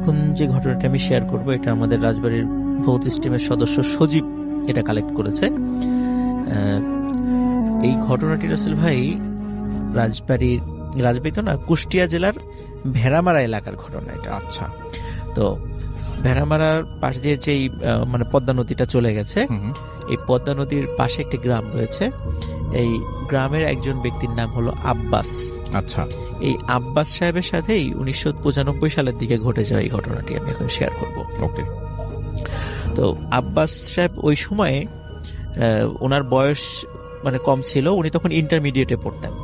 এখন যে ঘটনাটা আমি শেয়ার করব এটা আমাদের রাজবাড়ির ভৌত স্টিমের সদস্য সজীব এটা কালেক্ট করেছে। এই ঘটনাটি রাসেল ভাই রাজবাড়ি তো না, কুষ্টিয়া জেলার ভেড়ামারা এলাকার ঘটনা এটা। আচ্ছা, তো ভেড়ামারার পাশ দিয়ে যেই মানে পদ্মা নদীটা চলে গেছে, এই পদ্মা নদীর পাশে একটি গ্রাম রয়েছে। এই গ্রামের একজন ব্যক্তির নাম হলো আব্বাস। আচ্ছা, এই আব্বাস সাহেবের সাথেই 1995 সালের দিকে ঘটে যাওয়া এই ঘটনাটি আমি এখন শেয়ার করব। ওকে। তো আব্বাস সাহেব ওই সময়ে ওনার বয়স মানে কম ছিল, উনি তখন ইন্টারমিডিয়েটে পড়তেন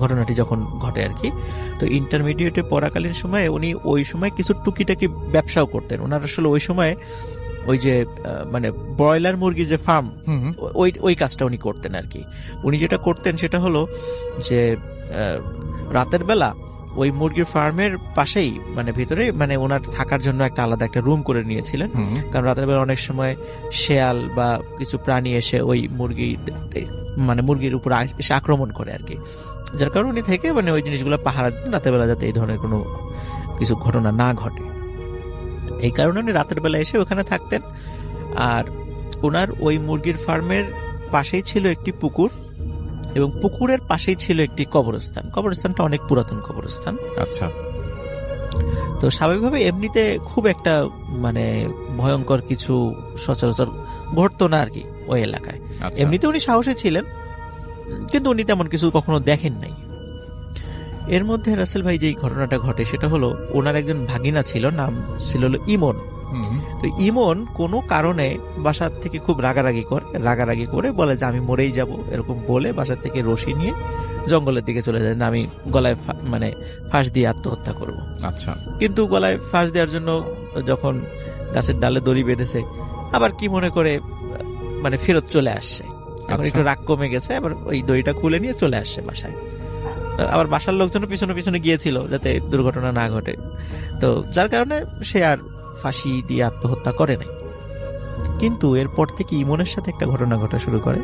ঘটনাটি যখন ঘটে আর কি। তো ইন্টারমিডিয়েটে পড়াকালীন সময়ে উনি ওই সময় কিছু টুকিটাকি ব্যবসাও করতেন। ওনার আসলে ওই সময় ওই যে মানে ব্রয়লার মুরগির যে ফার্ম, ওই কাজটা উনি করতেন আর কি। উনি যেটা করতেন সেটা হলো যে রাতের বেলা ওই মুরগির ফার্মের পাশেই মানে ভিতরে মানে ওনার থাকার জন্য একটা আলাদা একটা রুম করে নিয়েছিলেন, কারণ রাতের বেলা অনেক সময় শেয়াল বা কিছু প্রাণী এসে ওই মুরগির উপর এসে আক্রমণ করে আর কি। যার কারণে উনি থেকে মানে ওই জিনিসগুলো পাহারা দিতেন রাতের বেলা, যাতে এই ধরনের কোনো কিছু ঘটনা না ঘটে। এই কারণে উনি রাতের বেলা এসে ওখানে থাকতেন। আর ওনার ওই মুরগির ফার্মের পাশেই ছিল একটি পুকুর, এবং পুকুরের পাশেই ছিল একটি কবরস্থান। কবরস্থানটা অনেক পুরাতন কবরস্থান। আচ্ছা। তো স্বাভাবিকভাবে এমনিতে খুব একটা মানে ভয়ঙ্কর কিছু সচরাচর ঘটতো না আর কি ওই এলাকায়। এমনিতে উনি সাহসী ছিলেন, কিন্তু উনি তেমন কিছু কখনো দেখেন নাই। এর মধ্যে রাসেল ভাই যেই ঘটনাটা ঘটে সেটা হলো ওনার একজন ভাগিনা ছিল, নাম ছিল ইমন। তো ইমন কোনো কারণে বাসার থেকে খুব রাগারাগি করে বলে যে আমি মরেই যাব, এরকম বলে বাসার থেকে রশি নিয়ে জঙ্গলের দিকে চলে যায়, আমি গলায় মানে ফাঁস দিয়ে আত্মহত্যা করব। আচ্ছা। কিন্তু গলায় ফাঁস দেওয়ার জন্য যখন গাছের ডালে দড়ি বেঁধেছে, আবার কি মনে করে মানে ফেরত চলে আসছে। এখন একটু রাগ কমে গেছে, আবার ওই দড়িটা খুলে নিয়ে চলে আসছে বাসায়। আবার বাসার লোকজন পিছনে পিছনে গিয়েছিল যাতে দুর্ঘটনা না ঘটে। তো যার কারণে সে আর ফাঁসি দিয়ে আত্মহত্যা করে নাই। কিন্তু এরপর থেকে ইমনের সাথে একটা ঘটনা ঘটা শুরু করে।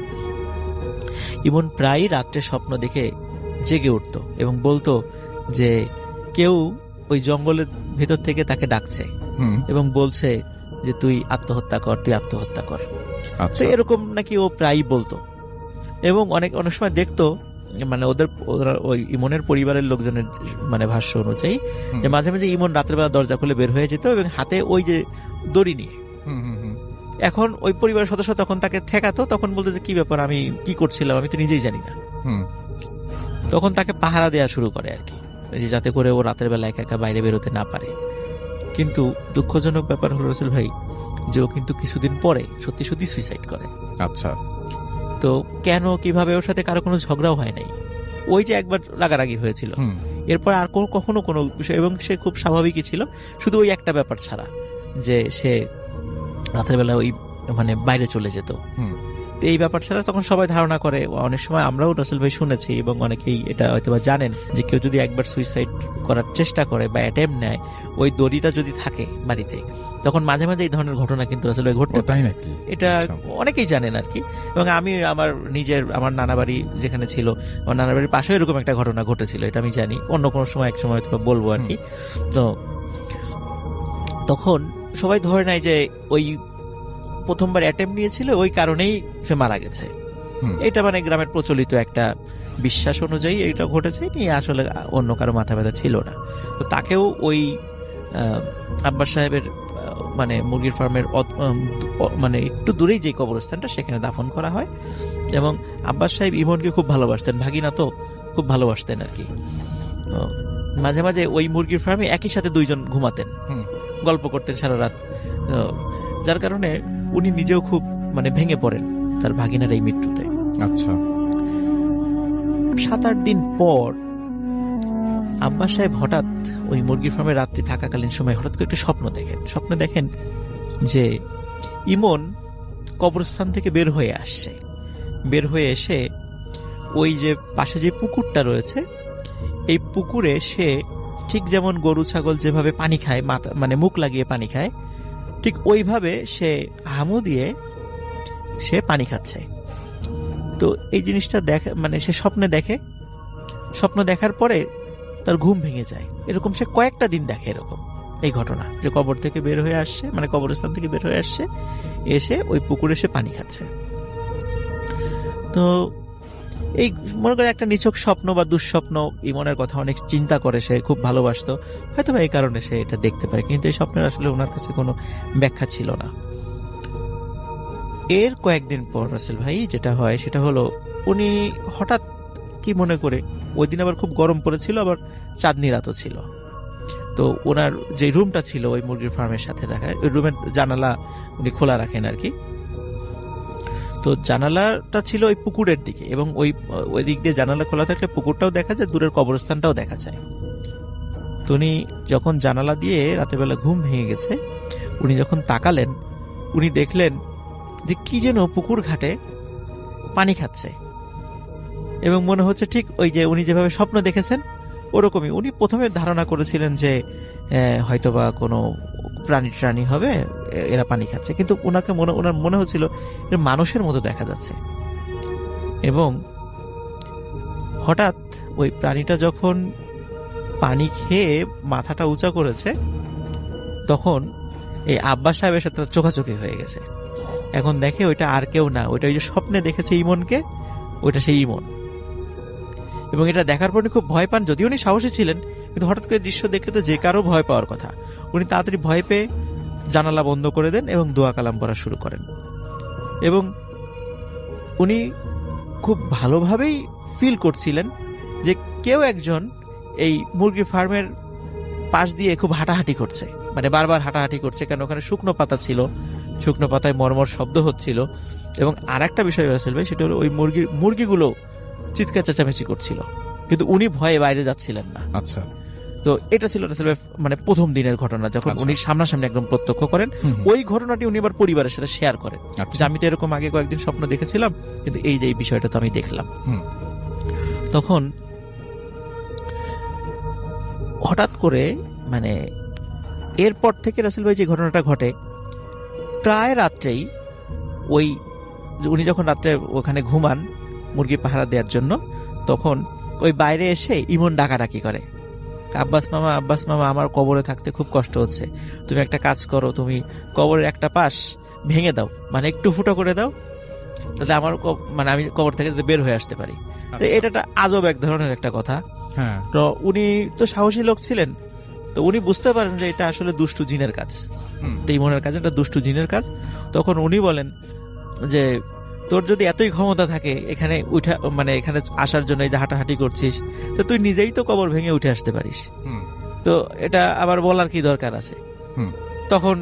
ইমন প্রায় রাত্রে স্বপ্ন দেখে জেগে উঠতো এবং বলতো যে কেউ ওই জঙ্গলের ভেতর থেকে তাকে ডাকছে এবং বলছে যে তুই আত্মহত্যা কর। তো এরকম নাকি ও প্রায় বলতো, এবং অনেক সময় দেখতো মানে ওই ইমনের পরিবারের লোকজনের মানে ভাষ্য অনুযায়ী যে মাঝে মাঝে ইমন রাতের বেলা দরজা খুলে বের হয়ে যেত এবং হাতে ওই যে দড়ি নিয়ে। এখন ওই পরিবারের সদস্য তখন তাকে ঠেকাতো, তখন বলতো যে কি ব্যাপার, আমি কি করছিলাম আমি তো নিজেই জানি না। তখন তাকে পাহারা দেওয়া শুরু করে আর কি, যাতে করে ও রাতের বেলা একা একা বাইরে বেরোতে না পারে। কিন্তু দুঃখজনক ব্যাপার হলো রাসেল ভাই যে ও কিন্তু কিছুদিন পরে সত্যি সত্যি সুইসাইড করে। আচ্ছা। তো কেন কিভাবে ওর সাথে কারো কোনো ঝগড়াও হয় নাই, ওই যে একবার রাগারাগি হয়েছিল, এরপর আর কখনো কোনো বিষয়, এবং সে খুব স্বাভাবিকই ছিল, শুধু ওই একটা ব্যাপার ছাড়া যে সে রাতের বেলা ওই মানে বাইরে চলে যেত। এই ব্যাপার ছাড়া তখন সবাই ধারণা করে, অনেক সময় আমরাও রাসেল ভাই শুনেছি এবং অনেকেই এটা হয়তো বা জানেন, যে কেউ যদি একবার সুইসাইড করার চেষ্টা করে বা অ্যাটেম্প নেয়, ওই দড়িটা যদি থাকে বাড়িতে, তখন মাঝে মাঝে এই ধরনের ঘটনা কিন্তু আসলে ঘটতে পারে। এটা অনেকেই জানেন আর কি। এবং আমি আমার নানা বাড়ি যেখানে ছিল, আমার নানা বাড়ির পাশেও এরকম একটা ঘটনা ঘটেছিল, এটা আমি জানি, অন্য কোনো সময় এক সময় বলবো আর কি। তো তখন সবাই ধরে নেয় যে ওই প্রথমবার অ্যাটেম্প নিয়েছিল, ওই কারণেই সে মারা গেছে। এটা মানে গ্রামের প্রচলিত একটা বিশ্বাস অনুযায়ী এটা ঘটেছে, নিয়ে আসলে অন্য কারো মাথা ব্যথা ছিল না। তো তাকেও ওই আব্বাস সাহেবের মানে মুরগির ফার্মের মানে একটু দূরেই যে কবরস্থানটা, সেখানে দাফন করা হয়। এবং আব্বাস সাহেব ইমনকে খুব ভালোবাসতেন, ভাগিনা তো খুব ভালোবাসতেন আর কি। মাঝে মাঝে ওই মুরগির ফার্মে একই সাথে দুইজন ঘুমাতেন, গল্প করতেন সারা রাত। যার কারণে উনি নিজেও খুব মানে ভেঙে পড়েন তার ভাগিনার এই মৃত্যুতে। আচ্ছা। 7-8 দিন পর আব্বাস সাহেব হঠাৎ ওই মুরগির ফার্মে রাত্রি থাকাকালীন সময় হঠাৎ করে একটা স্বপ্ন দেখেন যে ইমন কবরস্থান থেকে বের হয়ে এসে ওই যে পাশে যে পুকুরটা রয়েছে, এই পুকুরে সে ঠিক যেমন গরু ছাগল যেভাবে পানি খায়, মানে মুখ লাগিয়ে পানি খায়, ঠিক ওইভাবে সে হামু দিয়ে সে পানি খাচ্ছে। তো এই জিনিসটা মানে সে স্বপ্ন দেখার পরে তার ঘুম ভেঙে যায়। এরকম সে কয়েকটা দিন দেখে এরকম। এই ঘটনা, যে কবর থেকে বের হয়ে আসছে, মানে কবরস্থান থেকে বের হয়ে আসছে, এসে ওই পুকুরে এসে পানি খাচ্ছে। তো এই মনে করে একটা নিছক স্বপ্ন বা দুঃস্বপ্ন, ইমনের কথা অনেক চিন্তা করে, সে খুব ভালোবাসতো, হয়তো এই কারণে সে এটা দেখতে পারে, কিন্তু এই স্বপ্নের আসলে ওনার কাছে কোনো ব্যাখ্যা ছিল না। এর কয়েকদিন পর রাসেল ভাই যেটা হয় সেটা হলো, উনি হঠাৎ কি মনে করে, ওই দিন আবার খুব গরম পড়েছিল, আবার চাঁদনি রাতও ছিল, তো ওনার যে রুমটা ছিল ওই মুরগির ফার্মের সাথে দেখায়, ওই রুমের জানালা উনি খোলা রাখেন আর কি। তো জানালাটা ছিল ওই পুকুরের দিকে, এবং ওই দিক দিয়ে জানালা খোলা থাকলে পুকুরটাও দেখা যায়, দূরের কবরস্থানটাও দেখা যায়। তো উনি যখন জানালা দিয়ে রাতের বেলা ঘুম ভেঙে গেছে, উনি যখন তাকালেন, উনি দেখলেন যে কি যেন পুকুর ঘাটে পানি খাচ্ছে, এবং মনে হচ্ছে ঠিক ওই যে উনি যেভাবে স্বপ্ন দেখেছেন ওরকমই। উনি প্রথমে ধারণা করেছিলেন যে হয়তোবা কোনো প্রাণী হবে, এরা পানি খাচ্ছে, কিন্তু ওনার মনে হচ্ছিল এটা মানুষের মতো দেখা যাচ্ছে। এবং হঠাৎ ওই প্রাণীটা যখন পানি খেয়ে মাথাটা উঁচা করেছে, তখন এই আব্বাস সাহেবের সাথে চোখাচোখি হয়ে গেছে। এখন দেখে ওইটা আর কেউ না, ওইটা ওই যে স্বপ্নে দেখেছে ইমনকে, ওইটা সেই ইমন। এবং এটা দেখার পর উনি খুব ভয় পান, যদিও উনি সাহসী ছিলেন, কিন্তু হঠাৎ করে দৃশ্য দেখলে তো যে কারো ভয় পাওয়ার কথা। উনি তাড়াতাড়ি ভয় পেয়ে জানালা বন্ধ করে দেন এবং দোয়া কালাম পড়া শুরু করেন। এবং উনি খুব ভালোভাবেই ফিল করছিলেন যে কেউ একজন এই মুরগি ফার্মের পাশ দিয়ে খুব হাঁটাহাঁটি করছে, মানে বারবার হাঁটাহাঁটি করছে, কারণ ওখানে শুকনো পাতা ছিল, শুকনো পাতায় মরমর শব্দ হচ্ছিল। এবং আর একটা বিষয় রাসেল ভাই, সেটা হলো ওই মুরগিগুলো চিৎকার চেঁচামেচি করছিল, কিন্তু উনি ভয়ে বাইরে যাচ্ছিলেন না। আচ্ছা। তো এটা ছিল রাসেল ভাই মানে প্রথম দিনের ঘটনা, যখন উনি সামনাসামনি একদম প্রত্যক্ষ করেন। ওই ঘটনাটি উনি আবার পরিবারের সাথে শেয়ার করেন, যে আমি তো এরকম আগে কয়েকদিন স্বপ্ন দেখেছিলাম, কিন্তু এই যে এই বিষয়টা তো আমি দেখলাম। তখন হঠাৎ করে মানে এরপর থেকে রাসেল ভাই যে ঘটনাটা ঘটে, প্রায় রাত্রেই ওই উনি যখন রাত্রে ওখানে ঘুমান মুরগি পাহারা দেওয়ার জন্য, তখন ওই বাইরে এসে ইমন ডাকাডাকি করে, আব্বাস মামা আমার কবরে থাকতে খুব কষ্ট হচ্ছে, তুমি একটা কাজ করো, তুমি কবরের একটা পাশ ভেঙে দাও, মানে একটু ফুটো করে দাও, তাহলে আমার মানে আমি কবর থেকে বের হয়ে আসতে পারি। তো এটা একটা আজব এক ধরনের একটা কথা। তো উনি তো সাহসী লোক ছিলেন, তো উনি বুঝতে পারেন যে এটা আসলে দুষ্টু জিনের কাজ, ইমনের কাজ এটা দুষ্টু জিনের কাজ। তখন উনি বলেন যে তোর যদি এতই ক্ষমতা থাকে এখানে মানে এখানে আসার জন্য এই যে হাঁটাহাঁটি করছিস, তো তুই নিজেই তো কবর ভেঙে উঠে আসতে পারিস, তো এটা আবার বলার কি দরকার আছে। তখন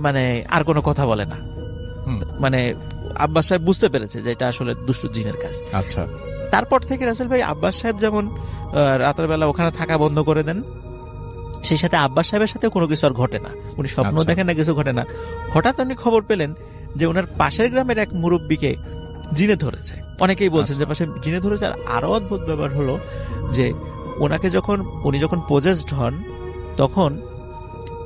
মানে আর কোনো কথা বলে না, মানে আব্বাস সাহেব বুঝতে পেরেছে যে এটা আসলে দুষ্টু জিনের কাজ। আচ্ছা। তারপর থেকে রাসেল ভাই আব্বাস সাহেব যেমন রাতের বেলা ওখানে থাকা বন্ধ করে দেন, সেই সাথে আব্বাস সাহেবের সাথে কোনো কিছু আর ঘটে না, উনি স্বপ্ন দেখেন না, কিছু ঘটে না। হঠাৎ উনি খবর পেলেন যে ওনার পাশের গ্রামের এক মুরব্বীকে জিনে ধরেছে, অনেকেই বলছেন যে পাশে জিনে ধরেছে। আর আরো অদ্ভুত ব্যাপার হলো যে উনি যখন পজেসড হন, তখন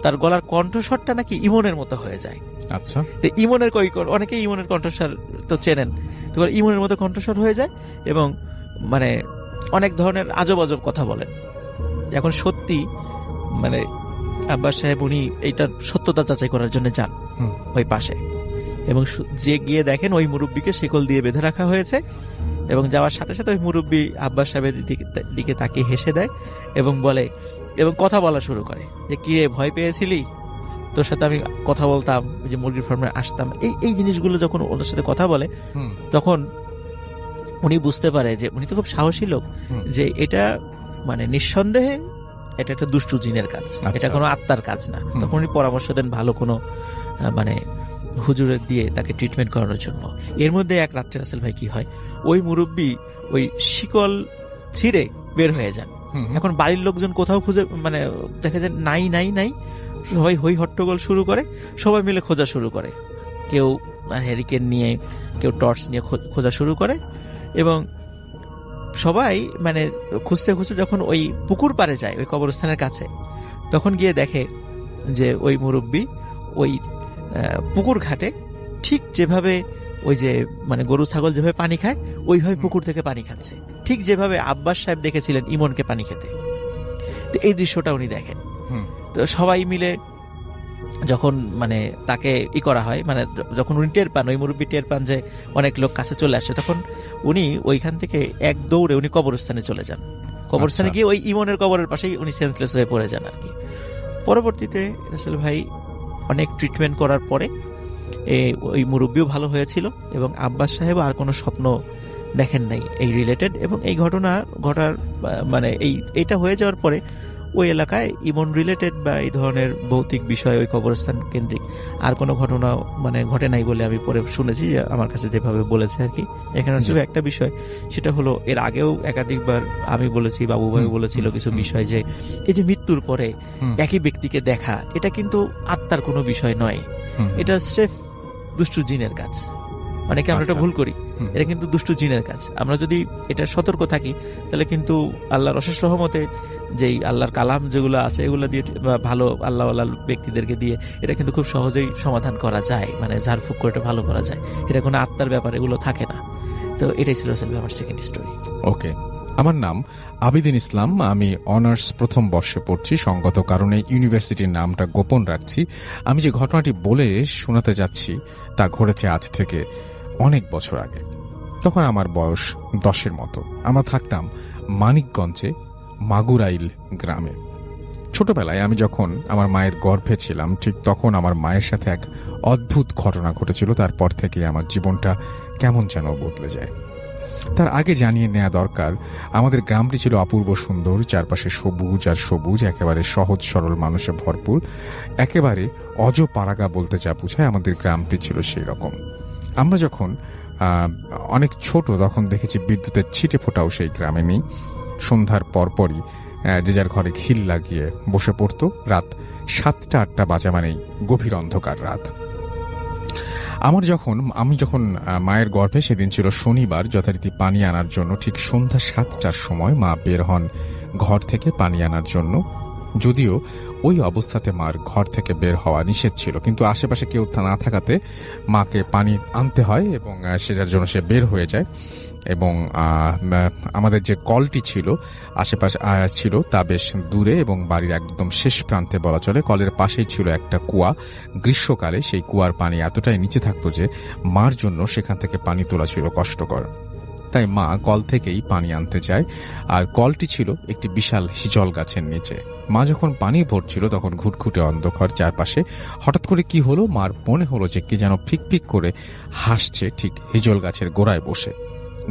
তার গলার কণ্ঠস্বরটা নাকি ইমনের মতো হয়ে যায়। আচ্ছা। তো ইমনের অনেকে ইমনের কণ্ঠস্বর তো চেনেন, তো ইমনের মতো কণ্ঠস্বর হয়ে যায়, এবং মানে অনেক ধরনের আজব আজব কথা বলেন। এখন সত্যি মানে আব্বাস সাহেব উনি এইটার সত্যতা যাচাই করার জন্য যান ওই পাশে, এবং যে গিয়ে দেখেন ওই মুরব্বীকে শিকল দিয়ে বেঁধে রাখা হয়েছে, এবং যাওয়ার সাথে সাথে ওই মুরব্বী আব্বাস সাহেবের দিকে তাকিয়ে হেসে দেয় এবং বলে, এবং কথা বলা শুরু করে যে কি রে, ভয় পেয়েছিলি, তোর সাথে আমি কথা বলতাম, যে মুরগির ফার্মে আসতাম, এই জিনিসগুলো যখন ওনার সাথে কথা বলে, তখন উনি বুঝতে পারে যে উনি তো খুব সাহসী লোক, যে এটা মানে নিঃসন্দেহে এটা একটা দুষ্টু জিনের কাজ, এটা কোনো আত্মার কাজ না। তখন উনি পরামর্শ দেন ভালো কোনো মানে হুজুরের দিয়ে তাকে ট্রিটমেন্ট করানোর জন্য। এর মধ্যে এক রাত্রে রাসেল ভাই কি হয়, ওই মুরব্বী ওই শিকল ছিঁড়ে বের হয়ে যান। এখন বাড়ির লোকজন কোথাও খুঁজে মানে দেখে যে নাই নাই নাই, সবাই হই হট্টগোল শুরু করে, সবাই মিলে খোঁজা শুরু করে, কেউ হ্যারিকেন নিয়ে, কেউ টর্চ নিয়ে খোঁজা শুরু করে, এবং সবাই মানে খুঁজতে খুঁজতে যখন ওই পুকুর পাড়ে যায় ওই কবরস্থানের কাছে, তখন গিয়ে দেখে যে ওই মুরব্বী ওই পুকুর ঘাটে ঠিক যেভাবে ওই যে মানে গরু ছাগল যেভাবে পানি খায় ওইভাবে পুকুর থেকে পানি খাচ্ছে, ঠিক যেভাবে আব্বাস সাহেব দেখেছিলেন ইমনকে পানি খেতে। এই দৃশ্যটা উনি দেখেন। তো সবাই মিলে যখন মানে তাকে করা হয়, মানে যখন উনি টের পান, ওই মুরব্বী টের পান যে অনেক লোক কাছে চলে আসে, তখন উনি ওইখান থেকে এক দৌড়ে উনি কবরস্থানে চলে যান। কবরস্থানে গিয়ে ওই ইমনের কবরের পাশেই উনি সেন্সলেস হয়ে পড়ে যান আর কি। পরবর্তীতে রাসেল ভাই অনেক ট্রিটমেন্ট করার পরে ওই মুরব্বীও ভালো হয়েছিল এবং আব্বাস সাহেব আর কোনো স্বপ্ন দেখেন নাই এই রিলেটেড। এবং এই ঘটার মানে এইটা হয়ে যাওয়ার পরে ওই এলাকায় ইমন রিলেটেড বা এই ধরনের ভৌতিক বিষয় ওই কবরস্থান কেন্দ্রিক আর কোনো ঘটনা মানে ঘটে নাই বলে আমি পরে শুনেছি, আমার কাছে যেভাবে বলেছে আর কি। এখানে শুধু একটা বিষয়, সেটা হলো এর আগেও একাধিকবার আমি বলেছি, বাবু ভাই বলেছিল কিছু বিষয়, যে এই যে মৃত্যুর পরে একই ব্যক্তিকে দেখা, এটা কিন্তু আত্মার কোনো বিষয় নয়, এটা স্রেফ দুষ্টু জিনের কাজ। অনেকে আমরা এটা ভুল করি, এটা কিন্তু দুষ্টু জিনের কাজ। আমরা যদি এটা সতর্ক থাকি তাহলে কিন্তু আল্লাহর অশেষ রহমতে যেই আল্লাহর কালাম যেগুলো আছে এগুলো দিয়ে ভালো আল্লাহ ব্যক্তিদেরকে দিয়ে এটা কিন্তু খুব সহজেই সমাধান করা যায়, মানে ঝাড়ফুঁক করে এটা ভালো করা যায়। এটা কোনো আত্মার ব্যাপার এগুলো থাকে না। তো এটাই ছিল আমার সেকেন্ড স্টোরি। ওকে, আমার নাম আবিদিন ইসলাম, আমি অনার্স প্রথম বর্ষে পড়ছি। সঙ্গত কারণে ইউনিভার্সিটির নামটা গোপন রাখছি। আমি যে ঘটনাটি বলে শোনাতে যাচ্ছি তা ঘটেছে আজ থেকে অনেক বছর আগে। তখন আমার বয়স 10-এর মতো। আমরা থাকতাম মানিকগঞ্জে মাগুরাইল গ্রামে। ছোটবেলায় আমি যখন আমার মায়ের গর্ভে ছিলাম ঠিক তখন আমার মায়ের সাথে এক অদ্ভুত ঘটনা ঘটেছিল। তারপর থেকে আমার জীবনটা কেমন যেন বদলে যায়। তার আগে জানিয়ে নেওয়া দরকার, আমাদের গ্রামটি ছিল অপূর্ব সুন্দর, চারপাশে সবুজ আর সবুজ, একেবারে সহজ সরল মানুষে ভরপুর, একেবারে অজপাড়াগা বলতে যা বোঝায় আমাদের গ্রামটি ছিল সেই রকম। আমরা যখন অনেক ছোট তখন দেখেছি বিদ্যুতের ছিটে ফোটাও সেই গ্রামে নেই। সন্ধ্যার পরপরই যে যার ঘরে খিল লাগিয়ে বসে পড়তো। রাত 7টা-8টা বাজা মানেই গভীর অন্ধকার রাত। আমি যখন মায়ের গর্ভে, সেদিন ছিল শনিবার, যথারীতি পানি আনার জন্য ঠিক সন্ধ্যা 7টার সময় মা বের হন ঘর থেকে পানি আনার জন্য। যদিও ওই অবস্থাতে মার ঘর থেকে বের হওয়া নিষেধ ছিল, কিন্তু আশেপাশে কেউ না থাকাতে মাকে পানি আনতে হয় এবং সেটার জন্য সে বের হয়ে যায়। এবং আমাদের যে কলটি ছিল আশেপাশে ছিল তা বেশ দূরে এবং বাড়ির একদম শেষ প্রান্তে বলা চলে। কলের পাশেই ছিল একটা কুয়া। গ্রীষ্মকালে সেই কুয়ার পানি এতটাই নিচে থাকতো যে মার জন্য সেখান থেকে পানি তোলা ছিল কষ্টকর। তাই মা কল থেকেই পানি আনতে যায়। আর কলটি ছিল একটি বিশাল হিজল গাছের নিচে। মা যখন পানি ভরছিল তখন ঘুটঘুটে অন্ধকার চারপাশে। হঠাৎ করে কি হলো, মার মনে হলো যে কি যেন ফিকফিক করে হাসছে ঠিক হিজল গাছের গোড়ায় বসে।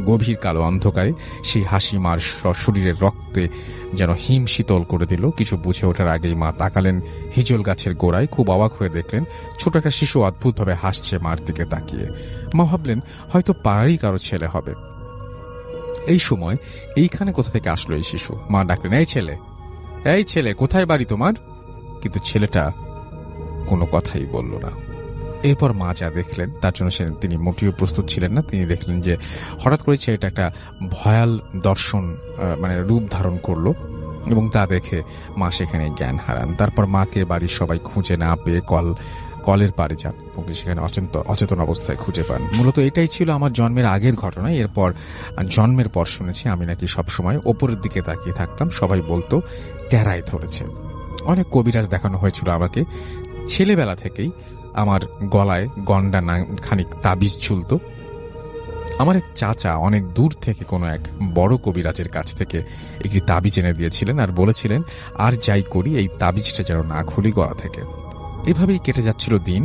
গভীর কালো অন্ধকারে সেই হাসি মার শরীরের রক্তে যেন হিম শীতল করে দিল। কিছু বুঝে ওঠার আগেই মা তাকালেন হিজল গাছের গোড়ায়। খুব অবাক হয়ে দেখলেন ছোট একটা শিশু অদ্ভুতভাবে হাসছে মার দিকে তাকিয়ে। মা ভাবলেন হয়তো পাড়ারই কারো ছেলে হবে। এই সময় এইখানে কোথা থেকে আসলো এই শিশু? মা ডাকলেন, এই ছেলে কোথায় বাড়ি তোমার? কিন্তু ছেলেটা কোনো কথাই বলল না। এরপর মা যা দেখলেন তার জন্য তিনি মোটেও প্রস্তুত ছিলেন না। তিনি দেখলেন যে হঠাৎ করে ছেলেটা একটা ভয়াল দর্শন মানে রূপ ধারণ করলো এবং তা দেখে মা সেখানে জ্ঞান হারান। তারপর মাকে বাড়ির সবাই খুঁজে না পেয়ে কলের পাড়ে যান এবং সেখানে অচেতন অবস্থায় খুঁজে পান। মূলত এটাই ছিল আমার জন্মের আগের ঘটনা। এরপর জন্মের পর শুনেছি আমি নাকি সবসময় ওপরের দিকে তাকিয়ে থাকতাম। সবাই বলতো টেরাই ধরেছে। অনেক কবিরাজ দেখানো হয়েছিল আমাকে। ছেলেবেলা থেকেই আমার গলায় গন্ডা খানিক তাবিজ ঝুলত। আমার এক চাচা অনেক দূর থেকে কোনো এক বড় কবিরাজের কাছ থেকে একটি তাবিজ এনে দিয়েছিলেন আর বলেছিলেন আর যাই করি এই তাবিজটা যেন না খুলি গলা থেকে। এভাবেই কেটে যাচ্ছিল দিন।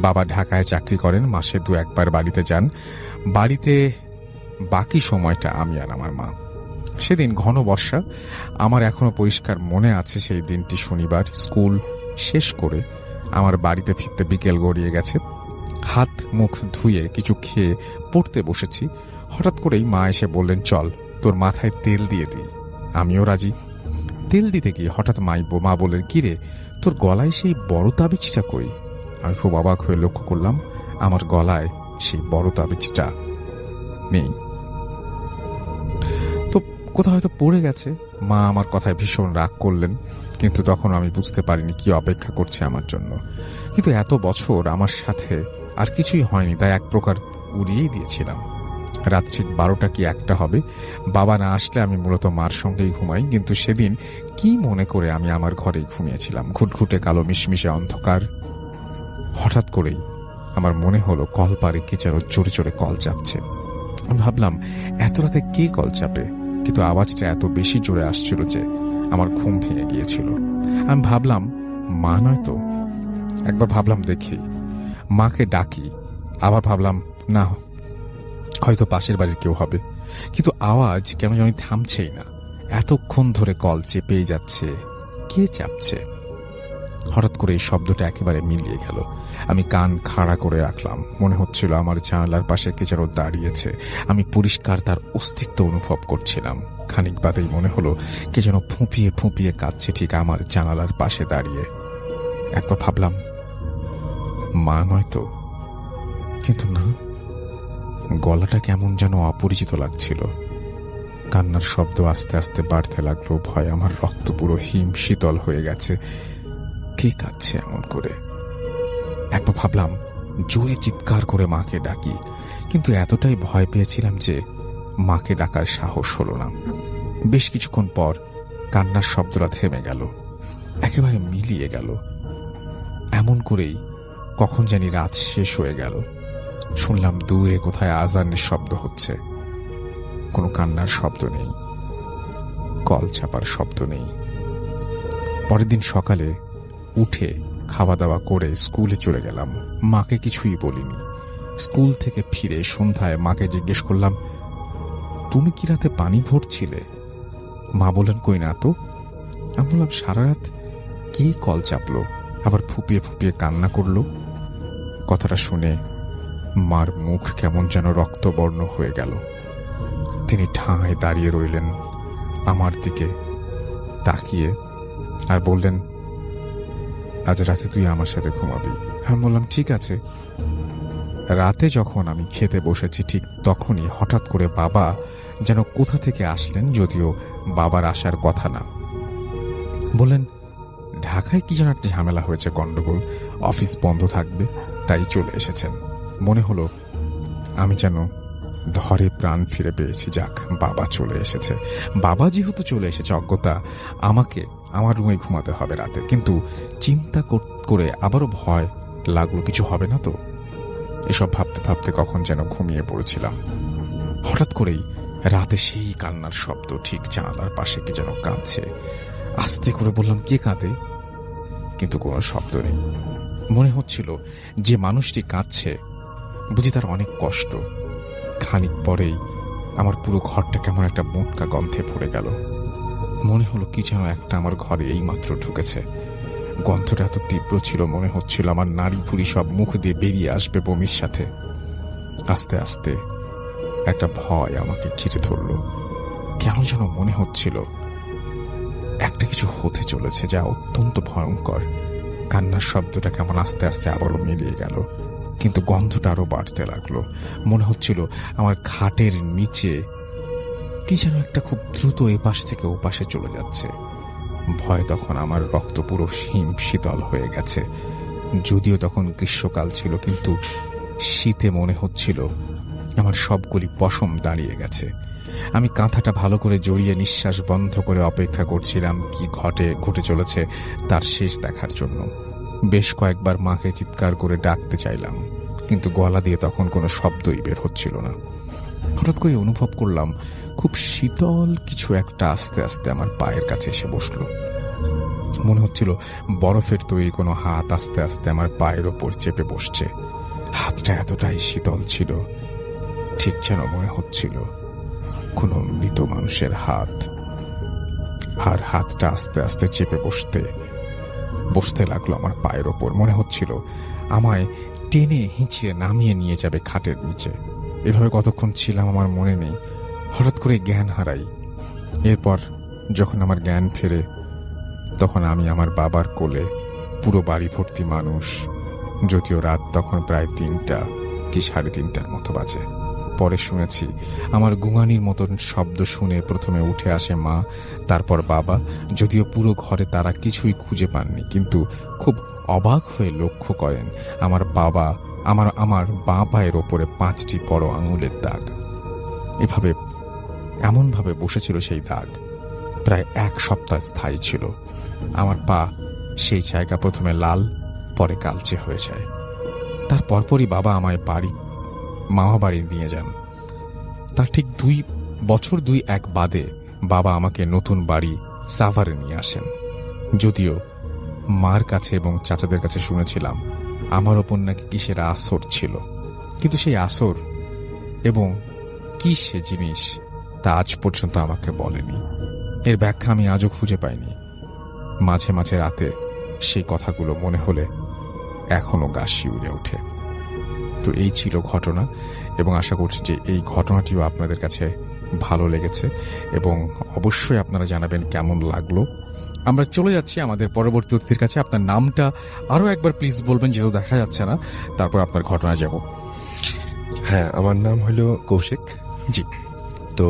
বাবা ঢাকায় চাকরি করেন, মাসে 2-1বার বাড়িতে যান। বাড়িতে বাকি সময়টা আমি আর আমার মা। সেদিন ঘন বর্ষা। আমার এখনো পরিষ্কার মনে আছে সেই দিনটি শনিবার। স্কুল শেষ করে আমার বাড়িতে ফিরতে বিকেল গড়িয়ে গেছে। হাত মুখ ধুয়ে কিছু খেয়ে পড়তে বসেছি। হঠাৎ করেই মা এসে বললেন, চল তোর মাথায় তেল দিয়ে দিই। আমিও রাজি। তেল দিতে গিয়ে হঠাৎ মা বললেন, কিরে তোর গলায় সেই বড় তাবিজটা কই? আমি খুব অবাক হয়ে লক্ষ্য করলাম আমার গলায় সেই বড় তাবিজটা নেই। তো কোথাও হয়তো পড়ে গেছে। মা আমার কথায় ভীষণ রাগ করলেন, কিন্তু তখন আমি বুঝতে পারিনি কি অপেক্ষা করছে আমার জন্য। কিন্তু এত বছর আমার সাথে আর কিছুই হয়নি, তাই এক প্রকার উড়িয়েই দিয়েছিলাম। রাত ঠিক 12টা কি 1টা হবে। বাবা না আসলে আমি মূলত মার সঙ্গেই ঘুমাই, কিন্তু সেদিন কি মনে করে আমি আমার ঘরেই ঘুমিয়েছিলাম। ঘুটঘুটে কালো মিশমিশে অন্ধকার। হঠাৎ করেই আমার মনে হলো কলপারে কে যেন জোরে জোরে কল চাপছে। আমি ভাবলাম এত রাতে কে কল চাপে, কিন্তু আওয়াজটা এত বেশি জোরে আসছিল যে আমার ঘুম ভেঙে গিয়েছিল। আমি ভাবলাম মা নয় তো। একবার ভাবলাম দেখি, মাকে ডাকি। আবার ভাবলাম না, হয়তো পাশের বাড়ির কেউ হবে। কিন্তু আওয়াজ কেন জানি থামছেই না। এতক্ষণ ধরে কল চেপেই যাচ্ছে। কে চাপছে? হঠাৎ করে এই শব্দটা একেবারে মিলিয়ে গেল। আমি কান খাড়া করে রাখলাম। মনে হচ্ছিল আমার জানালার পাশে কে যেন দাঁড়িয়েছে। আমি পরিষ্কার তার অস্তিত্ব অনুভব করছিলাম। খানিক বাদেই মনে হলো কে যেন ফুঁপিয়ে ফুঁপিয়ে কাঁদছে ঠিক আমার জানালার পাশে দাঁড়িয়ে। একবার ভাবলাম মা নয় তো, কিন্তু না, গলাটা কেমন যেন অপরিচিত লাগছিল। কান্নার শব্দ আস্তে আস্তে বাড়তে লাগলো। ভয় আমার রক্ত পুরো হিম শীতল হয়ে গেছে। কে কাঁদছে এমন করে? একবার ভাবলাম জোরে চিৎকার করে মাকে ডাকি, কিন্তু এতটাই ভয় পেয়েছিলাম যে মাকে ডাকার সাহস হলো না। বেশ কিছুক্ষণ পর কান্নার শব্দটা থেমে গেল, একেবারে মিলিয়ে গেল। এমন করেই কখন জানি রাত শেষ হয়ে গেল। শুনলাম দূরে কোথায় আজানের শব্দ হচ্ছে। কোনো কান্নার শব্দ নেই, কল চাপার শব্দ নেই। পরের দিন সকালে উঠে খাওয়া দাওয়া করে স্কুলে চলে গেলাম। মাকে কিছুই বলিনি। স্কুল থেকে ফিরে সন্ধ্যায় মাকে জিজ্ঞেস করলাম, তুমি কি রাতে পানি ভরছিলে? মা বললেন, কই না তো। আমি বললাম, সারা রাত কে কল চাপলো, আবার ফুপিয়ে ফুপিয়ে কান্না করলো? কথাটা শুনে মার মুখ কেমন যেন রক্তবর্ণ হয়ে গেল। তিনি ঠাঁই দাঁড়িয়ে রইলেন আমার দিকে তাকিয়ে, আর বললেন, আজ রাতে তুই আমার সাথে ঘুমাবি। আমি বললাম, ঠিক আছে। রাতে যখন আমি খেতে বসেছি ঠিক তখনই হঠাৎ করে বাবা যেন কোথা থেকে আসলেন, যদিও বাবার আসার কথা না। বললেন, ঢাকায় কি যেন একটা ঝামেলা হয়েছে, গন্ডগোল, অফিস বন্ধ থাকবে, তাই চলে এসেছেন। মনে হলো আমি যেন ধরে প্রাণ ফিরে পেয়েছি। যাক, বাবা চলে এসেছে। বাবা যেহেতু চলে এসেছে, অজ্ঞতা আমাকে আমার রুমে ঘুমাতে হবে রাতে। কিন্তু চিন্তা করে আবারও ভয় লাগলো, কিছু হবে না তো। এসব ভাবতে ভাবতে কখন যেন ঘুমিয়ে পড়েছিলাম। হঠাৎ করেই রাতে সেই কান্নার শব্দ, ঠিক জানালার পাশে কে যেন কাঁদছে। আস্তে করে বললাম, কে কাঁদে? কিন্তু কোনো শব্দ নেই। মনে হচ্ছিল যে মানুষটি কাঁদছে বুঝি তার অনেক কষ্ট। খানিক পরেই আমার পুরো ঘরটা কেমন একটা মোটকা গন্ধে ভরে গেল। মনে হলো কি যেন একটা আমার ঘরে এইমাত্র ঢুকেছে। গন্ধটা এত তীব্র ছিল, মনে হচ্ছিল আমার নাড়ি ভুড়ি সব মুখ দিয়ে বেরিয়ে আসবে বমির সাথে। আস্তে আস্তে একটা ভয় আমাকে ঘিরে ধরল। কেন যেন মনে হচ্ছিল একটা কিছু হতে চলেছে, যা অত্যন্ত ভয়ঙ্কর। কান্নার শব্দটা কেমন আস্তে আস্তে আবারও মিলিয়ে গেল, কিন্তু গন্ধটা আরো বাড়তে লাগলো। মনে হচ্ছিল আমার খাটের নিচে কি যেন একটা খুব দ্রুত এপাশ থেকে ওপাশে চলে যাচ্ছে। ভয় তখন আমার রক্ত পুরো হিম শীতল হয়ে গেছে। যদিও তখন গ্রীষ্মকাল ছিল, কিন্তু শীতে মনে হচ্ছিল আমার সবগুলি পশম দাঁড়িয়ে গেছে। আমি কাঁথাটা ভালো করে জড়িয়ে নিঃশ্বাস বন্ধ করে অপেক্ষা করছিলাম কি ঘটে চলেছে তার শেষ দেখার জন্য। বেশ কয়েকবার মাকে চিৎকার করে ডাকতে চাইলাম, কিন্তু গলা দিয়ে তখন কোনো শব্দই বের হচ্ছিল না। হঠাৎ করে অনুভব করলাম খুব শীতল কিছু একটা আস্তে আস্তে আমার পায়ের কাছে এসে বসলো। মনে হচ্ছিল বরফের তৈরি কোনো হাত আস্তে আস্তে আমার পায়ের ওপর চেপে বসছে। হাতটা এতটাই শীতল ছিল, ঠিক যেন মনে হচ্ছিল কোনো মৃত মানুষের হাত। আর হাতটা আস্তে আস্তে চেপে বসতে লাগলো আমার পায়ের ওপর। মনে হচ্ছিল আমায় টেনে হিঁচড়ে নামিয়ে নিয়ে যাবে খাটের নিচে। এভাবে কতক্ষণ ছিলাম আমার মনে নেই। হঠাৎ করে জ্ঞান হারাই। এরপর যখন আমার জ্ঞান ফেরে, তখন আমি আমার বাবার কোলে, পুরো বাড়ি ভর্তি মানুষ। যদিও রাত তখন প্রায় 3টা কি 3:30টার মতো বাজে। পরে শুনেছি আমার গুঙানির মতন শব্দ শুনে প্রথমে উঠে আসে মা, তারপর বাবা। যদিও পুরো ঘরে তারা কিছুই খুঁজে পাননি, কিন্তু খুব অবাক হয়ে লক্ষ্য করেন আমার বাবা আমার বাঁ পায়ের ওপরে 5টি বড় আঙুলের দাগ। এভাবে এমনভাবে বসেছিল সেই দাগ, প্রায় 1 সপ্তাহ স্থায়ী ছিল। আমার পা সেই জায়গা প্রথমে লাল, পরে কালচে হয়ে যায়। তার পরপরই বাবা আমায় মামা বাড়ি নিয়ে যান। তার ঠিক 2 বছর 2-1 বাদে বাবা আমাকে নতুন বাড়ি সাভারে নিয়ে আসেন। যদিও মার কাছে এবং চাচাদের কাছে শুনেছিলাম আমার ওপর নাকি কিসের আসর ছিল, কিন্তু সেই আসর এবং কি সে জিনিস তা আজ পর্যন্ত আমাকে বলেনি। এর ব্যাখ্যা আমি আজও খুঁজে পাইনি। মাঝে মাঝে রাতে সেই কথাগুলো মনে হলে এখনো গা শিউরে ওঠে। তো এই ছিল ঘটনা, এবং আশা করছি যে এই ঘটনাটিও আপনাদের কাছে ভালো লেগেছে এবং অবশ্যই আপনারা জানাবেন কেমন লাগলো। আমরা চলে যাচ্ছি আমাদের পরবর্তী অতিথির কাছে। আপনার নামটা আরো একবার প্লিজ বলবেন, যেহেতু দেখা যাচ্ছে না, তারপর আপনার ঘটনা যাব। হ্যাঁ, আমার নাম হলো কৌশিক। জি। তো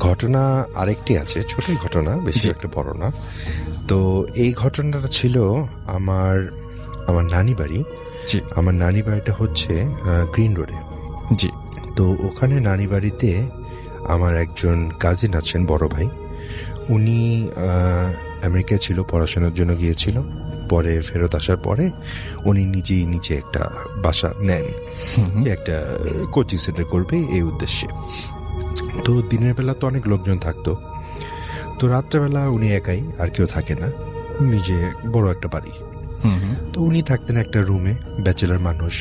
ঘটনা আরেকটি আছে, ছোটই ঘটনা, বেশি একটা বড় না। তো এই ঘটনাটা ছিল আমার নানি বাড়ি। জি। আমার নানি বাড়িটা হচ্ছে গ্রিন রোডে। জি। তো ওখানে নানি বাড়িতে আমার একজন কাজিন আছেন, বড় ভাই। উনি আমেরিকায় ছিল, পড়াশোনার জন্য গিয়েছিল। পরে ফেরত আসার পরে উনি নিজেই নিচে একটা বাসা নেন, যে একটা কোচিং সেন্টার করবে এই উদ্দেশ্যে। তো দিনের বেলা তো অনেক লোকজন থাকতো, তো রাত্রেবেলা উনি একাই, আর কেউ থাকে না, নিজে বড় একটা বাড়ি। তো উনি থাকতেন একটা রুমে, ব্যাচেলার মানুষ,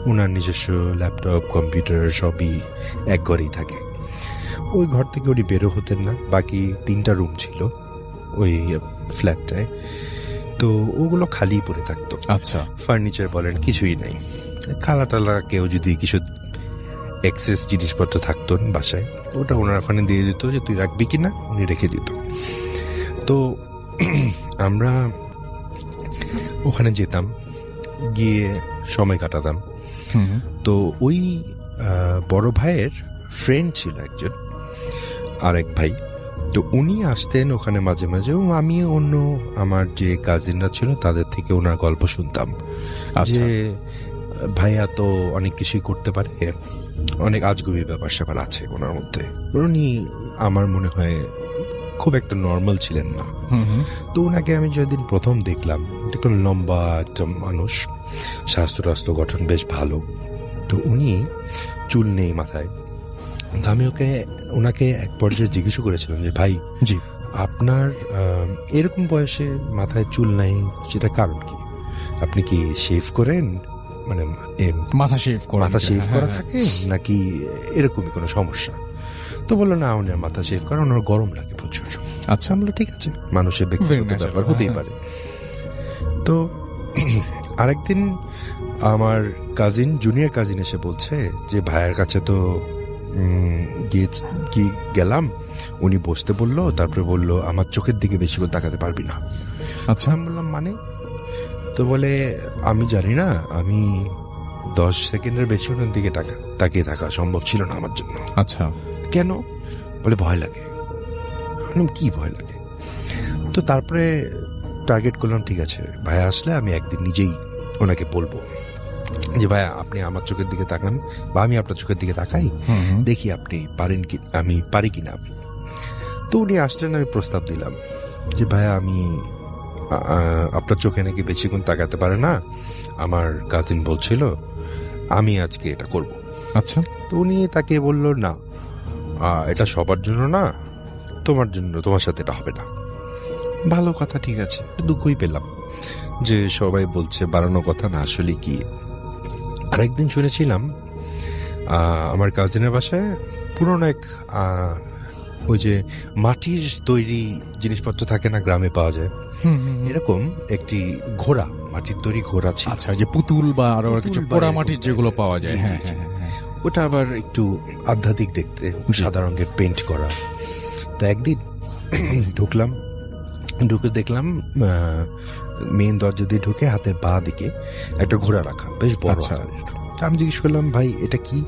উনার নিজস্ব ল্যাপটপ কম্পিউটার সবই এক ঘরেই থাকে। ওই ঘর থেকে উনি বেরো হতেন না। বাকি 3টা রুম ছিল ওই ফ্ল্যাটটায়, তো ওগুলো খালি পড়ে থাকতো। আচ্ছা। ফার্নিচার বলেন কিছুই নাই। খালা টালা কেউ যদি কিছু এক্সেস জিনিসপত্র থাকতো বাসায়, ওটা ওনার ওখানে দিয়ে দিত যে তুই রাখবি কিনা, উনি রেখে দিত। তো আমরা ওখানে যেতাম, গিয়ে সময় কাটাতাম। তো ওই বড় ভাইয়ের ফ্রেন্ড ছিল একজন, আরেক ভাই। তো উনি আসতেন ওখানে মাঝে মাঝে, আমি অন্য আমার যে কাজিনরা ছিল তাদের থেকে ওনার গল্প শুনতাম, যে ভাইয়া তো অনেক কিছুই করতে পারে, অনেক আজগুবি ব্যাপার স্যাপার আছে ওনার মধ্যে। উনি আমার মনে হয় খুব একটা নর্মাল ছিলেন না। তো ওনাকে আমি যেদিন প্রথম দেখলাম, লম্বা একটা মানুষ, স্বাস্থ্য রাস্ত্র গঠন বেশ ভালো। তো উনি চুল নেই মাথায়। আমি ওনাকে এক পর্যায়ে জিজ্ঞেস করেছিলাম যে ভাই, জি, আপনার এরকম বয়সে মাথায় চুল নাই, সেটা কারণ কি? আপনি কি শেভ করেন, মানে মাথা শেভ করা থাকে, নাকি এরকমই কোনো সমস্যা? তো বললো না, ওনার মাথা শেভ করা, ওনার গরম লাগে প্রচুর। আচ্ছা, আমরা ঠিক আছে, মানুষের ব্যক্তিগত ব্যাপার হতেই পারে। তো আরেকদিন আমার জুনিয়র কাজিন এসে বলছে যে ভাইয়ের কাছে তো গেলাম, উনি বসতে বললো, তারপরে বললো আমার চোখের দিকে বেশি করে তাকাতে পারবি না। আচ্ছা। আমি বললাম মানে? তো বলে আমি জানি না, আমি 10 সেকেন্ডের বেশি ওনার দিকে তাকিয়ে থাকা সম্ভব ছিল না আমার জন্য। আচ্ছা। কেন? বলে ভয় লাগে। কি ভয় লাগে? তো তারপরে টার্গেট করলাম, ঠিক আছে ভাইয়া আসলে আমি একদিন নিজেই ওনাকে বলবো যে ভাইয়া আপনি আমার চোখের দিকে তাকান, বা আমি আপনার চোখের দিকে তাকাই, দেখি আপনি পারেন কি, আমি পারি কিনা। তো উনি আসলেন, আমি প্রস্তাব দিলাম যে ভাইয়া আমি আপনার চোখে নাকি বেশিক্ষণ তাকাতে পারে না, আমার কাজিন বলছিল, আমি আজকে এটা করব। আচ্ছা। তো উনি তাকে বলল, না এটা সবার জন্য না, তোমার জন্য, তোমার সাথে এটা হবে না। ভালো কথা, ঠিক আছে। দুঃখই পেলাম যে সবাই বলছে বাড়ানো কথা, না আসলে কি। আরেকদিন শুনেছিলাম আমার কাজিনের বাসায় পুরনো এক ওই যে মাটির তৈরি জিনিসপত্র থাকে না, গ্রামে পাওয়া যায়, এরকম একটি ঘোড়া, মাটির তৈরি ঘোড়া ছিল। আচ্ছা, যে পুতুল বা আরো কিছু পোড়া মাটির যেগুলো পাওয়া যায়। হ্যাঁ, ওটা আবার একটু আধ্যাত্মিক দেখতে, সাদা রঙের পেন্ট করা। তা একদিন ঢুকে দেখলাম মেইন দরজা দিয়ে ঢুকে হাতের বাঁ দিকে একটা ঘোড়া রাখা, বেশ বড় আকারের। আমি জিজ্ঞেস করলাম, ভাই এটা কি?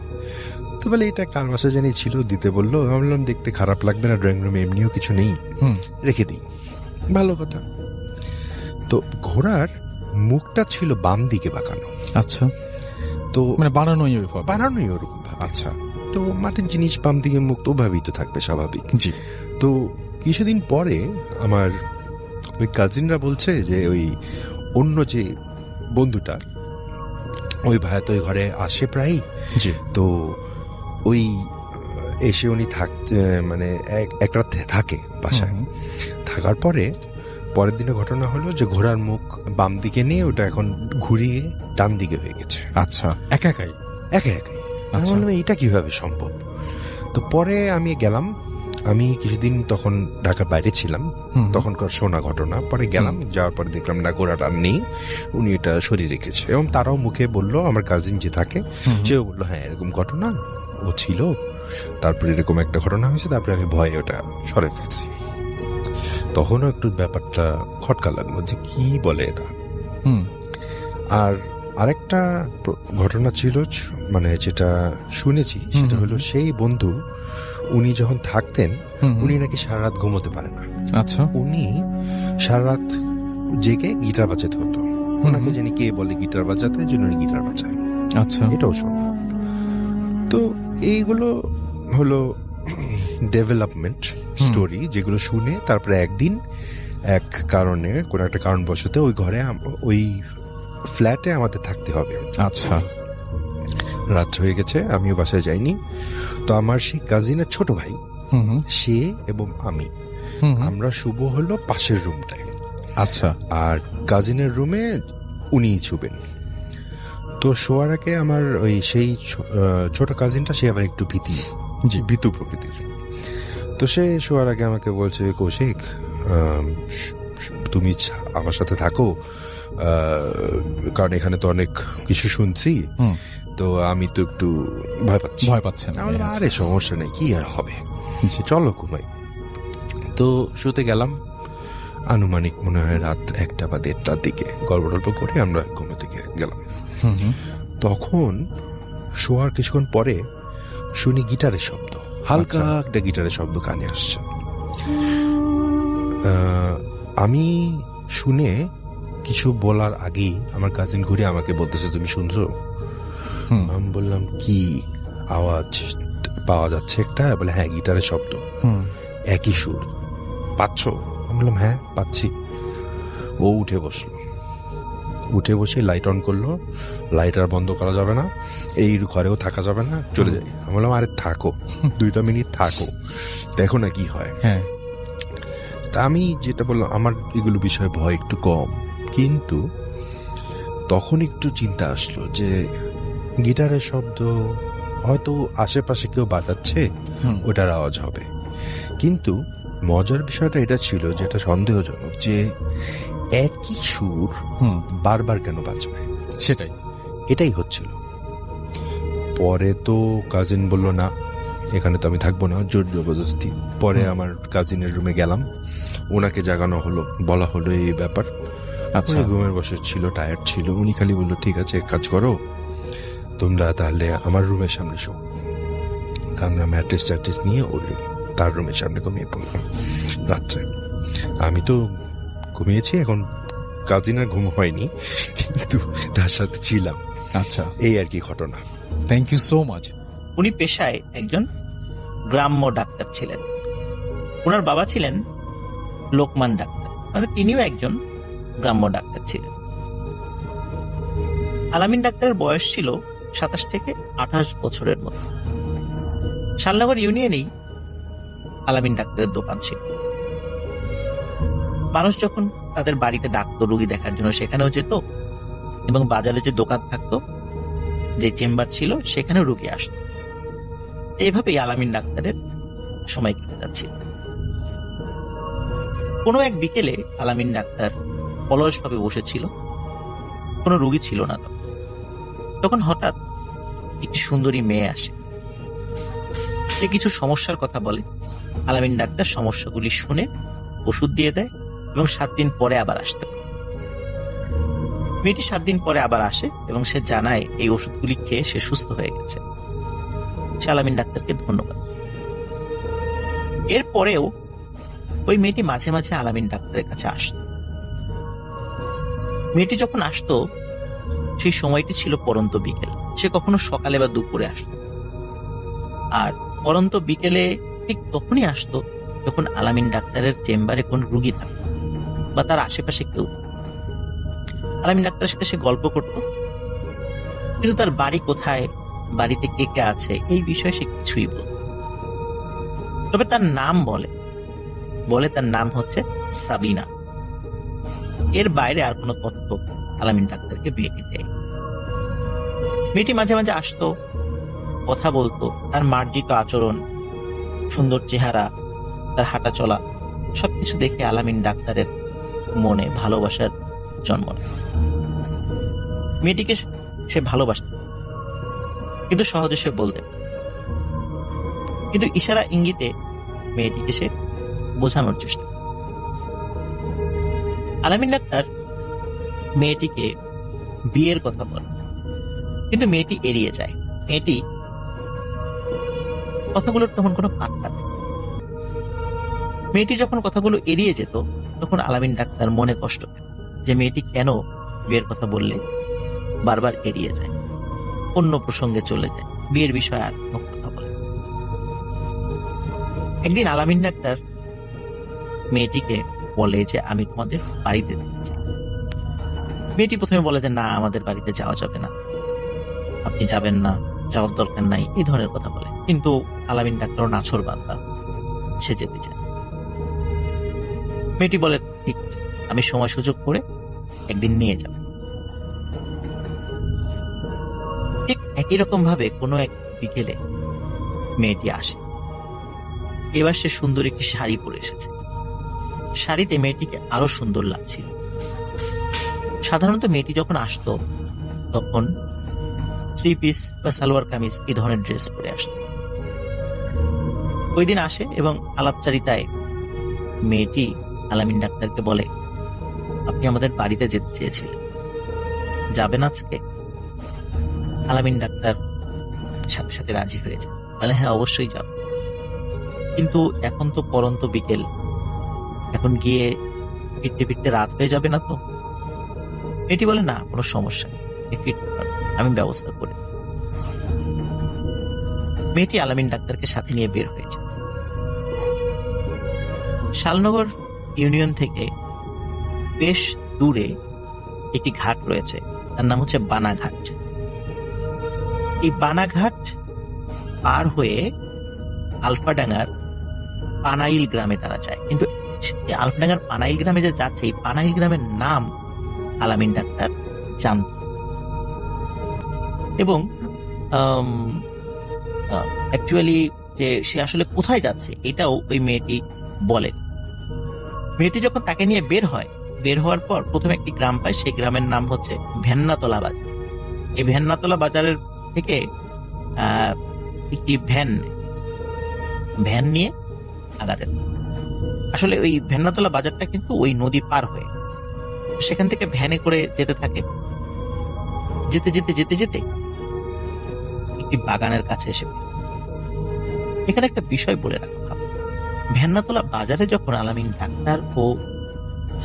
তো বলে এটা কার মাসে জানি ছিল, দিতে বললো। আমি বললাম দেখতে খারাপ লাগবে না, ড্রয়িং রুমে এমনিও কিছু নেই, রেখে দিই। ভালো কথা। তো ঘোড়ার মুখটা ছিল বাম দিকে বাঁকানো। আচ্ছা। তো মানে বানানোই ওরকম। আচ্ছা। তো মাটির জিনিস বাম দিকে মুক্ত ওভাবেই তো থাকবে, স্বাভাবিক। জি। তো কিছুদিন পরে আমার ওই কাজিনরা বলছে যে ওই অন্য যে বন্ধুটা, ওই ভাইয়া তো ওই ঘরে আসে প্রায়, জি। তো ওই এসে উনি থাকতে মানে এক রাত থাকে বাসায়। থাকার পরে পরের দিনে ঘটনা হলো যে ঘোড়ার মুখ বাম দিকে নিয়ে ওটা এখন ঘুরিয়ে ডান দিকে হয়ে গেছে। আচ্ছা, একা একাই? একে একে। আমি বললাম এটা কিভাবে সম্ভব? তো পরে আমি গেলাম, আমি কিছুদিন তখন ঢাকার বাইরে ছিলাম, তখনকার শোনা ঘটনা। পরে গেলাম, যাওয়ার পরে দেখলাম না, ঘোড়াটা আর নেই, উনি এটা সরিয়ে রেখেছে। এবং তারাও মুখে বললো, আমার কাজিন যে থাকে সেও বললো হ্যাঁ এরকম ঘটনা ও ছিল, তারপরে এরকম একটা ঘটনা হয়েছে, তারপরে আমি ভয়ে ওটা সরে ফেলছি। তখনও একটু ব্যাপারটা খটকা লাগলো যে কি বলে এরা। আর আরেকটা ঘটনা ছিল, মানে যেটা শুনেছি সেটা হলো সেই বন্ধু উনি যখন থাকতেন উনি নাকি সারা রাত ঘুমোতে পারে না। আচ্ছা। উনি সারা রাত জেগে গিটার বাজাতে হতো, ওনাকে জানি কে বলে গিটার বাজাতে, জন্য উনি গিটার বাজায়। আচ্ছা, এটাও শুনলাম। তো এইগুলো হলো ডেভেলপমেন্ট স্টোরি, যেগুলো শুনে তারপরে একদিন এক কারণে কোন একটা কারণবশত ওই ঘরে ওই ফ্ল্যাটে আমাদের থাকতে হবে। আচ্ছা। রাত হয়ে গেছে, আমিও বাসায় যাইনি। তো আমার সেই কাজিনের ছোট ভাই, সে এবং আমরা শুভ হলো পাশের রুমটায়। আচ্ছা। আর কাজিনের রুমে উনিই ছুবেন। তো শোয়ার আগে আমার ওই সেই ছোট কাজিনটা, সে আবার একটু ভীতু প্রকৃতির। তো সে শোয়ার আগে আমাকে বলছে, কৌশিক তুমি আমার সাথে থাকো, কারণ এখানে তো অনেক কিছু শুনছি, তো আমি তো একটু ভয় পাচ্ছেন। আরে সমস্যা নেই, কি আর হবে, চলো ঘুমাই। তো শুতে গেলাম, আনুমানিক মনে হয় রাত 1টা বা 1:30টার দিকে গল্প টল্প করে আমরা ঘুমাতে গেলাম। তখন শোয়ার কিছুক্ষণ পরে শুনি গিটারের শব্দ, হালকা একটা গিটারের শব্দ কানে আসছে। আমি শুনে কিছু বলার আগেই আমার কাজিন ঘুরে আমাকে বলতেছে, তুমি শুনছো? আমি বললাম কি আওয়াজ পাওয়া যাচ্ছে একটা? বলে হ্যাঁ গিটারের শব্দ, একই সুর, পাচ্ছ? আমি বললাম হ্যাঁ পাচ্ছি। ও উঠে বসলো, উঠে বসে লাইট অন করলো, লাইট আর বন্ধ করা যাবে না, এই ঘরেও থাকা যাবে না, চলে যাই। আমি বললাম আরে থাকো, 2টা মিনিট থাকো, দেখো না কি হয়। তা আমি যেটা বললাম, আমার এগুলো বিষয়ে ভয় একটু কম, কিন্তু তখন একটু চিন্তা আসলো যে গিটারের শব্দ হয়তো আশেপাশে কেউ বাজাচ্ছে, ওটার আওয়াজ হবে। কিন্তু মজার বিষয়টা এটা ছিল, যেটা সন্দেহজনক, যে একই সুর বারবার কেন বাজবে, এটাই হচ্ছিল। পরে তো কাজিন বলল না এখানে তো আমি থাকবো না, জোর জবরদস্তি। পরে আমার কাজিনের রুমে গেলাম, ওনাকে জাগানো হলো, বলা হলো এই ব্যাপার। আচ্ছা, ঘুমের বসে ছিল, টায়ার্ড ছিল, উনি খালি বললো ঠিক আছে এক কাজ করো, তোমরা তাহলে আমার রুমের সামনে শো। আমরা ম্যাট্রেস ট্যাট্রেস নিয়ে ওই তার রুমের সামনে ঘুমিয়ে পড়লাম রাত্রে। আমি তো ঘুমিয়েছি, এখন কাজিনের ঘুম হয়নি, কিন্তু তার সাথে ছিলাম। আচ্ছা, এই আর কি ঘটনা। Thank you so much. উনি পেশায় একজন গ্রাম্য ডাক্তার ছিলেন। ওনার বাবা ছিলেন লোকমান ডাক্তার, মানে তিনিও একজন গ্রাম্য ডাক্তার ছিলেন। আলামিন ডাক্তারের বয়স ছিল 27 থেকে 28 বছরের মতো। শালনগর ইউনিয়নেই আলামিন ডাক্তারের দোকান ছিল। মানুষ যখন তাদের বাড়িতে ডাক্তার রোগী দেখার জন্য সেখানেও যেত, এবং বাজারে যে দোকান থাকতো, যে চেম্বার ছিল, সেখানে রোগী আসতো। এইভাবেই আলামিন ডাক্তারের সময় কেটে যাচ্ছিল। কোনো এক বিকেলে আলামিন ডাক্তার অলসভাবে বসেছিল, কোনো রোগী ছিল না। তখন হঠাৎ একটি সুন্দরী মেয়ে আসে, যে কিছু সমস্যার কথা বলে। আলামিন ডাক্তার সমস্যাগুলি শুনে ওষুধ দিয়ে দেয় এবং 7 দিন পরে আবার আসতে পারে। মেয়েটি 7 দিন পরে আবার আসে এবং সে জানায় এই ওষুধগুলি খেয়ে সে সুস্থ হয়ে গেছে। সে আলামিন ডাক্তারকে ধন্যবাদ। এরপরেও ওই মেয়েটি মাঝে মাঝে আলামিন ডাক্তারের কাছে আসত। মেয়েটি যখন আসতো সেই সময়টি ছিল পরন্ত বিকেল, সে কখনো সকালে বা দুপুরে আসত। আর পরন্ত বিকেলে ঠিক তখনই আসতো যখন আলামিন ডাক্তারের চেম্বারে কোন রুগী থাকতো বা তার আশেপাশে কেউ থাকতো। আলামিন ডাক্তারের সাথে সে গল্প করত, কিন্তু তার বাড়ি কোথায়, বাড়িতে কে কে আছে এই বিষয়ে সে কিছুই বলত। তবে তার নাম বলে তার নাম হচ্ছে সাবিনা। এর বাইরে আর কোনো তথ্য আলামিন ডাক্তারকে মেয়েটি দেয়। মেয়েটি মাঝে মাঝে আসতো, কথা বলতো, তার মার্জিত আচরণ, সুন্দর চেহারা, তার হাঁটা চলা সবকিছু দেখে আলামিন ডাক্তারের মনে ভালোবাসার জন্ম নেয়। মেয়েটিকে সে ভালোবাসত, কিন্তু সহজে সে বলতে পারে। কিন্তু ইশারা ইঙ্গিতে মেয়েটিকে সে বোঝানোর চেষ্টা করে। আলামিন ডাক্তার মেয়েটিকে বিয়ের কথা বলে, কিন্তু মেয়েটি এড়িয়ে যায়। মেয়েটি কথাগুলোর তেমন কোনো পাত্তা নেই। মেয়েটি যখন কথাগুলো এড়িয়ে যেত তখন আলামিন ডাক্তার মনে কষ্ট পেত যে মেয়েটি কেন বিয়ের কথা বললে বারবার এড়িয়ে যায়, অন্য প্রসঙ্গে চলে যায়, বিয়ের বিষয়ে আর কোনো কথা বলে। একদিন আলামিন ডাক্তার মেয়েটিকে বলে যে আমি তোমাদের বাড়িতে যেতে চাই। মেয়েটি প্রথমে বলে যে না, আমাদের বাড়িতে যাওয়া যাবে না, আপনি যাবেন না, যাওয়ার দরকার নাই, এই ধরনের কথা বলে। কিন্তু আলামিন ডাক্তার নাছর বান্দা, সে যেতে চায়। মেয়েটি বলে ঠিক আছে, আমি সময় সুযোগ করে একদিন নিয়ে যাব। ঠিক একই রকম ভাবে কোনো এক বিকেলে মেয়েটি আসে। এবার সে সুন্দর একটি শাড়ি পরে এসেছে। শাড়িতে মেয়েটিকে আরো সুন্দর লাগছিল। সাধারণত মেয়েটি যখন আসতো তখন 3 পিস বা সালোয়ার কামিজ এই ধরনের ড্রেস পরে আসতো। ওই দিন আসে এবং আলাপচারিতায় মেয়েটি আলামিন ডাক্তারকে বলে, আপনি আমাদের বাড়িতে যেতে চেয়েছিলেন, যাবেন আজকে? আলামিন ডাক্তার সাথে সাথে রাজি হয়ে যায়, বলে হ্যাঁ অবশ্যই যাব, কিন্তু এখন তো পরন্ত বিকেল, এখন গিয়ে ফিরতে ফিরতে রাত হয়ে যাবে না তো? মেয়েটি বলে না, কোনো সমস্যা নেই, আপনি ফিরতে পারবেন, আমি ব্যবস্থা করে দেব। মেয়েটি আলামিন ডাক্তারকে সাথে নিয়ে বের হয়েছে। শালনগর ইউনিয়ন থেকে বেশ দূরে একটি ঘাট রয়েছে, তার নাম হচ্ছে বানাঘাট। এই বানাঘাট পার হয়ে আলফাডাঙ্গার পানাইল গ্রামে তারা যায়। কিন্তু আলফাডাঙ্গার পানাইল গ্রামে যে যাচ্ছে, এই পানাইল গ্রামের নাম আলামিন ডাক্তার জানত এবং অ্যাকচুয়ালি যে সে আসলে কোথায় যাচ্ছে এটাও ওই মেয়েটি বলেন। মেয়েটি যখন তাকে নিয়ে বের হওয়ার পর প্রথমে একটি গ্রাম পায়, সেই গ্রামের নাম হচ্ছে ভেন্নাতলা বাজার। এই ভেন্নাতলা বাজারের থেকে একটি ভ্যান নিয়ে আগাতে। আসলে ওই ভেন্নাতলা বাজারটা কিন্তু ওই নদী পার হয়ে, সেখান থেকে ভ্যানে করে যেতে থাকে। যেতে যেতে যেতে যেতে একটি বাগানের কাছে এসে এখানে একটা বিষয় বলে রাখা ভালো। ভেন্নাতলা বাজারে যখন আলামিন ডাক্তার ও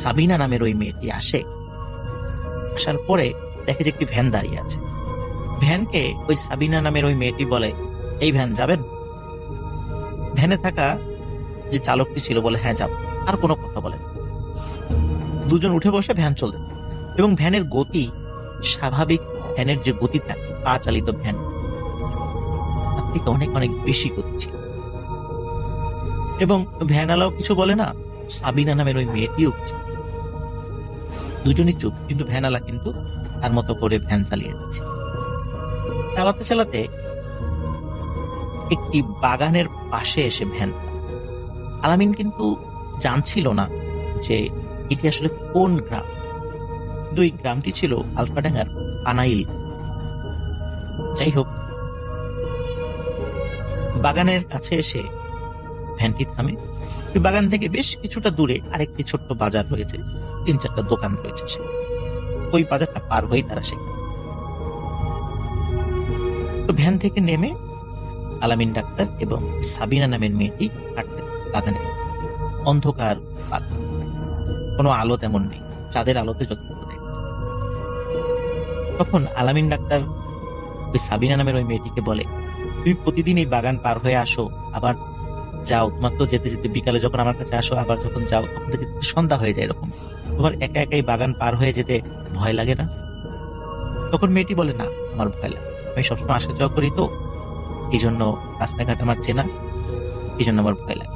সাবিনা নামের ওই মেয়েটি আসার পরে দেখে যে একটি ভ্যান দাঁড়িয়ে আছে। ভ্যানকে ওই সাবিনা নামের ওই মেয়েটি বলে, এই ভ্যান যাবেন? ভ্যানে থাকা যে চালকটি ছিল বলে হ্যাঁ যাব, আর কোনো কথা বলেন। দুজন উঠে বসে ভ্যান চলতে, এবং ভ্যানের গতি স্বাভাবিক ভ্যানের যে গতি থাকে, পা চালিত ভ্যান, তার থেকে অনেক অনেক বেশি গতি ছিল। এবং ভ্যানওয়ালাও কিছু বলে না, সাবিনা নামের ওই মেয়েটিও কিছু। দুজনই চুপ, কিন্তু ভ্যানওয়ালা কিন্তু তার মতো করে ভ্যান চালিয়ে যাচ্ছে। চালাতে চালাতে একটি বাগানের পাশে এসে ভ্যান। আলামিন কিন্তু জানছিল না যে এটি আসলে কোন গ্রাম। দুই গ্রামটি ছিল আলফাডাঙ্গার পানাইল। যাই হোক, বাগানের কাছে এসে ভ্যানটি থামে। ওই বাগান থেকে বেশ কিছুটা দূরে আরেকটি ছোট্ট বাজার রয়েছে, 3-4টা দোকান রয়েছে। ওই বাজারটা পার হয়ে তারা সেখানে। তো ভ্যান থেকে নেমে আলামিন ডাক্তার এবং সাবিনা নামের মেয়েটি হাঁটতে বাগানে। অন্ধকার বাগান, কোনো আলো তেমন নেই, চাঁদের আলোতে যতটুকু দেখছে। তখন আলামিন ডাক্তার ওই সাবিনা নামের ওই মেয়েটিকে বলে, তুমি প্রতিদিন এই বাগান পার হয়ে আসো, আবার যাও, তোমার তো যেতে যেতে বিকালে যখন আমার কাছে আসো আবার যখন যাও তখন তো যেতে সন্ধ্যা হয়ে যায়, এরকম তোমার একা একাই বাগান পার হয়ে যেতে ভয় লাগে না? তখন মেয়েটি বলে, না আমার ভয় লাগে, আমি সবসময় আসা যাওয়া করি তো, এই জন্য রাস্তাঘাট আমার চেনা, এই জন্য আমার ভয় লাগে।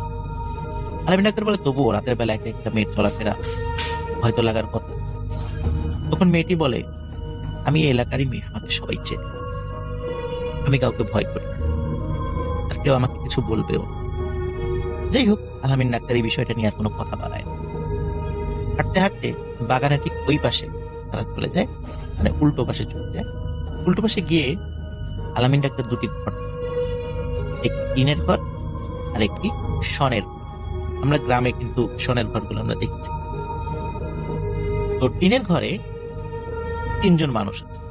আলামিন ডাক্তার বলে, তবুও রাতের বেলা একা একটা মেয়ের চলাফেরা ভয় তো লাগার কথা। তখন মেয়েটি বলে, আমি এই এলাকারই মেয়ে, আমাকে সবাই চেনে, আমি কাউকে ভয় করি না, আর কেউ আমাকে কিছু বলবেও না। যাই হোক, আলামিন ডাক্তার এই বিষয়টা নিয়ে আর কোনো কথা বাড়ায় না। হাঁটতে হাঁটতে বাগানের ঠিক ওই পাশে তারা চলে যায়, মানে উল্টো পাশে চলে যায়। উল্টো পাশে গিয়ে আলামিন ডাক্তার দুটি ঘর, একটি টিনের ঘর আর একটি শনের ঘর। আমরা গ্রামে কিন্তু শনের ঘরগুলো আমরা দেখেছি। তো টিনের ঘরে 3 জন মানুষ আছে,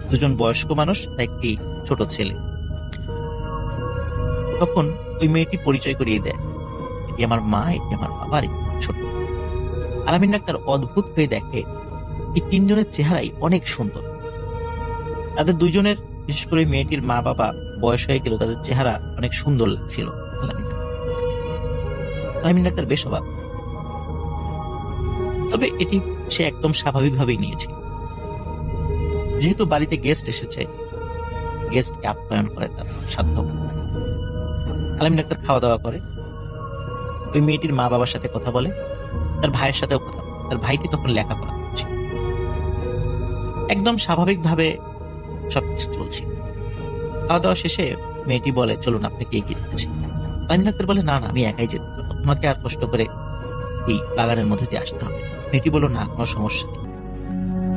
2 জন বয়স্ক মানুষ আর একটি ছোট ছেলে। তখন ওই মেয়েটি পরিচয় করিয়ে দেয়, এটি আমার মা, এটি আমার বাবা, আর এটি আমার ছোট। আলামিন ডাক্তার অদ্ভুত হয়ে দেখে এই 3 জনের চেহারাই অনেক সুন্দর। তাদের 2 জনের, বিশেষ করে মেয়েটির মা বাবা বয়স হয়ে গেল, তাদের চেহারা অনেক সুন্দর লাগছিল আলামিন ডাক্তার বেশ অবাক। তবে এটি সে একদম স্বাভাবিকভাবেই নিয়েছে, যেহেতু বাড়িতে গেস্ট এসেছে, গেস্টকে আপ্যায়ন করে তার সাধ্য। আলামিন ডাক্তার খাওয়া দাওয়া করে, ওই মেয়েটির মা বাবার সাথে কথা বলে, তার ভাইয়ের সাথেও কথা বলে। তার ভাইটি তখন লেখাপড়া করছে, একদম স্বাভাবিকভাবে সবকিছু চলছে। খাওয়া দাওয়া শেষে মেয়েটি বলে, চলুন আপনাকে এগিয়ে দিচ্ছি। আলামিন ডাক্তার বলে, না না, আমি একাই যেতে পারবো, তোমাকে আর কষ্ট করে এই বাগানের মধ্যে দিয়ে আসতে হবে। মেয়েটি বলল, না কোনো সমস্যা নেই,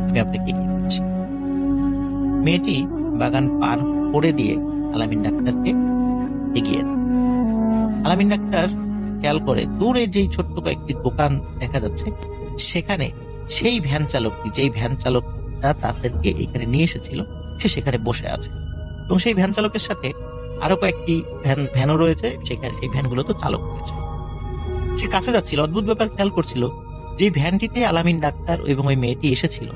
আমি আপনাকে এগিয়ে দিচ্ছি। মেয়েটি বাগান পার করে দিয়ে আলামিন ডাক্তারকে এগিয়ে দেয়। আলামিন ডাক্তার খেয়াল করে দূরে যেই ছোট্ট কয়েকটি দোকান দেখা যাচ্ছে, সেখানে সেই ভ্যান চালকটি, যেই ভ্যান চালকটা তাদেরকে এখানে নিয়ে এসেছিল, সে সেখানে বসে আছে, এবং সেই ভ্যান চালকের সাথে আরো কয়েকটি ভ্যানও রয়েছে, সেখানে সেই ভ্যানগুলো তো চালক রয়েছে। সে কাছে যাচ্ছিল, অদ্ভুত ব্যাপার খেয়াল করছিল, যে ভ্যানটিতে আলামিন ডাক্তার এবং ওই মেয়েটি এসেছিল,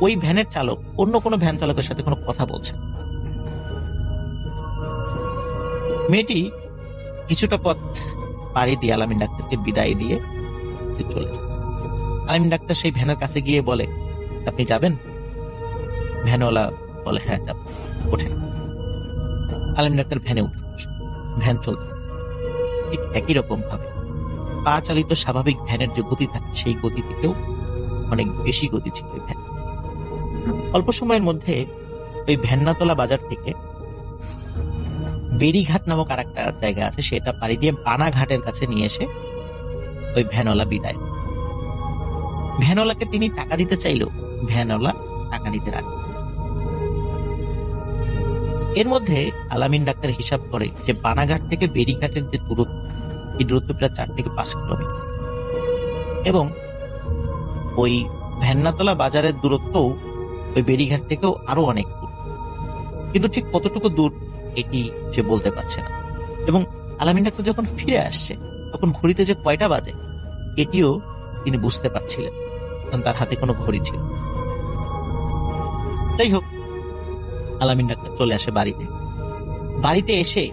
ওই ভ্যানের চালক অন্য কোনো ভ্যান চালকের সাথে কোনো কথা বলছে। মেয়েটি কিছুটা পথ পাড়ি দিয়ে আলামিন ডাক্তারকে বিদায় দিয়ে চলে যায়। আলামিন ডাক্তার সেই ভ্যানের কাছে গিয়ে বলে, আপনি যাবেন? ভ্যানওয়ালা বলে, হ্যাঁ যাব। ওঠেন। আলামিন ডাক্তার ভ্যানে উঠে বসে। ভ্যান চলতে ঠিক একই রকম ভাবে পা চালিত স্বাভাবিক ভ্যানের যে গতি থাকে, সেই গতি থেকেও অনেক বেশি গতি ছিল ওই ভ্যান। অল্প সময়ের মধ্যে ওই ভ্যান্নাতলা বাজার থেকে বেরিঘাট নামক আর একটা জায়গা আছে, সেটা পাড়ি দিয়ে বানাঘাটের কাছে নিয়ে এসে ওই ভ্যানওয়ালা বিদায়। ভ্যানওয়ালাকে তিনি টাকা দিতে চাইলেও ভ্যানওয়ালা টাকা নিতে রাজি। এর মধ্যে আলামিন ডাক্তার হিসাব করে যে বানাঘাট থেকে বেরিঘাটের যে দূরত্ব, এই দূরত্ব প্রায় 4 থেকে 5 কিলোমিটার, এবং ওই ভ্যান্নাতলা বাজারের দূরত্বও ওই বেরিঘাট থেকেও আরো অনেক দূর, কিন্তু ঠিক কতটুকু দূর এটি সে বলতে পারছে না। এবং আলামিন ডাক্তার যখন ফিরে আসছে, তখন ঘড়িতে যে কয়টা বাজে এটিও তিনি বুঝতে পারছিলেন, কারণ তার হাতে কোনো ঘড়ি ছিল। যাই হোক, আলামিন ডাক্তার চলে আসে বাড়িতে। বাড়িতে এসে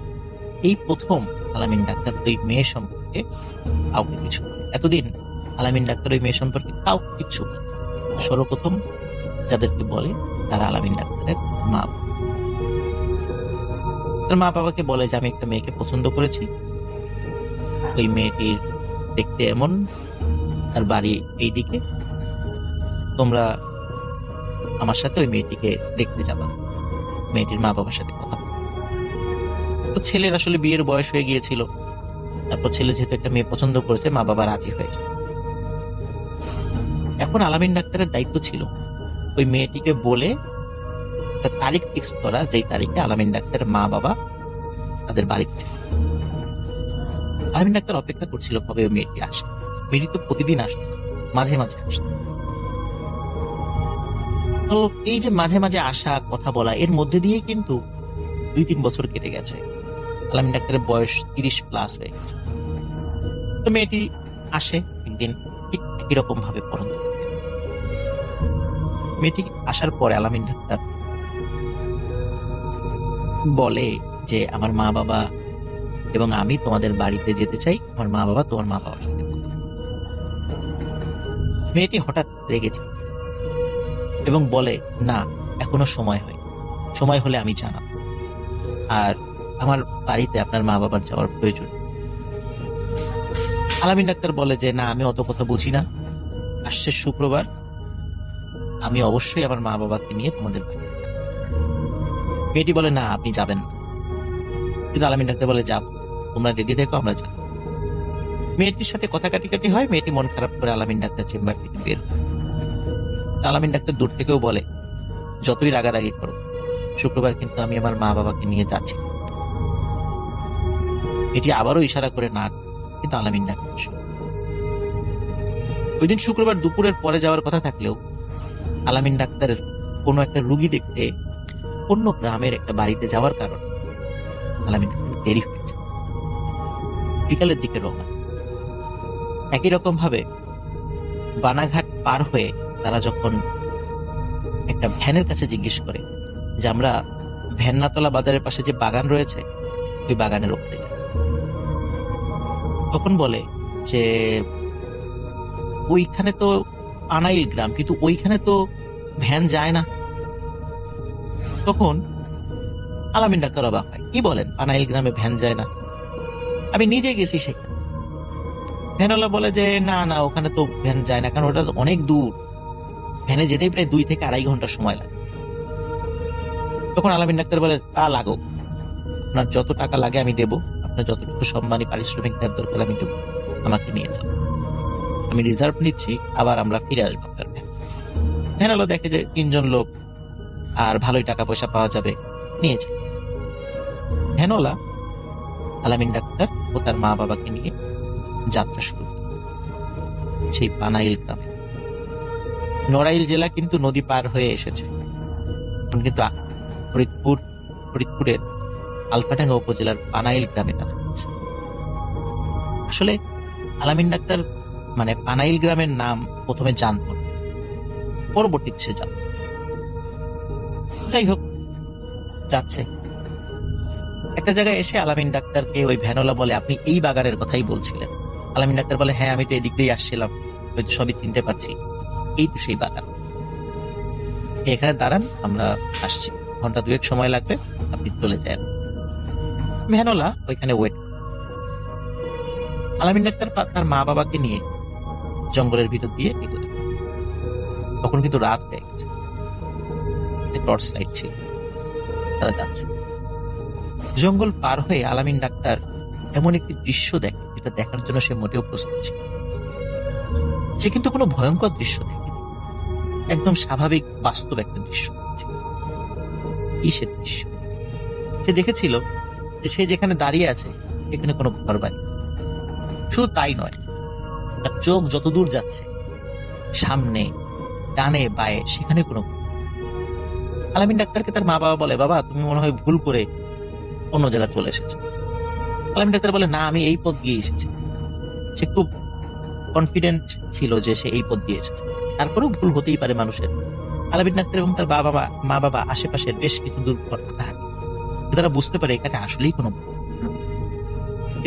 এই প্রথম আলামিন ডাক্তার ওই মেয়ে সম্পর্কে কাউকে কিছু বলে। এতদিন আলামিন ডাক্তার ওই মেয়ে সম্পর্কে কাউকে কিছু বলে। সর্বপ্রথম যাদেরকে বলে তারা আলামিন ডাক্তারের মা বাবা। তার মা বাবাকে বলে যে আমি একটা মেয়েকে পছন্দ করেছি, ওই মেয়েটির দেখতে এমন, তার বাড়ি এই দিকে, তোমরা আমার সাথে ওই মেয়েটিকে দেখতে যাবা। মেয়েটির মা বাবার সাথে কথা বলে। তো ছেলের আসলে বিয়ের বয়স হয়ে গিয়েছিল, তারপর ছেলে যেহেতু একটা মেয়ে পছন্দ করেছে, মা বাবা রাজি হয়েছে। এখন আলামিন ডাক্তারের দায়িত্ব ছিল ওই মেয়েটিকে বলে একটা তারিখ ফিক্স করা, যেই তারিখে আলামিন ডাক্তারের মা বাবা তাদের বাড়িতে যায়। আলামিন ডাক্তার অপেক্ষা করছিল কবে ওই মেয়েটি আসে। মেয়েটি তো প্রতিদিন আসতো, মাঝে মাঝে আসতো। তো এই যে মাঝে মাঝে আসা, কথা বলা, এর মধ্যে দিয়ে কিন্তু 2-3 বছর কেটে গেছে। আলামিন ডাক্তারের বয়স 30+ হয়ে গেছে। তো মেয়েটি আসে একদিন, ঠিক একই রকম ভাবে পড়ানো। মেয়েটি আসার পরে আলামিন ডাক্তার বলে যে আমার মা বাবা এবং আমি তোমাদের বাড়িতে যেতে চাই, আমার মা বাবা তোমার মা বাবার সাথে কথা বলো। মেয়েটি হঠাৎ রেগেছে এবং বলে, না, এখনো সময় হয়, সময় হলে আমি জানাবো, আর আমার বাড়িতে আপনার মা বাবার যাওয়ার প্রয়োজন। আলামিন ডাক্তার বলে যে না, আমি অত কথা বুঝি না, আসছে শুক্রবার আমি অবশ্যই আমার মা বাবাকে নিয়ে তোমাদের বাড়িতে যাব। মেয়েটি বলে না, আপনি যাবেন না। কিন্তু আলামিন ডাক্তার বলে, যাব, তোমরা রেডি থেকো, আমরা যাব। মেয়েটির সাথে কথা কাটি হয়। মেয়েটি মন খারাপ করে আলামিন ডাক্তার চেম্বার থেকে বের হয়। আলামিন ডাক্তার দূর থেকেও বলে, যতই রাগারাগি করো, শুক্রবার কিন্তু আমি আমার মা বাবাকে নিয়ে যাচ্ছি। এটি আবারও ইশারা করে না, কিন্তু আলামিন ডাক্তার শোনে। ওই দিন শুক্রবার দুপুরের পরে যাওয়ার কথা থাকলেও আলামিন ডাক্তারের কোনো একটা রুগী দেখতে অন্য গ্রামের একটা বাড়িতে যাওয়ার কারণে আলামিন ডাক্তার দেরি হয়ে যায়। বিকালের দিকে রওনা। একই রকম ভাবে বানাঘাট পার হয়ে তারা যখন একটা ভ্যানের কাছে জিজ্ঞেস করে যে আমরা ভ্যান্নাতলা বাজারের পাশে যে বাগান রয়েছে ওই বাগানের ওখানে যাই, তখন বলে যে ওইখানে তো পানাইল গ্রাম, কিন্তু ওইখানে তো ভ্যান যায় না। তখন আলামিন ডাক্তার অবাক হয়, কি বলেন, পানাইল গ্রামে ভ্যান যায় না? আমি নিজে গেছি সেখানে। ভ্যানওয়ালা বলে যে না না, ওখানে তো ভ্যান যায় না, কারণ ওটা অনেক দূর, ভ্যানে যেতেই প্রায় 2 থেকে 2.5 ঘন্টা সময় লাগে। তখন আলামিন ডাক্তার বলে, তা লাগো, আপনার যত টাকা লাগে আমি দেবো, আপনার যতটুকু সম্মানী পারিশ্রমিক দেওয়ার দরকার আমি দেবো, আমাকে নিয়ে যাবো, আমি রিজার্ভ নিচ্ছি, আবার আমরা ফিরে আসবো আপনার ভ্যান। ভ্যানওয়ালা দেখে যে 3 জন লোক আর ভালোই টাকা পয়সা পাওয়া যাবে, নিয়েছে। ভ্যানওয়ালা আলামিন ডাক্তার ও তার মা বাবাকে নিয়ে যাত্রা শুরু করে সেই পানাইল গ্রামে। নড়াইল জেলা কিন্তু নদী পার হয়ে এসেছে, এখন কিন্তু ফরিদপুরের আলফাডাঙ্গা উপজেলার পানাইল গ্রামে তারা যাচ্ছে। আসলে আলামিন ডাক্তার মানে পানাইল গ্রামের নাম প্রথমে জানতো না, পরবর্তীতে সে জানত। যাই হোক, যাচ্ছে। একটা জায়গায় এসে আলামিন ডাক্তারকে ওই ভ্যানওয়ালা বলে, আপনি এই বাগানের কথাই বলছিলেন? আলামিন ডাক্তার বলে, হ্যাঁ, আমি তো এদিক দিয়ে আসছিলাম, হয়তো সবই চিনতে পারছি, এই তো সেই বাগান, এখানে দাঁড়ান, আমরা আসছি, ঘন্টা 2 সময় লাগবে, আপনি চলে যান। ভ্যানওয়ালা ওইখানে ওয়েট। আলামিন ডাক্তার তার মা বাবাকে নিয়ে জঙ্গলের ভিতর দিয়ে এগোলেন। তখন কিন্তু রাত হয়ে গেছে, টর্চ লাইট ছিল, তারা যাচ্ছে। জঙ্গল পার হয়ে আলামিন ডাক্তার এমন একটি দৃশ্য দেখে যেটা দেখার জন্য সে মোটেও প্রস্তুত ছিল। সে কিন্তু কোনো ভয়ঙ্কর দৃশ্য দেখেনি, একদম স্বাভাবিক বাস্তব একটা দৃশ্য দেখেছিল। কি সে দৃশ্য? সে দেখেছিল যে সে যেখানে দাঁড়িয়ে আছে এখানে কোনো ঘর বাড়ি। শুধু তাই নয়, তার চোখ যতদূর যাচ্ছে, সামনে ডানে বায়ে সেখানে কোনো। আলামিন ডাক্তারকে তার মা বাবা বলে, বাবা তুমি মনে হয় ভুল করে অন্য জায়গায় চলে এসেছে। আলামিন ডাক্তার বলে, না, আমি এই পথ দিয়ে এসেছি। সে খুব কনফিডেন্ট ছিল যে সে এই পথ দিয়ে এসেছে, তারপরেও ভুল হতেই পারে মানুষের। আলামিন ডাক্তার এবং তার মা বাবা আশেপাশের বেশ কিছু দূর হাঁটে, তারা বুঝতে পারে এখানে আসলেই কোনো,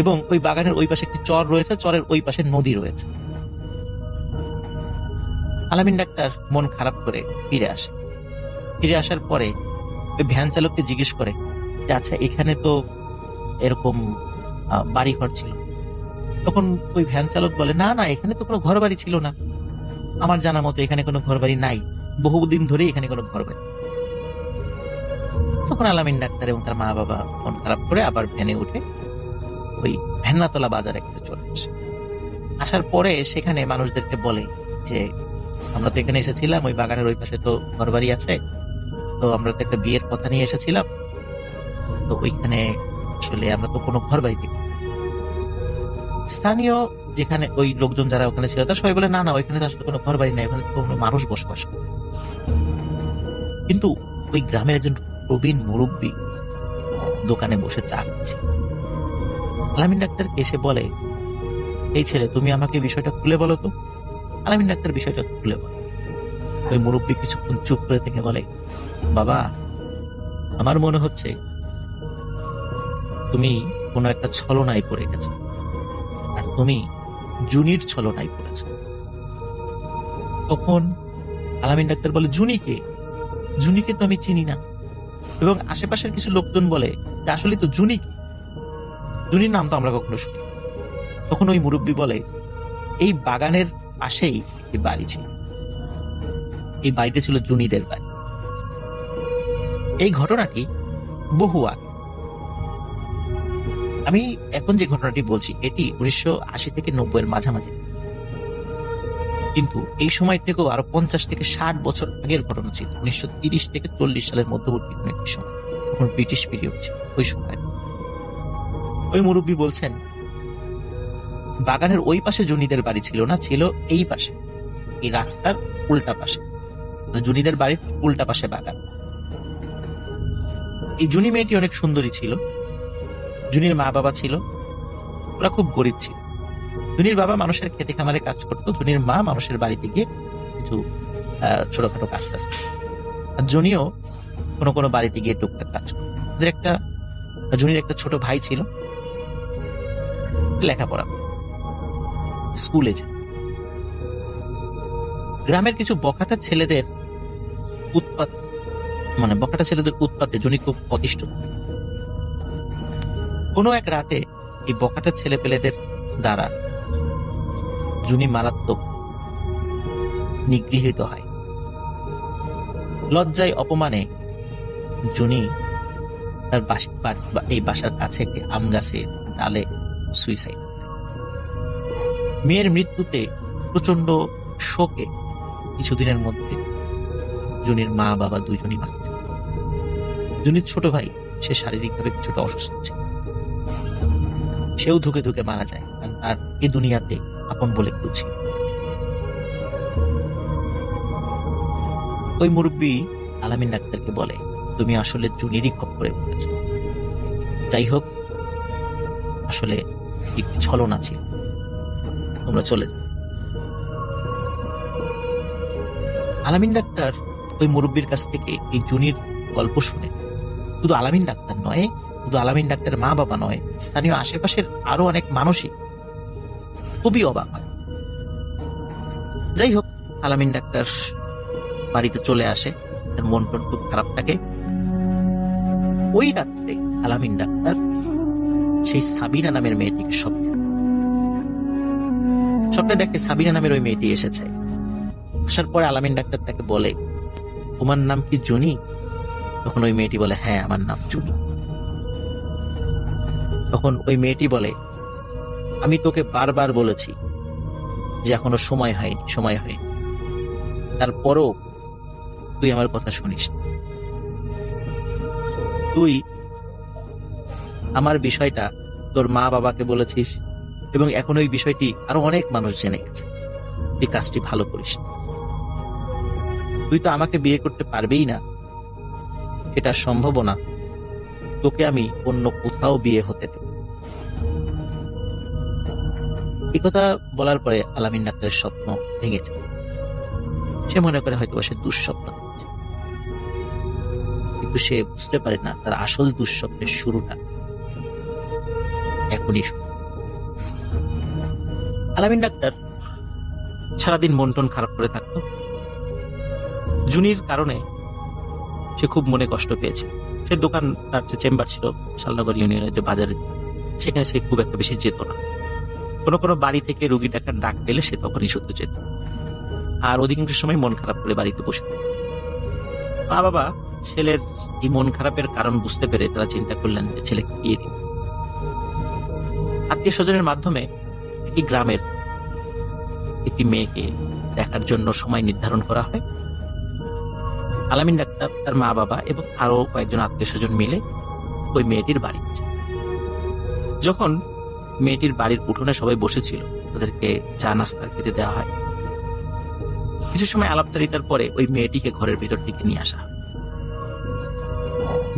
এবং ওই বাগানের ওই পাশে একটি চর রয়েছে, চরের ওই পাশে নদী রয়েছে। আলামিন ডাক্তার মন খারাপ করে ফিরে আসে। ফিরে আসার পরে ওই ভ্যান চালককে জিজ্ঞেস করে যে আচ্ছা, এখানে তো এরকম বাড়ি ঘর ছিল। তখন ওই ভ্যান চালক বলে, না না, এখানে তো কোনো ঘর বাড়ি ছিল না, আমার জানা মতো এখানে কোনো ঘর বাড়ি নাই, বহুদিন ধরে এখানে কোনো ঘর বাড়ি। তখন আলামিন ডাক্তার এবং তার মা বাবা মন খারাপ করে আবার ভ্যানে উঠে ওই ভ্যান্নাতলা বাজারে একটা চলে আসে। আসার পরে সেখানে মানুষদেরকে বলে যে আমরা তো এখানে এসেছিলাম, ওই বাগানের ওই পাশে তো ঘর বাড়ি আছে, তো আমরা তো একটা বিয়ের কথা নিয়ে এসেছিলাম, তো ওইখানে আসলে আমরা তো কোনো ঘর বাড়িতে। স্থানীয় যেখানে ওই লোকজন যারা ওখানে ছিল তারা সবাই বলে, না না, ওইখানে তো আসলে কোনো ঘর বাড়ি নাই, ওখানে তো কোনো মানুষ বসবাস করে। কিন্তু ওই গ্রামের একজন প্রবীণ মুরব্বী দোকানে বসে চা খাচ্ছে। আলামিন ডাক্তারকে এসে বলে, এই ছেলে, তুমি আমাকে বিষয়টা খুলে বলো তো। আলামিন ডাক্তার বিষয়টা খুলে বলে। ওই মুরব্বী কিছুক্ষণ চুপ করে থেকে বলে, বাবা, আমার মনে হচ্ছে তুমি কোনো একটা ছলনায় পড়ে গেছো, আর তুমি জুনির ছলনায় পড়েছ। তখন আলামিন ডাক্তার বলে, জুনিকে? জুনিকে তো আমি চিনি না। এবং আশেপাশের কিছু লোকজন বলে যে আসলে তো জুনিকে, জুনির নাম তো আমরা কখনো শুনি। তখন ওই মুরব্বী বলে, এই বাগানের পাশেই একটি বাড়ি ছিল, এই বাড়িটা ছিল জুনিদের বাড়ি। এই ঘটনাটি বহু আগে, আমি এখন যে ঘটনাটি বলছি এটি 1980 থেকে 90-এর মাঝামাঝি, কিন্তু এই সময় থেকেও আরো 50 থেকে 60 বছর আগের ঘটনা ছিল। 1930 থেকে 40 সালের মধ্যবর্তী কোন একটি সময়, তখন ব্রিটিশ পিরিয়ড ছিল। ওই সময় ওই মুরব্বী বলছেন, বাগানের ওই পাশে জুনিদের বাড়ি ছিল না, ছিল এই পাশে, এই রাস্তার উল্টা পাশে, জুনিদের বাড়ির উল্টা পাশে বাগান। এই জুনি মেয়েটি অনেক সুন্দরী ছিল। জুনির মা বাবা ছিল, ওরা খুব গরিব ছিল। জুনির বাবা মানুষের খেতে খামারে কাজ করতো, জুনির মা মানুষের বাড়িতে গিয়ে কিছু ছোটখাটো কাজ টাজ, আর জুনিও কোনো কোনো বাড়িতে গিয়ে টুকটাক কাজ করতো। জুনির একটা ছোট ভাই ছিল, লেখাপড়া স্কুলে যায়। গ্রামের কিছু বখাটা ছেলেদের উৎপাতে জুনি খুব অতিষ্ঠ। কোনো এক রাতে এই বখাটা ছেলে পেলেদের দ্বারা জুনি মারাত্মক নিগৃহীত হয়। লজ্জায় অপমানে জুনি তার এই বাসার কাছে একটি আম গাছের ডালে সুইসাইড। মেয়ের মৃত্যুতে প্রচন্ড শোকে কিছুদিনের মধ্যে জুনির মা বাবা দুইজনই মারা যায়। জুনির ছোট ভাই, সে শারীরিকভাবে কিছুটা অসুস্থ ছিল, সেও ধুকে ধুকে মারা যায়, আর এই দুনিয়াতে আপন বলে কেউ ছিল। ওই মুরব্বী আলামিন ডাক্তারকে বলে, তুমি আসলে জুনিরই খপ্পরে পড়েছ। যাই হোক, আসলে একটি ছলনা ছিল, তোমরা চলে যাও। আলামিন ডাক্তার ওই মুরব্বীর কাছ থেকে এই জুনির গল্প শুনে শুধু আলামিন ডাক্তার নয়, শুধু আলামিন ডাক্তারের মা বাবা নয়, স্থানীয় আশেপাশের আরো অনেক মানুষই খুবই অবাক হয়। যাই হোক, আলামিন ডাক্তার বাড়িতে চলে আসে, তার মন টন খুব খারাপ থাকে। ওই রাত্রে আলামিন ডাক্তার সেই সাবিনা নামের মেয়েটিকে স্বপ্নে দেখে সাবিনা নামের ওই মেয়েটি এসেছে। আসার পরে আলামিন ডাক্তার তাকে বলে, তোমার নাম কি জুনি? তখন ওই মেয়েটি বলে, হ্যাঁ, আমার নাম জুনি। তখন ওই মেয়েটি বলে, আমি তোকে বারবার বলেছি যে এখনো সময় হয়নি, তারপরও তুই আমার কথা শুনিস। তুই আমার বিষয়টা তোর মা বাবাকে বলেছিস, এবং এখন ওই বিষয়টি আরো অনেক মানুষ জেনে গেছে। তুই কাজটি ভালো করিস। তুই তো আমাকে বিয়ে করতে পারবেই না, সেটা সম্ভব না। তোকে আমি অন্য কোথাও বিয়ে হতে দেব। এই কথা বলার পরে আলামিন ডাক্তারের স্বপ্ন ভেঙেছে। সে মনে করে হয়তো সে দুঃস্বপ্ন দেখছে, কিন্তু সে বুঝতে পারে না তার আসল দুঃস্বপ্নের শুরুটা এখনই শুরু। আলামিন ডাক্তার সারাদিন মন টন খারাপ করে থাকতো। জুনির কারণে সে খুব মনে কষ্ট পেয়েছে। সে দোকান, তার যে চেম্বার ছিল শালনগর ইউনিয়নের যে বাজারে, সেখানে সে খুব একটা বেশি যেত না। কোনো বাড়ি থেকে রুগী ডাকার ডাক পেলে সে তখনই শুধু যেত, আর অধিকাংশ সময় মন খারাপ করে বাড়িতে বসে থাকে। মা বাবা ছেলের এই মন খারাপের কারণ বুঝতে পেরে তারা চিন্তা করলেন যে ছেলেকে বিয়ে দিতে। আত্মীয় স্বজনের মাধ্যমে একটি গ্রামের একটি মেয়েকে দেখার জন্য সময় নির্ধারণ করা হয়। আলামিন ডাক্তার, তার মা বাবা এবং আরো কয়েকজন আত্মীয় স্বজন মিলে ওই মেয়েটির বাড়ি যায়। যখন মেয়েটির বাড়ির উঠোনে সবাই বসেছিল, তাদেরকে চা নাস্তা খেতে দেওয়া হয়। কিছু সময় আলাপচারিতার পরে ওই মেয়েটিকে ঘরের ভিতর থেকে নিয়ে আসা হয়।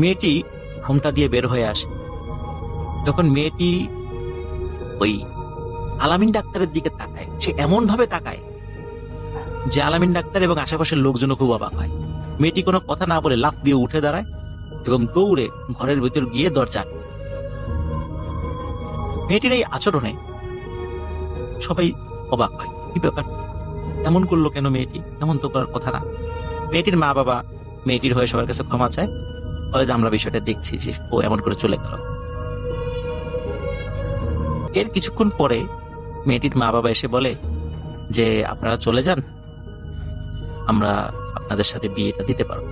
মেয়েটি ঘোমটা দিয়ে বের হয়ে আসে। যখন মেয়েটি ওই আলামিন ডাক্তারের দিকে তাকায়, সে এমন ভাবে তাকায় যে আলামিন ডাক্তার এবং আশেপাশের লোকজনও খুব অবাক হয়। মেয়েটি কোনো কথা না বলে লাফ দিয়ে উঠে দাঁড়ায় এবং দৌড়ে ঘরের ভিতর গিয়ে দরজা। মেয়েটির এই আচরণে সবাই অবাক হয়, কি ব্যাপার, এমন করলো কেন মেয়েটি, এমন তো করার কথা না। মেয়েটির মা বাবা মেয়েটির হয়ে সবার কাছে ক্ষমা চায়, বলে যে আমরা বিষয়টা দেখছি যে ও এমন করে চলে গেল। এর কিছুক্ষণ পরে মেয়েটির মা বাবা এসে বলে যে আপনারা চলে যান, আমরা আপনাদের সাথে বিয়েটা দিতে পারবো।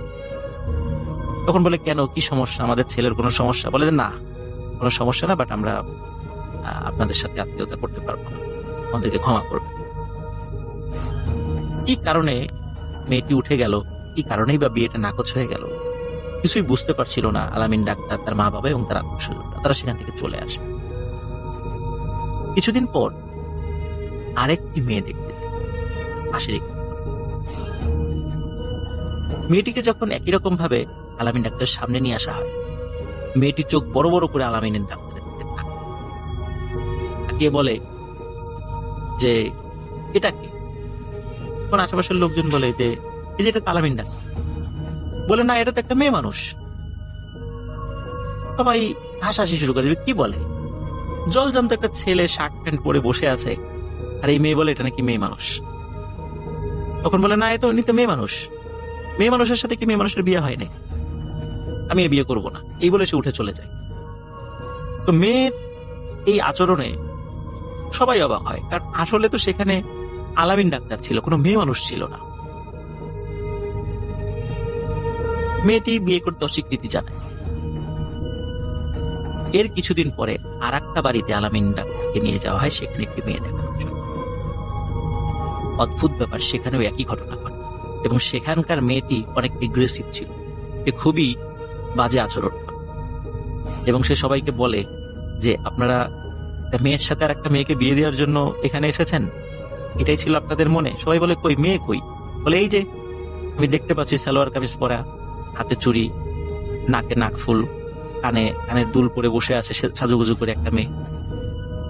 তখন বলে কেন, কি সমস্যা, আমাদের ছেলের কোনো সমস্যা? বলে যে না, কোনো সমস্যা না, বাট আমরা আপনাদের সাথে আত্মীয়তা করতে পারবো না, আমাদেরকে ক্ষমা করবেন। কি কারণে মেয়েটি উঠে গেল, কি কারণেই বা বিয়েটা নাকচ হয়ে গেল, কিছুই বুঝতে পারছিল না আলামিন ডাক্তার, তার মা বাবা এবং তার আত্মীয়স্বজনরা। তারা সেখান থেকে চলে আসে। কিছুদিন পর আরেকটি মেয়ে দেখতে যায় পাশের একটি ঘরে। মেয়েটিকে যখন একই রকম ভাবে আলামিন ডাক্তারের সামনে নিয়ে আসা হয়, মেয়েটি চোখ বড় বড় করে আলামিনের ডাক্তারের দিকে তাকিয়ে বলে যে এটা কি? তখন আশেপাশের লোকজন বলে যে এই যে এটা তো আলামিন ডাক্তার। বলে না, এটা তো একটা মেয়ে মানুষ। সবাই হাসাহাসি শুরু করে, কি বলে, জলজান্ত একটা ছেলে শার্ট প্যান্ট পরে বসে আছে, আর এই মেয়ে বলে এটা নাকি মেয়ে মানুষ। তখন বলে না, এ তো উনি তো মেয়ে মানুষ, মেয়ে মানুষের সাথে কি মেয়ে মানুষের বিয়ে হয় না, আমি এ বিয়ে করব না, এই বলে সে উঠে চলে যায়। তো মেয়ের এই আচরণে সবাই অবাক হয়, কারণ আসলে তো সেখানে আলামিন ডাক্তার ছিল, কোনো মেয়ে মানুষ ছিল না। মেয়েটি বিয়ে করতে অস্বীকৃতি জানায়। এর কিছুদিন পরে আর একটা বাড়িতে আলামিন ডাক্তারকে নিয়ে যাওয়া হয়, সেখানে একটি মেয়ে দেখানোর জন্য। অদ্ভুত ব্যাপার, সেখানেও একই ঘটনা ঘটে, এবং সেখানকার মেয়েটি অনেক এগ্রেসিভ ছিল, সে খুবই বাজে আচরণ করে, এবং সে সবাইকে বলে যে আপনারা একটা মেয়ের সাথে আর একটা মেয়েকে বিয়ে দেওয়ার জন্য এখানে এসেছেন, এটাই ছিল আপনাদের মনে? সবাই বলে কই মেয়ে কই? বলে এই যে আমি দেখতে পাচ্ছি সালোয়ার কামিজ পরা, হাতে চুড়ি, নাকে নাকফুল, কানে কানের দুল পরে বসে আছে সাজুগুজু করে একটা মেয়ে,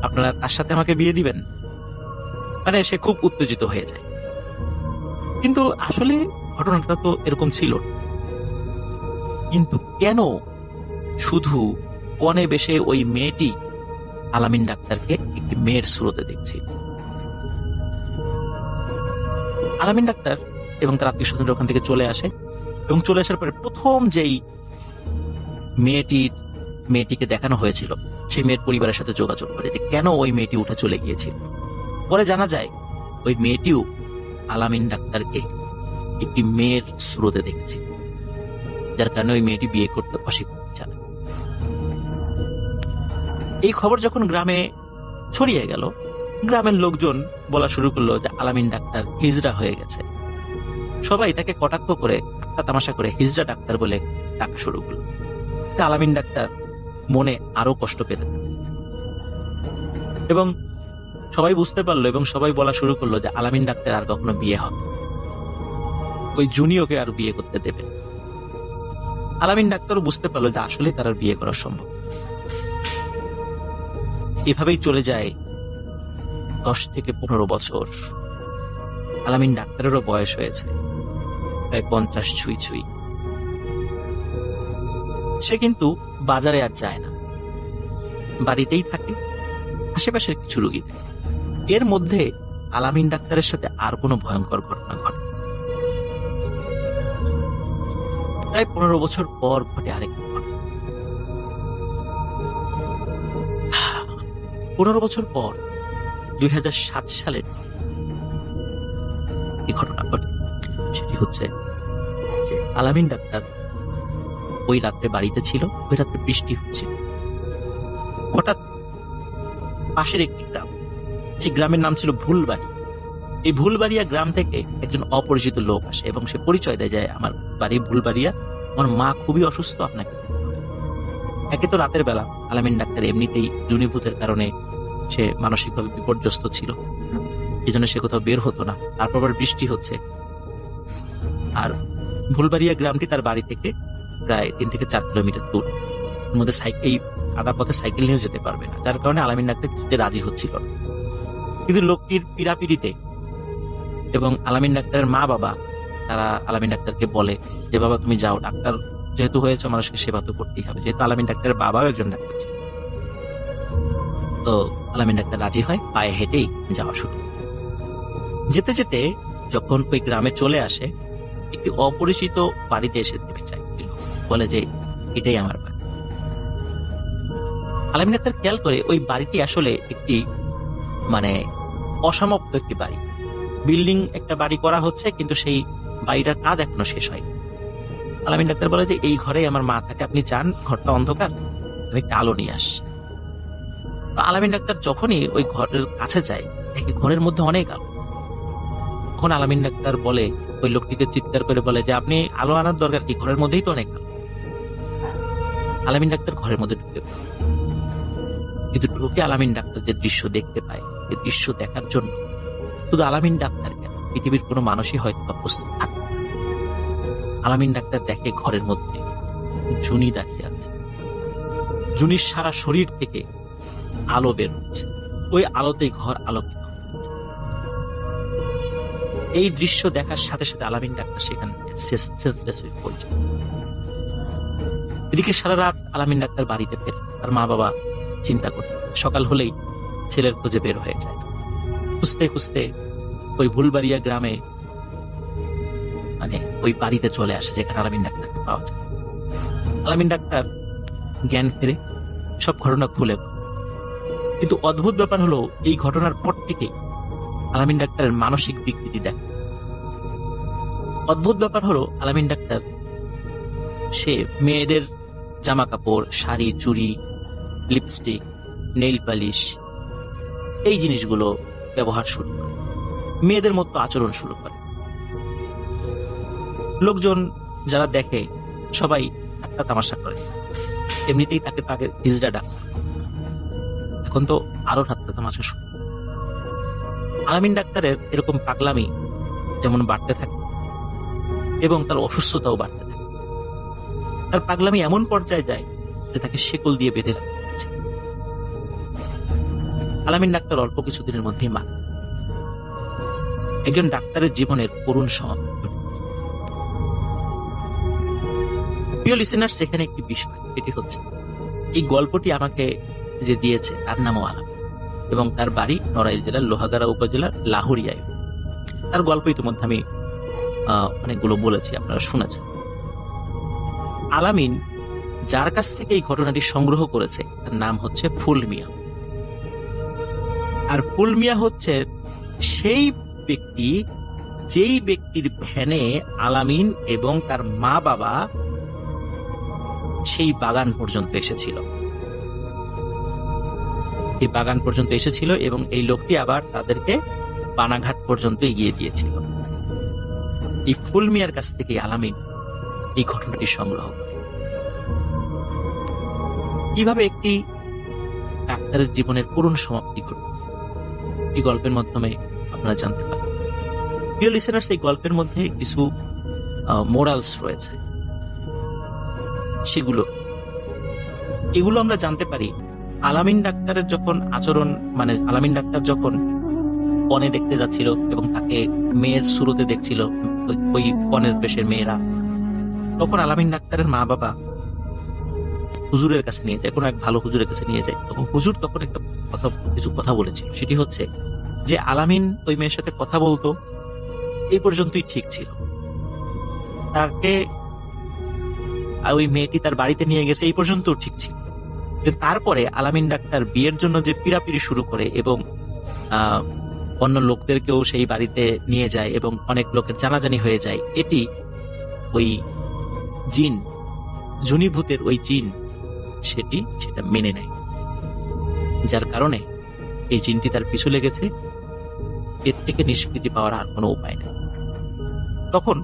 আপনারা তার সাথে আমাকে বিয়ে দিবেন? মানে সে খুব উত্তেজিত হয়ে যায়। কিন্তু আসলে ঘটনাটা তো এরকম ছিল না। কিন্তু কেন শুধু কনে বেশে ওই মেয়েটি আলামিন ডাক্তারকে একটি মেয়ের স্রোতে দেখছিল? আলামিন ডাক্তার এবং তার আত্মীয় স্বজনরা ওখান থেকে চলে আসে, এবং চলে আসার পরে প্রথম যেই মেয়েটিকে দেখানো হয়েছিল, সেই মেয়ের পরিবারের সাথে যোগাযোগ করে যে কেন ওই মেয়েটি উঠে চলে গিয়েছিল। পরে জানা যায় ওই মেয়েটিও আলামিন ডাক্তারকে একটি মেয়ের স্রোতে দেখেছিল, যার কারণে ওই মেয়েটি বিয়ে করতে অস্বীকৃতি জানায়। এই খবর যখন গ্রামে ছড়িয়ে গেল, গ্রামের লোকজন বলা শুরু করলো যে আলামিন ডাক্তার হিজড়া হয়ে গেছে। সবাই তাকে কটাক্ষ করে, ঠাট্টা তামাশা করে হিজড়া ডাক্তার বলে ডাকা শুরু করলো। আলামিন ডাক্তার মনে আরো কষ্ট পেতে থাকে, এবং সবাই বুঝতে পারলো এবং সবাই বলা শুরু করলো যে আলামিন ডাক্তার আর কখনো বিয়ে হবে, ওই জুনিয়রকে আর বিয়ে করতে দেবে। আলামিন ডাক্তারও বুঝতে পারলো যে আসলে তার আর বিয়ে করা সম্ভব। এভাবেই চলে যায় 10 থেকে 15 বছর। আলামিন ডাক্তারেরও বয়স হয়েছে প্রায় 50 ছুঁই ছুঁই। সে কিন্তু বাজারে আর যায় না, বাড়িতেই থাকে, আশেপাশের কিছু রোগী থাকে। এর মধ্যে আলামিন ডাক্তারের সাথে আর কোনো ভয়ঙ্কর ঘটনা ঘটে। প্রায় 15 বছর পর ঘটে আরেকটি ঘটনা। 15 বছর পর 2007 সালের এই ঘটনা ঘটে। সেটি হচ্ছে যে আলামিন ডাক্তার ওই রাত্রে বাড়িতে ছিল, ওই রাত্রে বৃষ্টি হচ্ছিল। হঠাৎ পাশের একটি গ্রাম, যে গ্রামের নাম ছিল ভুলবাড়ি, এই ভুলবাড়িয়া গ্রাম থেকে একজন অপরিচিত লোক আসে এবং সে পরিচয় দেয় যে আমার বাড়ি ভুলবাড়িয়া, আমার মা খুবই অসুস্থ, আপনাকে যেতে হবে। একে তো রাতের বেলা, আলামিন ডাক্তার এমনিতেই জুনিভূতের কারণে সে মানসিকভাবে বিপর্যস্ত ছিল, এই জন্য সে কোথাও বের হতো না। তারপর আবার বৃষ্টি হচ্ছে, আর ভুলবাড়িয়া গ্রামটি তার বাড়ি থেকে প্রায় 3 থেকে 4 কিলোমিটার দূর। এর মধ্যে এই আধা পথে সাইকেল নিয়েও যেতে পারবে না, যার কারণে আলামিন ডাক্তার কিছুতে রাজি হচ্ছিল না। কিন্তু লোকটির পীড়াপিড়িতে এবং আলামিন ডাক্তারের মা বাবা তারা আলামিন ডাক্তারকে বলে যে বাবা তুমি যাও, ডাক্তার যেহেতু হয়েছে মানুষকে সেবা তো করতেই হবে, যেহেতু আলামিন ডাক্তারের বাবাও একজন ডাক্তার ছিল। তো আলামিন ডাক্তার রাজি হয়, পায়ে হেঁটেই যাওয়া শুরু। যেতে যেতে যখন ওই গ্রামে চলে আসে, একটি অপরিচিত বাড়িতে এসে থেমে যায়। বলে যে এটাই আমার বাড়ি। আলামিন ডাক্তার খেয়াল করে ওই বাড়িটি আসলে একটি মানে অসমাপ্ত একটি বাড়ি। বিল্ডিং একটা বাড়ি করা হচ্ছে, কিন্তু সেই বাড়িটার কাজ এখনো শেষ হয়নি। আলামিন ডাক্তার বলে যে এই ঘরে আমার মা থাকে, আপনি যান, ঘরটা অন্ধকার, আমি একটা আলো নিয়ে আসছি। তো আলামিন ডাক্তার যখনই ওই ঘরের কাছে যায়, দেখে ঘরের মধ্যে অনেক আলো। তখন আলামিন ডাক্তার বলে, ওই লোকটিকে চিৎকার করে বলে যে আপনি আলো আনার দরকার কি, ঘরের মধ্যেই তো অনেক আলো। আলামিন ডাক্তার ঘরের মধ্যে ঢুকে পড়ে। কিন্তু ঢুকে আলামিন ডাক্তার যে দৃশ্য দেখতে পায়, এই দৃশ্য দেখার জন্য শুধু আলামিন ডাক্তার কেন, পৃথিবীর কোনো মানুষই হয়তো বা প্রস্তুত থাকে। আলামিন ডাক্তার দেখে ঘরের মধ্যে জুনি দাঁড়িয়ে আছে। জুনির সারা শরীর থেকে আলো বের হচ্ছে, ওই আলোতেই ঘর আলোকিত। এই দৃশ্য দেখার সাথে সাথে আলামিন ডাক্তার সেখানে সেন্সলেস হয়ে পড়ে যায়। এদিকে সারা রাত আলামিন ডাক্তার বাড়িতে ফেরে। তার মা বাবা চিন্তা করে, সকাল হলেই ছেলের খোঁজে বের হয়ে যায়। খুঁজতে খুঁজতে ওই ভুলবাড়িয়া গ্রামে মানে ওই বাড়িতে চলে আসে যেখানে আলামিন ডাক্তারকে পাওয়া যায়। আলামিন ডাক্তার জ্ঞান ফেরে, সব ঘটনা খুলে বলে। কিন্তু অদ্ভুত ব্যাপার হলো, এই ঘটনার পর থেকেই আলামিন ডাক্তারের মানসিক বিকৃতি দেখা। অদ্ভুত ব্যাপার হলো, আলামিন ডাক্তার সে মেয়েদের জামা কাপড়, শাড়ি, চুড়ি, লিপস্টিক, নেইল পালিশ, এই জিনিসগুলো ব্যবহার শুরু করে, মেয়েদের মতো আচরণ শুরু করে। লোকজন যারা দেখে সবাই ঠাট্টা তামাশা করে। এমনিতেই তাকে তাকে হিজড়া ডাক, এখন তো আরো ঠাট্টা তামাশা শুরু। আলামিন ডাক্তারের এরকম পাগলামি যেমন বাড়তে থাকে এবং তার অসুস্থতাও বাড়তে থাকে। তার পাগলামি এমন পর্যায়ে যায় যে তাকে শেকল দিয়ে বেঁধে রাখতে হচ্ছে। আলামিন ডাক্তার অল্প কিছুদিনের মধ্যেই মারা যায়। একজন ডাক্তারের জীবনের করুণ সমাপ্তি। প্রিয় লিসেনার্স, সেখানে একটি বিষয়, এটি হচ্ছে এই গল্পটি আমাকে যে দিয়েছে তার নামও আলামিন এবং তার বাড়ি নড়াইল জেলার লোহাগাড়া উপজেলার লাহুরিয়ায়। তার গল্প ইতিমধ্যে আমি অনেকগুলো বলেছি, আপনারা শুনেছেন। আলামিন যার কাছ থেকে এই ঘটনাটি সংগ্রহ করেছে তার নাম হচ্ছে ফুল মিয়া। আর ফুল মিয়া হচ্ছে সেই ব্যক্তি, যেই ব্যক্তির ভ্যানে আলামিন এবং তার মা বাবা সেই বাগান পর্যন্ত এসেছিল। এই বাগান পর্যন্ত এসেছিল এবং এই লোকটি আবার তাদেরকে পানাঘাট পর্যন্ত এগিয়ে দিয়েছিল। এই ফুল মিয়ার কাছ থেকে আলামিন এই ঘটনাটি সংগ্রহ করে। কিভাবে একটি ডাক্তারের জীবনের করুণ সমাপ্তি ঘটে, এই গল্পের মাধ্যমে আপনারা জানতে পারেন। প্রিয় লিসেনার্স, এই গল্পের মধ্যে কিছু মোরালস রয়েছে, এগুলো আমরা জানতে পারি। আলামিন ডাক্তারের যখন আচরণ, মানে আলামিন ডাক্তার যখন পণে দেখতে যাচ্ছিল এবং তাকে মেয়ের শুরুতে দেখছিল ওই পণের বেশের মেয়েরা, তখন আলামিন ডাক্তারের মা বাবা হুজুরের কাছে নিয়ে যায়, কোনো এক ভালো হুজুরের কাছে নিয়ে যায়। তখন হুজুর তখন একটা কিছু কথা বলেছিল, সেটি হচ্ছে যে আলামিন ওই মেয়ের সাথে কথা বলতো, এই পর্যন্তই ঠিক ছিল। তাকে ওই মেয়েটি তার বাড়িতে নিয়ে গেছে, এই পর্যন্ত ঠিক ছিল। তারপরে আলামিন ডাক্তার বিয়ের জন্য যে পিড়াপিড়ি শুরু করে এবং অন্য লোকদেরকেও সেই বাড়িতে নিয়ে যায় এবং অনেক লোকের জানাজানি হয়ে যায়, এটি ওই জিন, জুনিভূতের ওই জিন সেটা মেনে নেয়, যার কারণে এই জিনটি তার পিছু লেগেছে। এর থেকে নিষ্কৃতি পাওয়ার আর কোনো উপায় নেই। তখন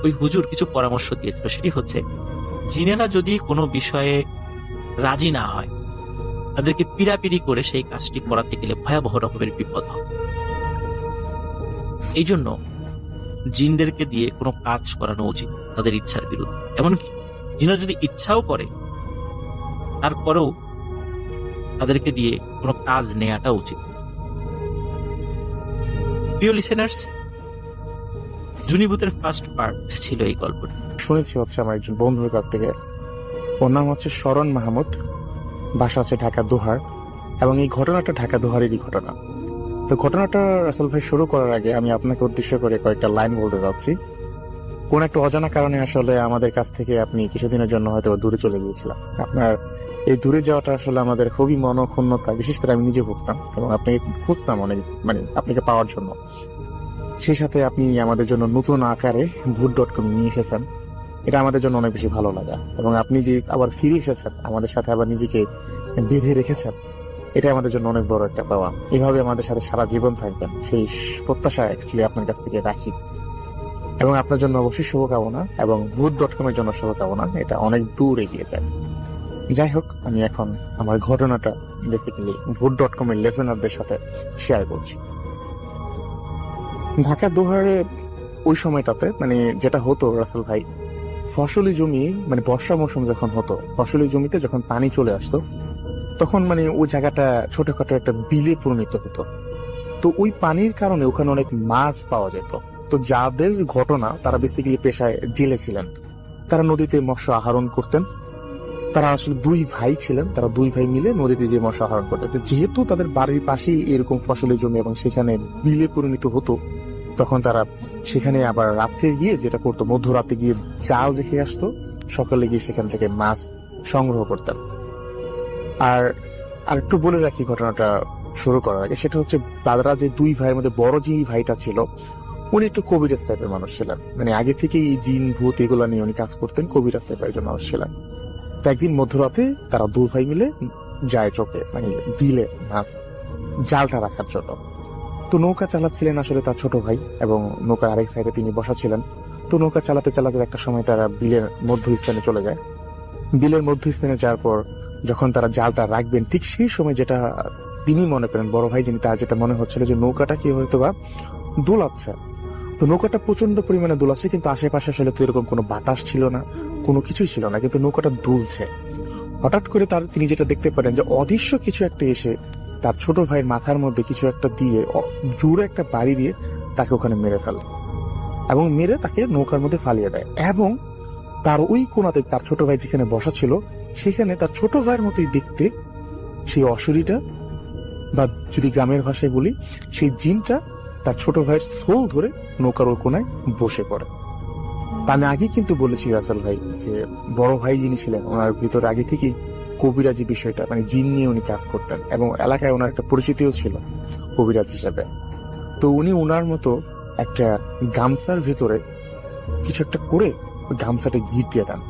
ওই হুজুর কিছু পরামর্শ দিয়েছিল, সেটি হচ্ছে জিনেরা যদি কোনো বিষয়ে রাজি না হয়, তাদেরকে পিড়াপিড়ি করে সেই কাজটি করাতে গেলে ভয়াবহ রকমের বিপদ হবে। এই জন্য জিনদেরকে দিয়ে কোনো কাজ করানো উচিত তাদের ইচ্ছার বিরুদ্ধে। এমনকি জিনেরা যদি ইচ্ছাও করে, তারপরেও তাদেরকে দিয়ে কোনো কাজ নেওয়াটা উচিত। প্রিয় লিসেনার্স, জুনিভূতের ফার্স্ট পার্ট ছিল এই গল্পটি। শুনেছি হচ্ছে আমার একজন বন্ধুর কাছ থেকে, ওর নাম হচ্ছে শরণ মাহমুদ, বাসা হচ্ছে ঢাকা দোহার। এবং এই ঘটনাটা ঢাকা দোহারেরই ঘটনা। তো ঘটনাটা রাসেল ভাই শুরু করার আগে আমি আপনাকে উদ্দেশ্য করে কয়েকটা লাইন বলতে যাচ্ছি। কোন একটা অজানা কারণে আসলে আমাদের কাছ থেকে আপনি কিছুদিনের জন্য হয়তো দূরে চলে গিয়েছিলেন। আপনার এই দূরে যাওয়াটা আসলে আমাদের খুবই মনক্ষুণ্ণতা, বিশেষ করে আমি নিজে ভুগতাম এবং আপনাকে খুঁজতাম অনেক, মানে আপনাকে পাওয়ার জন্য। সেই সাথে আপনি আমাদের জন্য নতুন আকারে ভূত.com নিয়ে এসেছেন, এটা আমাদের জন্য অনেক বেশি ভালো লাগা। এবং আপনি যে আবার ফিরে এসেছেন, আমাদের সাথে আবার নিজেকে বেঁধে রেখেছেন, এটা আমাদের জন্য অনেক বড় একটা পাওয়া। এভাবে আমাদের সাথে সারা জীবন থাকবেন সেই প্রত্যাশা অ্যাকচুয়ালি আপনার কাছ থেকে রাখি। এবং আপনার জন্য অবশ্যই শুভকামনা এবং ভূত.com এর জন্য শুভকামনা, এটা অনেক দূর এগিয়ে যায়। যাই হোক, আমি এখন আমার ঘটনাটা বেসিক্যালি ভূত.com এর লিসেনারদের সাথে শেয়ার করছি। ঢাকা দোহারে ওই সময়টাতে মানে যেটা হতো রাসেল ভাই, ফসলি জমি মানে বর্ষা মৌসুম যখন হতো, ফসলি জমিতে যখন পানি চলে আসতো, তখন মানে ওই জায়গাটা ছোটখাটো একটা বিলে পরিণত হতো। তো ওই পানির কারণে ওখানে অনেক মাছ পাওয়া যেত। তো যাদের ঘটনা, তারা বেসিক্যালি পেশায় জেলে ছিলেন, তারা নদীতে মৎস্য আহরণ করতেন। তারা আসলে দুই ভাই ছিলেন, তারা দুই ভাই মিলে নদীতে যে মৎস্য আহরণ করতেন। তো যেহেতু তাদের বাড়ির পাশেই এরকম ফসলি জমি এবং সেখানে বিলে পরিণত হতো, তখন তারা সেখানে আবার রাত্রে গিয়ে যেটা করতো, মধ্যরাতে গিয়ে জাল রেখে আসতো, সকালে গিয়ে সেখান থেকে মাছ সংগ্রহ করতেন। আর একটু বলে রাখি ঘটনাটা শুরু করার আগে, সেটা হচ্ছে দাদারা যে দুই ভাইয়ের মধ্যে বড় যে ভাইটা ছিল, উনি একটু কবিরাজ টাইপের মানুষ ছিলেন। মানে আগে থেকে এই জিন ভূত এগুলা নিয়ে উনি কাজ করতেন, কবিরাজ টাইপের একজন মানুষ ছিলেন। তো একদিন মধ্যরাতে তারা দুই ভাই মিলে যায় চোখে মানে বিলে মাছ জালটা রাখার জন্য। তো নৌকা চালাচ্ছিলেন আসলে তার ছোট ভাই, এবং নৌকার আরেক সাইডে তিনি বসা ছিলেন। তো নৌকা চালাতে চালাতে একটা সময় তারা বিলের মধ্যস্থানে চলে যায়। বিলের মধ্যস্থানে যাওয়ার পর যখন তারা জালটা রাখবেন, ঠিক সেই সময় যেটা তিনি মনে করেন, বড় ভাই যিনি, তার যেটা মনে হচ্ছিল যে নৌকাটা কি হয়তো বা দোলাচ্ছে। তো নৌকাটা প্রচন্ড পরিমাণে দোলাচ্ছে, কিন্তু আশেপাশে আসলে তো এরকম কোনো বাতাস ছিল না, কোনো কিছুই ছিল না, কিন্তু নৌকাটা দুলছে। হঠাৎ করে তিনি যেটা দেখতে পারেন যে অদৃশ্য কিছু একটা এসে তার ছোট ভাইয়ের মাথার মধ্যে কিছু একটা দিয়ে জোরে একটা বাড়ি দিয়ে তাকে ওখানে মেরে ফেলে, এবং মেরে তাকে নৌকার মধ্যে ফালিয়ে দেয়। এবং তার ওই কোণাতে তার ছোট ভাই যেখানে বসা ছিল, সেখানে তার ছোট ভাইয়ের মতোই দেখতে সেই অশরীরটা, বা যদি গ্রামের ভাষায় বলি, সেই জিনটা তার ছোট ভাইয়ের সোল ধরে নৌকার ওই কোণায় বসে পড়ে। আমি আগে কিন্তু বলেছি রাসেল ভাই যে বড় ভাই যিনি ছিলেন, ওনার ভিতরে আগে থেকেই কবিরাজি বিষয়টা মানে জিন নিয়ে উনি কাজ করতেন, এবং এলাকায় ওনার একটা পরিচিতিও ছিল কবিরাজ হিসাবে। তো উনি ওনার মতো একটা গামছার ভেতরে কিছু একটা করে ওই গামছাটা গিট দিয়ে দেন।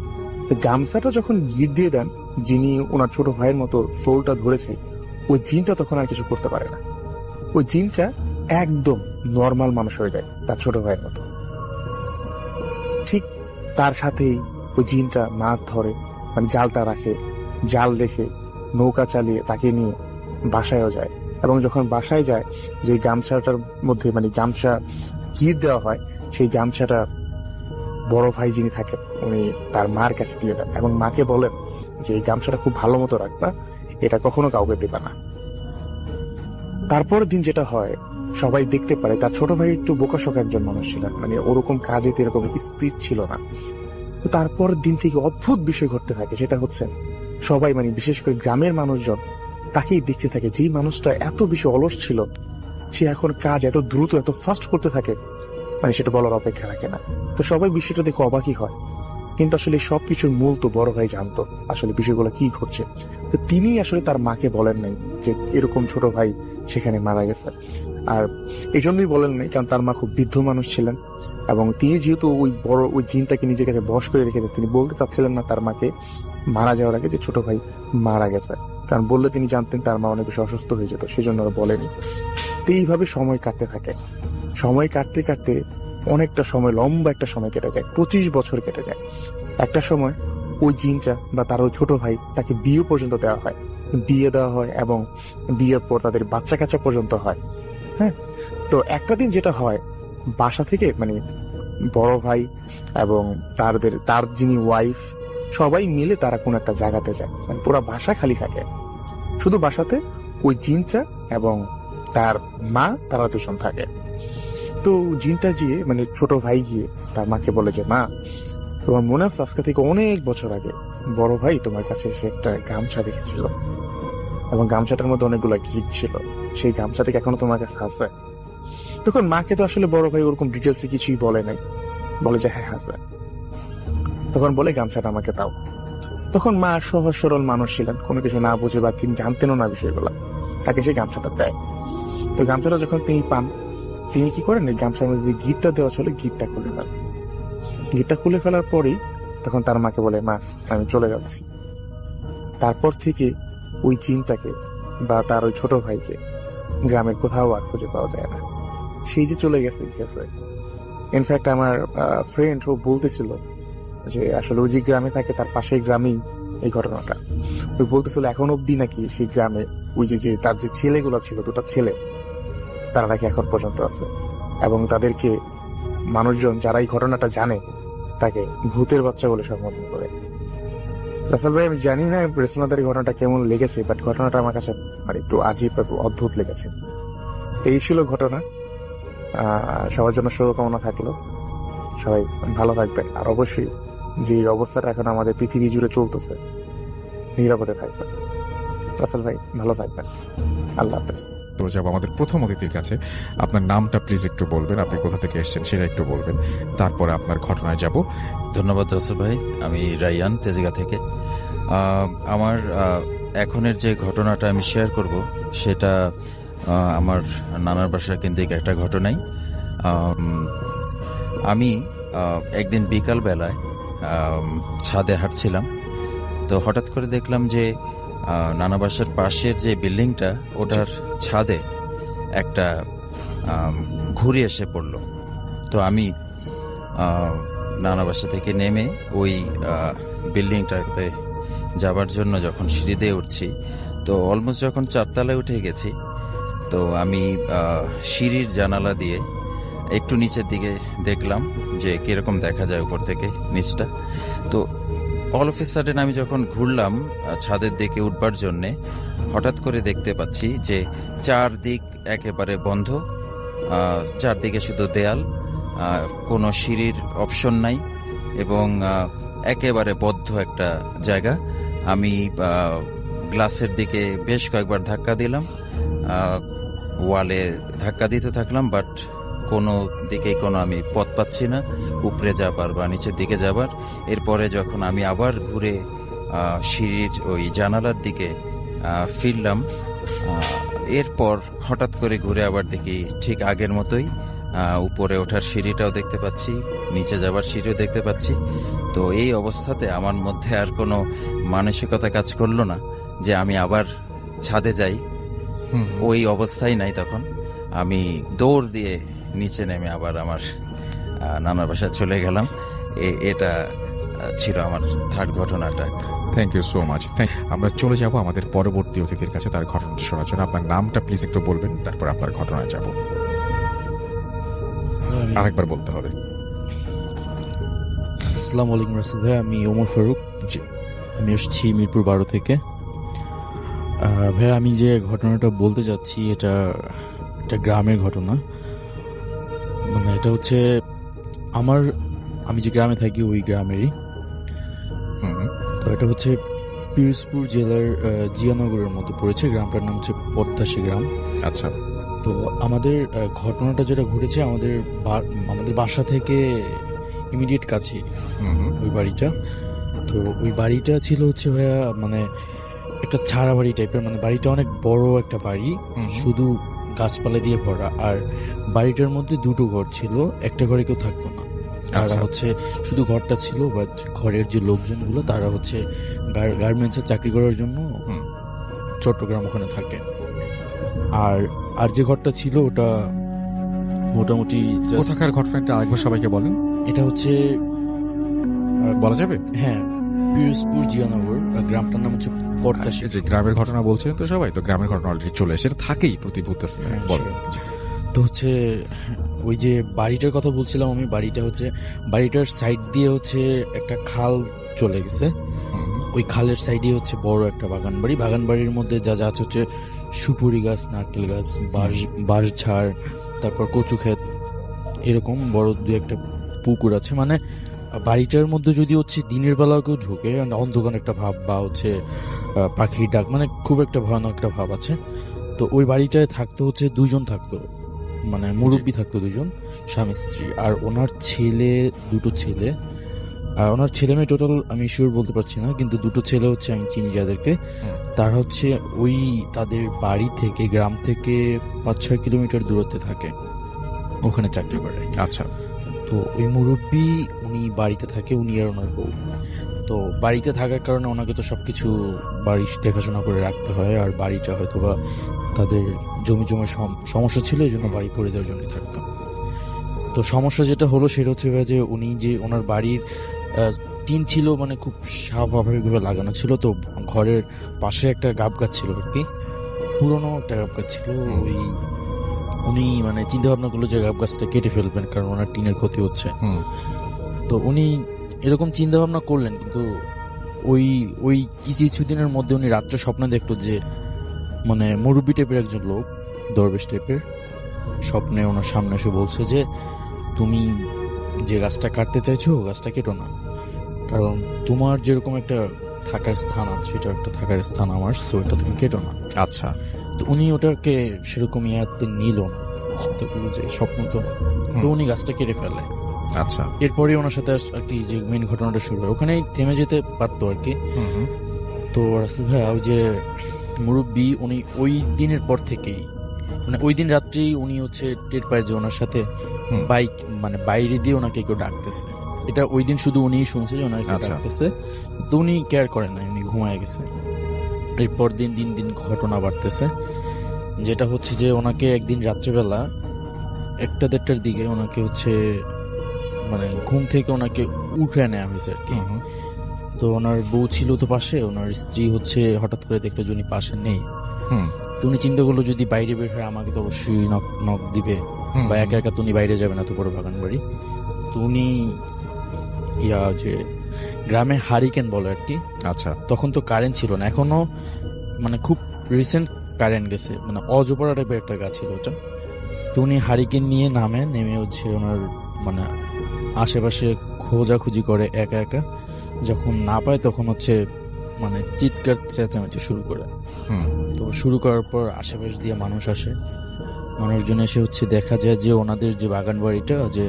তো গামছাটা যখন গিট দিয়ে দেন, যিনি ওনার ছোট ভাইয়ের মতো সোলটা ধরেছে, ওই জিনটা তখন আর কিছু করতে পারে না। ওই জিনটা একদম নর্মাল মানুষ হয়ে যায় তার ছোট ভাইয়ের মতো। ঠিক তার সাথেই ওই জিনটা মাছ ধরে, মানে জালটা রাখে, জাল রেখে নৌকা চালিয়ে তাকে নিয়ে বাসায়ও যায়। এবং যখন বাসায় যায়, যে গামছাটার মধ্যে মানে গামছা গিট দেওয়া হয়, সেই গামছাটা বড় ভাই যিনি থাকেন উনি তার মার কাছে দিয়ে দেন, এবং মাকে বলেন যে এই গামছাটা খুব ভালো মতো রাখবা, এটা কখনো কাউকে দেবা না। তারপর দিন যেটা হয়, সবাই দেখতে পারে তার ছোট ভাই একটু বোকাশোকা একজন মানুষ ছিলেন, মানে ওরকম কাজে এরকম স্পিড ছিল না। তো তারপর দিন থেকে অদ্ভুত বিষয় ঘটতে থাকে, সেটা হচ্ছে সবাই মানে বিশেষ করে গ্রামের মানুষজন তাকেই দেখতে থাকে, যে মানুষটা এত বেশি অলস ছিল, সে এখন কাজ এত দ্রুত এত ফাস্ট করতে থাকে, মানে সেটা বলার অপেক্ষা রাখে না। তো সবাই বিষয়টা দেখে অবাকই হয়, কিন্তু আসলে সবকিছুর মূল তো বড় ভাই জানতো আসলে বিষয়গুলো কি ঘটছে। তো তিনি আসলে তার মাকে বলেন নাই যে এরকম ছোট ভাই সেখানে মারা গেছে, আর এই জন্যই বলেন নাই কারণ তার মা খুব বৃদ্ধ মানুষ ছিলেন, এবং তিনি যেহেতু ওই বড় ওই জিনটাকে নিজের কাছে বশ করে রেখেছেন, তিনি বলতে চাচ্ছিলেন না তার মাকে মারা যাওয়ার আগে যে ছোট ভাই মারা গেছে, কারণ বললে তিনি জানতেন তার মা অনেক বেশি অসুস্থ হয়ে যেত, সেজন্য ওরা বলেনি। তো এইভাবে সময় কাটতে থাকে, সময় কাটতে কাটতে অনেকটা সময়, লম্বা একটা সময় কেটে যায়, 25 বছর কেটে যায়। একটা সময় ওই জিনটা বা তার ওই ছোট ভাই, তাকে বিয়ে পর্যন্ত দেওয়া হয়, বিয়ে দেওয়া হয়, এবং বিয়ের পর তাদের বাচ্চা কাচ্চা পর্যন্ত হয়। হ্যাঁ, তো একটা দিন যেটা হয়, বাসা থেকে মানে বড় ভাই এবং তার যিনি ওয়াইফ, সবাই মিলে তারা কোন একটা জায়গাতে যায়, মানে পুরো বাসা খালি থাকে, শুধু বাসাতে ওই জিনটা এবং তার মা, তারা দুজন থাকে। তো জিনটা গিয়ে মানে ছোট ভাই গিয়ে তার মাকে বলে যে মা, তোমার মনে আছে আজকে থেকে অনেক বছর আগে বড় ভাই তোমার কাছে এসে একটা গামছা রেখেছিল, এবং গামছাটার মধ্যে অনেকগুলো গিট ছিল। সেই গামছাটা কি এখনো তোমার কাছে আছে? তখন মাকে তো আসলে বড় ভাই ওরকম ডিটেলসে কিছুই বলে নাই, বলে যে হ্যাঁ আছে। তখন বলে গামছাটা আমাকে দাও। তখন মা সহজ সরল মানুষ ছিলেন, কোনো কিছু না বুঝে বা তিনি জানতেনও না বিষয়গুলো, তাকে সেই গামছাটা দেয়। তো গামছাটা যখন তিনি পান, তিনি কি করেন, এই গামছার মধ্যে যে গিটটা দেওয়া ছিল গিটটা খুলে ফেলেন। গিটটা খুলে ফেলার পরই তখন তার মাকে বলে, মা আমি চলে যাচ্ছি। তারপর থেকে ওই চিন্তাকে বা তার ওই ছোট ভাইকে গ্রামের কোথাও আর খুঁজে পাওয়া যায় না। সেই যে চলে গেছে গেছে। ইনফ্যাক্ট আমার ফ্রেন্ড ও বলতেছিল যে আসলে ওই যে গ্রামে থাকে তার পাশের গ্রামেই এই ঘটনাটা। ওই বলতেছিল এখন অব্দি নাকি সেই গ্রামে ওই যে তার যে ছেলেগুলো ছিল, দুটো ছেলে, তারা নাকি এখন পর্যন্ত আছে এবং তাদেরকে মানুষজন যারা এই ঘটনাটা জানে তাকে ভূতের বাচ্চা বলে সম্বোধন করে। রাসেল ভাই, আমি জানি না রেসনাদার ঘটনাটা কেমন লেগেছে, বাট ঘটনাটা আমার কাছে মানে একটু আজীব অদ্ভুত লেগেছে। তো এই ছিল ঘটনা। সবার জন্য শুভকামনা থাকলো, সবাই ভালো থাকবেন। আর অবশ্যই যে অবস্থাটা এখন আমাদের পৃথিবী জুড়ে চলতেছে, নিরাপদে থাকবেন। রাসেল ভাই ভালো থাকবেন, আল্লাহ হাফেজ। চলে যাবো আমাদের প্রথম অতিথির কাছে। আপনার নামটা প্লিজ একটু বলবেন, আপনি কোথা থেকে এসেছেন সেটা একটু বলবেন, তারপরে আপনার ঘটনায় যাব। ধন্যবাদ রাসেল ভাই, আমি রাইয়ান তেজগাঁ থেকে। আমার এখনের যে ঘটনাটা আমি শেয়ার করব সেটা আমার নানার বাসার কেন্দ্রিক একটা ঘটনাই। আমি একদিন বিকাল বেলায় ছাদে হাঁটছিলাম, তো হঠাৎ করে দেখলাম যে নানা বাসার পাশের যে বিল্ডিংটা ওটার ছাদে একটা ঘুড়ি এসে পড়লো। তো আমি নানা বাসা থেকে নেমে ওই বিল্ডিংটাতে যাবার জন্য যখন সিঁড়ি দিয়ে উঠছি, তো অলমোস্ট যখন 4 তলায় উঠে গেছি, তো আমি সিঁড়ির জানালা দিয়ে একটু নিচের দিকে দেখলাম যে কিরকম দেখা যায় উপর থেকে নিচটা। তো অল অফ এ সাডেন আমি যখন ঘুরলাম ছাদের দিকে উঠবার জন্যে, হঠাৎ করে দেখতে পাচ্ছি যে চারদিক একেবারে বন্ধ, চারদিকে শুধু দেয়াল, কোনো সিঁড়ির অপশন নাই এবং একেবারে বদ্ধ একটা জায়গা। আমি গ্লাসের দিকে বেশ কয়েকবার ধাক্কা দিলাম, ওয়ালে ধাক্কা দিতে থাকলাম, বাট কোনো দিকেই কোনো আমি পথ পাচ্ছি না উপরে যাবার বা নিচের দিকে যাবার। এরপরে যখন আমি আবার ঘুরে সিঁড়ির ওই জানালার দিকে ফিরলাম, এরপর হঠাৎ করে ঘুরে আবার দেখি ঠিক আগের মতোই উপরে ওঠার সিঁড়িটাও দেখতে পাচ্ছি, নিচে যাবার সিঁড়িও দেখতে পাচ্ছি। তো এই অবস্থাতে আমার মধ্যে আর কোনো মানসিকতা কাজ করলো না যে আমি আবার ছাদে যাই। ওই অবস্থায় নাই তখন। আমি দৌড় দিয়ে নিচে নেমে আবার আমার নানার বাসায় চলে গেলাম। এটা ছিল আমার থার্ড ঘটনাটা। Thank you so much. আমরা চলে যাব আমাদের পরবর্তী অতিথির কাছে তার ঘটনাটা শোনার জন্য। আপনার নামটা প্লিজ একটু বলবেন, তারপর আপনার ঘটনায় যাব। আরেকবার বলতে হবে। আসসালামু আলাইকুম রাসেল ভাই, আমি ওমর ফারুক। জি, আমি এসেছি মিরপুর 12 থেকে। ভাই, আমি যে ঘটনাটা বলতে যাচ্ছি এটা একটা গ্রামের ঘটনা। মানে এটা হচ্ছে আমি যে গ্রামে থাকি ওই গ্রামেরই। তো এটা হচ্ছে পিরোজপুর জেলার জিয়ানগরের মধ্যে পড়েছে। গ্রামটার নাম হচ্ছে পদ্মাশী গ্রাম। আচ্ছা। তো আমাদের ঘটনাটা যেটা ঘটেছে আমাদের বাসা থেকে ইমিডিয়েট কাছে ওই বাড়িটা। তো ওই বাড়িটা ছিল হচ্ছে ভাইয়া মানে একটা ছাড়া বাড়ি টাইপের, মানে বাড়িটা অনেক বড় একটা বাড়ি, শুধু গাছপালা দিয়ে ভরা। আর বাড়িটার মধ্যে দুটো ঘর ছিল, একটা ঘরে কেউ থাকতো না। তারা হচ্ছে শুধু ঘরটা ছিল, বাট ঘরের যে লোকজনগুলো তারা হচ্ছে গার্মেন্টসে চাকরি করার জন্য চট্টগ্রাম ওখানে থাকে। আর যে ঘরটা ছিল ওটা মোটামুটি কোথাকার ঘটনাটা আরেকবার সবাইকে বলেন। এটা হচ্ছে বলা যাবে? হ্যাঁ, পিরোজপুর জিয়ানগর, গ্রামটার নাম হচ্ছে পদ্মাশী। যে গ্রামের ঘটনা বলছেন তো সবাই, তো গ্রামের ঘটনা অলরেডি চলে এসে থাকেই প্রতিভূত বলেন। তো হচ্ছে ওই যে বাড়িটার কথা বলছিলাম আমি, বাড়িটার সাইড দিয়ে হচ্ছে একটা খাল চলে গেছে। ওই খালের সাইডে হচ্ছে বড় একটা বাগান বাড়ির মধ্যে যা আছে হচ্ছে সুপুরি গাছ, নারকেল গাছ, বাঁশঝাড়, তারপর কচু ক্ষেত, এরকম বড় 2-1টা পুকুর আছে। মানে বাড়িটার মধ্যে যদি হচ্ছে দিনের বেলাও কেউ ঢুকে, অন্ধকার একটা ভাব বা হচ্ছে পাখির ডাক, মানে খুব একটা ভয়ানক একটা ভাব আছে। তো ওই বাড়িটায় থাকতো হচ্ছে 2 জন থাকতো, মানে মুরব্বী থাকতো 2 জন, স্বামী স্ত্রী, আর ওনার ছেলে 2টো ছেলে। আর ওনার ছেলে মেয়ে টোটাল আমি শিওর বলতে পারছি না, কিন্তু 2টো ছেলে হচ্ছে আমি চিনি যাদেরকে। তারা হচ্ছে ওই তাদের বাড়ি থেকে, গ্রাম থেকে 5-6 কিলোমিটার দূরত্বে থাকে, ওখানে চাকরি করে। আচ্ছা। তো ওই মুরব্বী উনি বাড়িতে থাকে, উনি আর ওনার বউ। তো বাড়িতে থাকার কারণে ওনাকে তো সবকিছু বাড়ি দেখাশোনা করে রাখতে হয়, আর বাড়িটা হয়তো বা তাদের জমি জমার সমস্যা ছিল, এই জন্য বাড়ি পড়ে দেওয়ার জন্য থাকতো। তো সমস্যা যেটা হলো সেটা হচ্ছে যে উনি যে ওনার বাড়ির টিন ছিল মানে খুব স্বাভাবিকভাবে লাগানো ছিল, তো ঘরের পাশে একটা গাব গাছ ছিল আর কি, পুরোনো একটা গাব গাছ ছিল। ওই উনি মানে চিন্তা ভাবনা করলো যে গাব গাছটা কেটে ফেলবেন, কারণ ওনার টিনের ক্ষতি হচ্ছে। তো উনি এরকম চিন্তা ভাবনা করলেন, কিন্তু ওই ওই কিছুদিনের মধ্যে উনি রাত্রে স্বপ্নে দেখলো যে মানে মুরব্বী টাইপের একজন লোক, দরবেশ টাইপের, স্বপ্নে ওনার সামনে এসে বলছে যে তুমি যে গাছটা কাটতে চাইছো গাছটা কেটো না, কারণ তোমার যেরকম একটা থাকার স্থান আছে, এটা একটা থাকার স্থান আমার, সো এটা তুমি কেটো না। আচ্ছা। তো উনি ওটাকে সেরকম ইয়াতে নিল না, চিন্তা করলো যে স্বপ্ন তো, তো উনি গাছটা কেটে ফেলে। আচ্ছা। এরপরে ওনার সাথে আর কি যে মেন ঘটনাটা শুরু হয়, ওখানেই থেমে যেতে পারতো আর কি। তো রাসেল ভাইয়া ওই যে মুরব্বী উনি ওই দিনের পর থেকেই, মানে ওই দিন রাত্রেই উনি হচ্ছে টের পায় যে ওনার সাথে বাইক মানে বাইরে দিয়ে ওনাকে কেউ ডাকতেছে। এটা ওই দিন শুধু উনিই শুনছে যে ওনাকে ডাকতেছে, তো উনি কেয়ার করেন না, উনি ঘুমায় গেছে। এরপর দিন দিন দিন ঘটনা বাড়তেছে, যেটা হচ্ছে যে ওনাকে একদিন রাত্রেবেলা 1-1:30টার দিকে ওনাকে হচ্ছে মানে ঘুম থেকে ওনাকে উঠে নেওয়া হয়েছে আর কি। তো ওনার বউ ছিল তো পাশে, ওনার স্ত্রী হচ্ছে হঠাৎ করে দেখলো যে উনি পাশে নেই। তো উনি চিন্তা করলো যদি বাইরে বের হয় আমাকে তো অবশ্যই নক দিবে, বা একা একা তো উনি বাইরে যাবে না, তো বড় বাগান বাড়ি। তো উনি যে গ্রামে হারিকেন বলে আর কি। আচ্ছা। তখন তো কারেন্ট ছিল না, এখনো মানে খুব রিসেন্ট কারেন্ট গেছে, মানে অজপরা টাইপের একটা গাছ ছিল ওটা। তো উনি হারিকেন নিয়ে নেমে হচ্ছে ওনার মানে আশেপাশে খোঁজাখুঁজি করে একা একা, যখন না পায় তখন হচ্ছে মানে চিৎকার চেঁচামেচি শুরু করে। তো শুরু করার পর আশেপাশ দিয়ে মানুষ আসে, মানুষজন এসে হচ্ছে দেখা যায় যে ওনাদের যে বাগান বাড়িটা, যে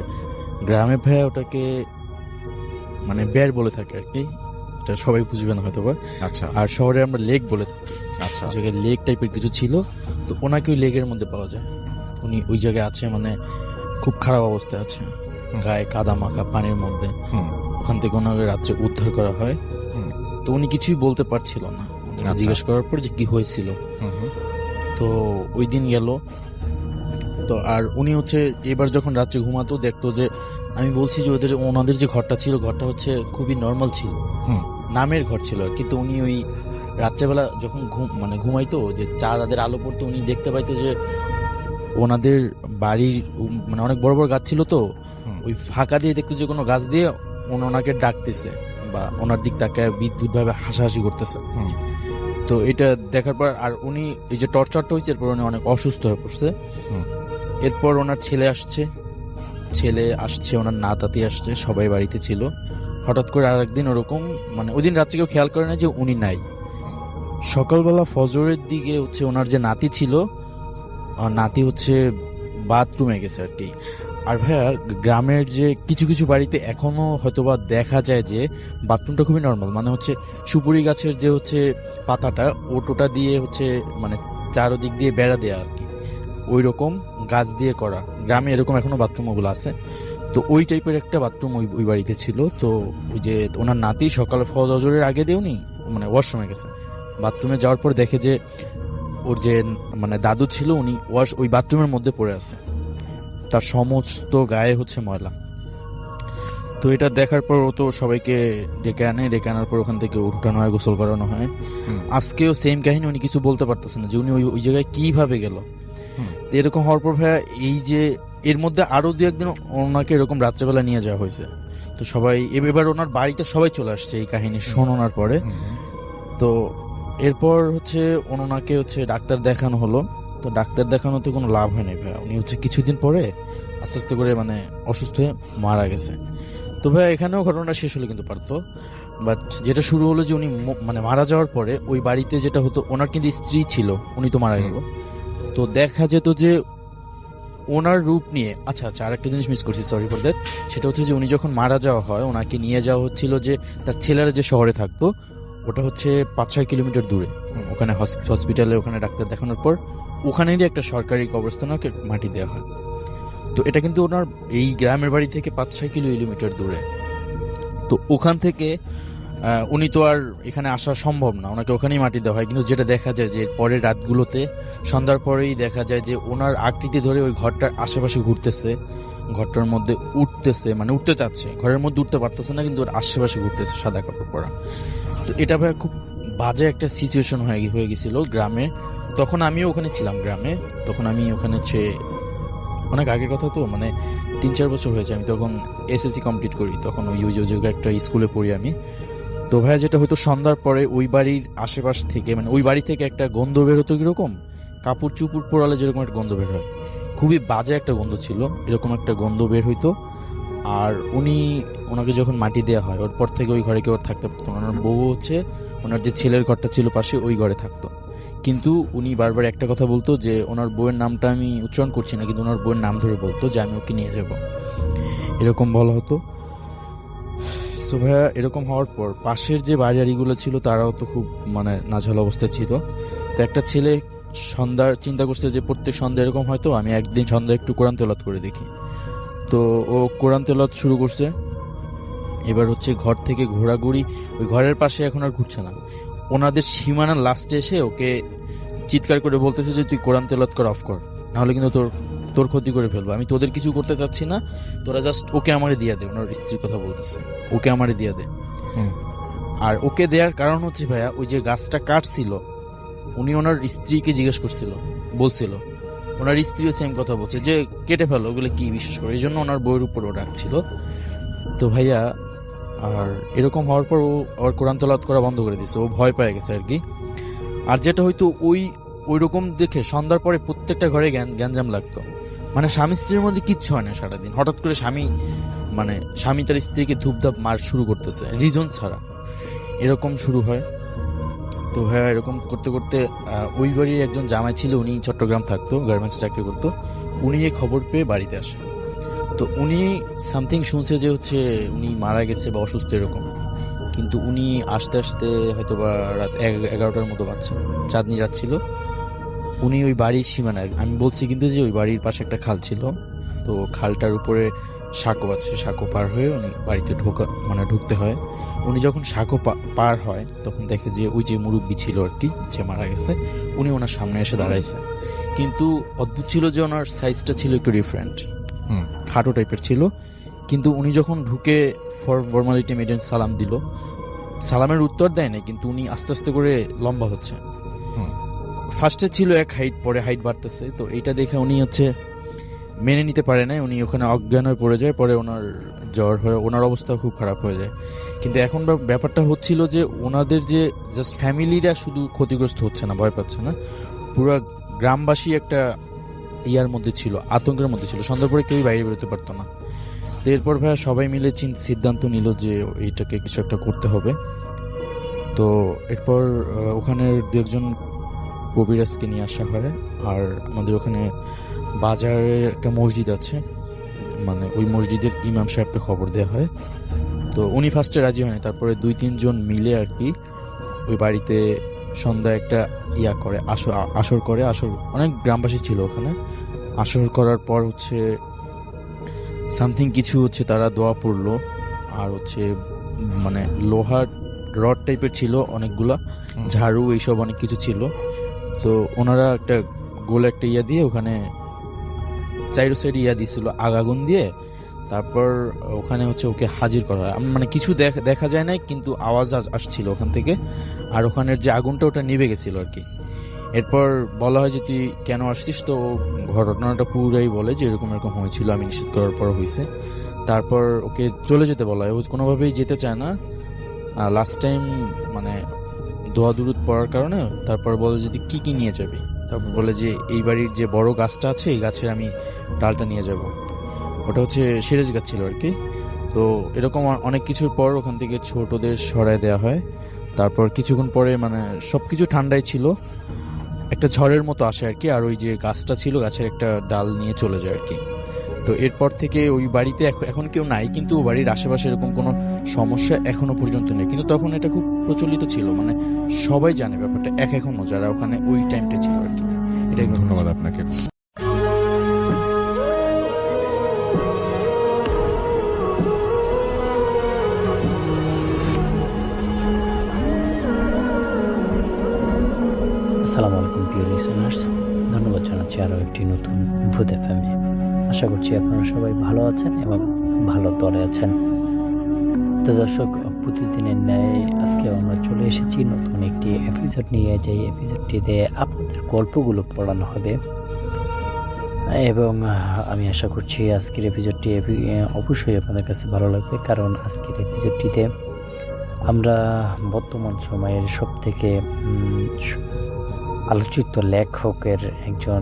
গ্রামে ভাইয়া ওটাকে মানে বের বলে থাকে আর কি, এটা সবাই বুঝবে না হয়তো বা। আচ্ছা। আর শহরে আমরা লেক বলে থাকি। আচ্ছা। জায়গায় লেক টাইপের কিছু ছিল, তো ওনাকে ওই লেকের মধ্যে পাওয়া যায়। উনি ওই জায়গায় আছে, মানে খুব খারাপ অবস্থায় আছে, গায়ে কাদা মাখা পানির মধ্যে। ওখান থেকে ওনাকে রাত্রে উদ্ধার করা হয়। তো উনি কিছুই বলতে পারছিল না, জিজ্ঞেস করার পর যে কি হয়েছিল। তো ওই দিন গেল। তো আর উনি হচ্ছে এবার যখন রাত্রে ঘুমাতো দেখতো যে, আমি বলছি যে ওনাদের যে ঘরটা ছিল, ঘরটা হচ্ছে খুবই নর্মাল ছিল, নামের ঘর ছিল, কিন্তু উনি ওই রাত্রেবেলা যখন ঘুমাইতো, যে চাঁদের আলো পড়তো, উনি দেখতে পাইতো যে ওনাদের বাড়ির মানে অনেক বড় বড় গাছ ছিল, তো ওই ফাঁকা দিয়ে দেখতো যে কোনো গাছ দিয়ে ওনাকে ডাকতেছে বা ওনার দিক তাকায় বিদ্যুৎ ভাবে হাসাহাসি করতেছে। তো এটা দেখার পর আর উনি এই যে টর্চারটা হয়েছে, এরপর উনি অনেক অসুস্থ হয়ে পড়ছে। এরপর ওনার ছেলে আসছে, ওনার নাতাতি আসছে, সবাই বাড়িতে ছিল। হঠাৎ করে আর একদিন ওরকম মানে ওই দিন রাত্রে কেউ খেয়াল করে না যে উনি নাই। সকালবেলা ফজরের দিকে হচ্ছে ওনার যে নাতি ছিল, নাতি হচ্ছে বাথরুমে গেছে আর কি। আর ভাইয়া গ্রামের যে কিছু কিছু বাড়িতে এখনো হয়তোবা দেখা যায় যে বাথরুমটা খুবই নর্মাল, মানে হচ্ছে সুপুরি গাছের যে হচ্ছে পাতাটা ওটা দিয়ে হচ্ছে মানে চারোদিক দিয়ে বেড়া দেয়া আর কি, ওই রকম গাছ দিয়ে করা। গ্রামে এরকম এখনো বাথরুম ওগুলো আছে। তো ওই টাইপের একটা বাথরুম ওই বাড়িতে ছিল। তো ওই যে ওনার নাতি সকালে ফজরের আগে দিয়ে উনি মানে ওয়াশরুমে গেছে, বাথরুমে যাওয়ার পর দেখে যে ওর যে মানে দাদু ছিল উনি ওই বাথরুমের মধ্যে পড়ে আছে, তার সমস্ত গায়ে হচ্ছে ময়লা। তো এটা দেখার পর ও তো সবাইকে ডেকে আনার পর ওখান থেকে উঠানো হয়, গোসল করানো হয়। আজকেও সেম কাহিনী, উনি কিছু বলতে পারতেছে না যে উনি ওই জায়গায় কিভাবে গেল। এরকম হওয়ার পর ভাইয়া এই যে এর মধ্যে আরো 2-1 দিন ওনাকে এরকম রাত্রেবেলা নিয়ে যাওয়া হয়েছে। তো সবাই এবার ওনার বাড়িতে সবাই চলে আসছে এই কাহিনী শোনার পরে। তো এরপর হচ্ছে ওনাকে হচ্ছে ডাক্তার দেখানো হলো। তো ডাক্তার দেখানোতে কোনো লাভ হয় নাই ভাইয়া, উনি হচ্ছে কিছুদিন পরে আস্তে আস্তে করে মানে অসুস্থ হয়ে মারা গেছে। তো ভাই এখানেও ঘটনা শেষ হলে কিন্তু পারতো, বাট যেটা শুরু হলো যে উনি মানে মারা যাওয়ার পরে ওই বাড়িতে যেটা হতো, ওনার কিন্তু স্ত্রী ছিল, উনি তো মারা গেল। তো দেখা যেত যে ওনার রূপ নিয়ে, আচ্ছা আর একটা জিনিস মিস করছি, সরি ফর দ্যাট, সেটা হচ্ছে যে উনি যখন মারা যাওয়া হয় ওনাকে নিয়ে যাওয়া হচ্ছিল যে তার ছেলেরা যে শহরে থাকতো, ওটা হচ্ছে 5-6 কিলোমিটার দূরে, ওখানে হসপিটালে ওখানে ডাক্তার দেখানোর পর ওখানেরই একটা সরকারি কবরস্থানে ওকে মাটি দেওয়া হয়। তো এটা কিন্তু ওনার এই গ্রামের বাড়ি থেকে 5-6 কিলোমিটার দূরে। তো ওখান থেকে উনি তো আর এখানে আসা সম্ভব না, ওনাকে ওখানেই মাটি দেওয়া হয়। কিন্তু যেটা দেখা যায় যে পরের রাতগুলোতে সন্ধ্যার পরেই দেখা যায় যে ওনার আকৃতি ধরে ওই ঘরটার আশেপাশে ঘুরতেছে, ঘরটার মধ্যে উঠতেছে, মানে উঠতে চাচ্ছে, ঘরের মধ্যে উঠতে পারতেছে না, কিন্তু ওর আশেপাশে ঘুরতেছে সাদা কাপড় পরা। তো এটা ভাই খুব বাজে একটা সিচুয়েশন হয়ে গেছিল গ্রামে। তখন আমিও ওখানে ছিলাম গ্রামে, তখন আমি ওখানে অনেক আগের কথা, তো মানে 3-4 বছর হয়েছে, আমি তখন এসএসসি কমপ্লিট করি, তখন ওই একটা স্কুলে পড়ি আমি। তো ভাইয়া যেটা হয়তো সন্ধ্যার পরে ওই বাড়ির আশেপাশ থেকে, মানে ওই বাড়ি থেকে একটা গন্ধ বের হতো, কিরকম কাপড় চুপুর পোড়ালে যেরকম একটা গন্ধ বের হয়, খুবই বাজে একটা গন্ধ ছিল, এরকম একটা গন্ধ বের হইতো। আর ওনাকে যখন মাটি দেওয়া হয়, ওর পর থেকে ওই ঘরে কেউ থাকতে পারতো না। ওনার বউ হচ্ছে ওনার যে ছেলের ঘরটা ছিল পাশে, ওই ঘরে থাকতো। কিন্তু উনি বারবার একটা কথা বলতো যে ওনার বউয়ের নামটা আমি উচ্চারণ করছি না, কিন্তু ওনার বউয়ের নাম ধরে বলতো যে আমি ওকে নিয়ে যাব, এরকম বলা হতো। সো ভাইয়া এরকম হওয়ার পর পাশের যে বাড়িগুলো ছিল তারাও তো খুব মানে নাজেহাল অবস্থায় ছিল। তো একটা ছেলে সন্ধ্যার চিন্তা করছে যে প্রত্যেক সন্ধ্যা এরকম হয়তো আমি একদিন সন্ধ্যা একটু কোরআন তেলাওয়াত করে দেখি। তো ও কোরআন তেলাওয়াত শুরু করছে। এবার হচ্ছে ঘর থেকে ঘোরাঘুরি, ওই ঘরের পাশে এখন আর ঘুরছে না, ওনাদের সীমানার লাস্টে এসে ওকে চিৎকার করে বলতেছে যে তুই কোরআন তেলাওয়াত কর, অফ কর, নাহলে কিন্তু তোর ক্ষতি করে ফেলবো, আমি তোদের কিছু করতে চাচ্ছি না, তোরা জাস্ট ওকে আমারে দিয়ে দে। ওনার স্ত্রীর কথা বলতেছে, ওকে আমারে দিয়ে দে। আর ওকে দেওয়ার কারণ হচ্ছে ভাইয়া, ওই যে গাছটা কাটছিল, উনি ওনার স্ত্রীকে জিজ্ঞেস বলছিল, ওনার স্ত্রীও সেম কথা বলছে যে কেটে ফেলো, ওগুলো কি বিশেষ করে, এই জন্য ওনার বইয়ের উপর ও রাখছিল। তো ভাইয়া আর এরকম হওয়ার পর ও ওর কোরআন তেলাওয়াত করা বন্ধ করে দিয়েছে, ও ভয় পেয়ে গেছে আর কি। আর যেটা হয়তো ওই রকম দেখে সন্ধ্যার পরে প্রত্যেকটা ঘরে গ্যাঞ্জাম লাগতো, মানে স্বামী স্ত্রীর মধ্যে কিচ্ছু হয় না সারাদিন, হঠাৎ করে স্বামী তার স্ত্রীকে ধূপধাপ মার শুরু করতেছে রিজন ছাড়া, এরকম শুরু হয়। তো হ্যাঁ, এরকম করতে করতে ওই বাড়ির একজন জামাই ছিল, উনি চট্টগ্রাম থাকতো, গার্মেন্টসে চাকরি করতো, উনি এই খবর পেয়ে বাড়িতে আসে। তো উনি সামথিং শুনছে যে হচ্ছে উনি মারা গেছে বা অসুস্থ এরকম, কিন্তু উনি আস্তে আস্তে হয়তো বা রাত 11টার মতো বাজছে, চাঁদনি রাত ছিল, উনি ওই বাড়ির সীমানায়, আমি বলছি কিন্তু যে ওই বাড়ির পাশে একটা খাল ছিল, তো খালটার উপরে সাঁকো আছে, সাঁকো পার হয়ে উনি বাড়িতে ঢুকতে হয়। উনি যখন সাঁকো পার হয় তখন দেখে যে ওই যে মুরব্বী ছিল আর কি, যে মারা গেছে, উনি ওনার সামনে এসে দাঁড়াইছে। কিন্তু অদ্ভুত ছিল যে ওনার সাইজটা ছিল একটু ডিফারেন্ট, খাটো টাইপের ছিল। কিন্তু উনি যখন ঢুকে ফর্মালিটি মেডেন সালাম দিল, সালামের উত্তর দেয় না, কিন্তু উনি আস্তে আস্তে করে লম্বা হচ্ছে। ফার্স্টে ছিল এক হাইট, পরে হাইট বাড়তেছে। তো এইটা দেখে উনি হচ্ছে মেনে নিতে পারে না, উনি ওখানে অজ্ঞান হয়ে পড়ে যায়, পরে ওনার জ্বর হয়ে ওনার অবস্থা খুব খারাপ হয়ে যায়। কিন্তু এখন ব্যাপারটা হচ্ছিল যে ওনাদের যে জাস্ট ফ্যামিলিরা শুধু ক্ষতিগ্রস্ত হচ্ছে না, ভয় পাচ্ছে না, পুরো গ্রামবাসী একটা ইয়ার মধ্যে ছিল, আতঙ্কের মধ্যে ছিল, সন্ধ্যার পরে কেউই বাইরে বেরোতে পারতো না। তো এরপর ভাইয়া সবাই মিলে সিদ্ধান্ত নিল যে এইটাকে কিছু একটা করতে হবে। তো এরপর ওখানের দু একজন কবিরাজকে নিয়ে আসা হয়, আর আমাদের ওখানে বাজারের একটা মসজিদ আছে, মানে ওই মসজিদের ইমাম সাহেবকে খবর দেওয়া হয়। তো উনি ফার্স্টে রাজি হয়নি, তারপরে 2-3 জন মিলে আর কি ওই বাড়িতে সন্ধ্যা একটা করে আসর করে, অনেক গ্রামবাসী ছিল ওখানে। আসর করার পর হচ্ছে সামথিং কিছু হচ্ছে তারা দোয়া পড়লো, আর হচ্ছে মানে লোহার রড টাইপের ছিল অনেকগুলা, ঝাড়ু এইসব অনেক কিছু ছিল। তো ওনারা একটা গোল একটা দিয়ে ওখানে চাইরো সাইড দিছিল আগুন দিয়ে, তারপর ওখানে হচ্ছে ওকে হাজির করা হয়। মানে কিছু দেখা যায় না, কিন্তু আওয়াজ আসছিল ওখান থেকে, আর ওখানের যে আগুনটা ওটা নিভে গেছিল আর কি। এরপর বলা হয় যে তুই কেন আসছিস, তো ঘটনাটা পুরাই বলে যে এরকম এরকম হয়েছিল, আমি নিষেধ করার পর হয়েছে। তারপর ওকে চলে যেতে বলা হয়, ও কোনোভাবেই যেতে চায় না। লাস্ট টাইম মানে দোয়া দুরুদ পড়ার কারণে তারপর বলে যে কি কি নিয়ে যাবি, তারপর বলে যে এই বাড়ির যে বড় গাছটা আছে এই গাছের আমি ডালটা নিয়ে যাব, ওটা হচ্ছে সিরাজ গাছ ছিল আর কি। তো এরকম অনেক কিছুর পর ওখান থেকে ছোটদের সরায় দেওয়া হয়। তারপর কিছুক্ষণ পরে মানে সবকিছু ঠান্ডাই ছিল, একটা ঝড়ের মতো আসে আর কি, আর ওই যে গাছটা ছিল গাছের একটা ডাল নিয়ে চলে যায় আর কি। তো এরপর থেকে ওই বাড়িতে এখন কেউ নাই, কিন্তু বাড়ির আশেপাশে এরকম কোনো সমস্যা এখনো পর্যন্ত নেই। কিন্তু তখন এটা খুব প্রচলিত ছিল, মানে সবাই জানে ব্যাপারটা এখনো, যারা ওখানে ওই টাইমটা ছিল আর কি। এটাই ধন্যবাদ আপনাকে। আসসালামু আলাইকুম প্রিয় লিসেনার্স, ধন্যবাদ জানাচ্ছি আরও একটি নতুন ভূত এফএমে। আশা করছি আপনারা সবাই ভালো আছেন এবং ভালো দলে আছেন। তো দর্শক, প্রতিদিনের ন্যায় আজকে আমরা চলে এসেছি নতুন একটি এপিসোড নিয়ে। যে এপিসোডটিতে আপনাদের গল্পগুলো পড়ানো হবে এবং আমি আশা করছি আজকের এপিসোডটি অবশ্যই আপনাদের কাছে ভালো লাগবে, কারণ আজকের এপিসোডটিতে আমরা বর্তমান সময়ের সবথেকে আলোচিত লেখকের একজন,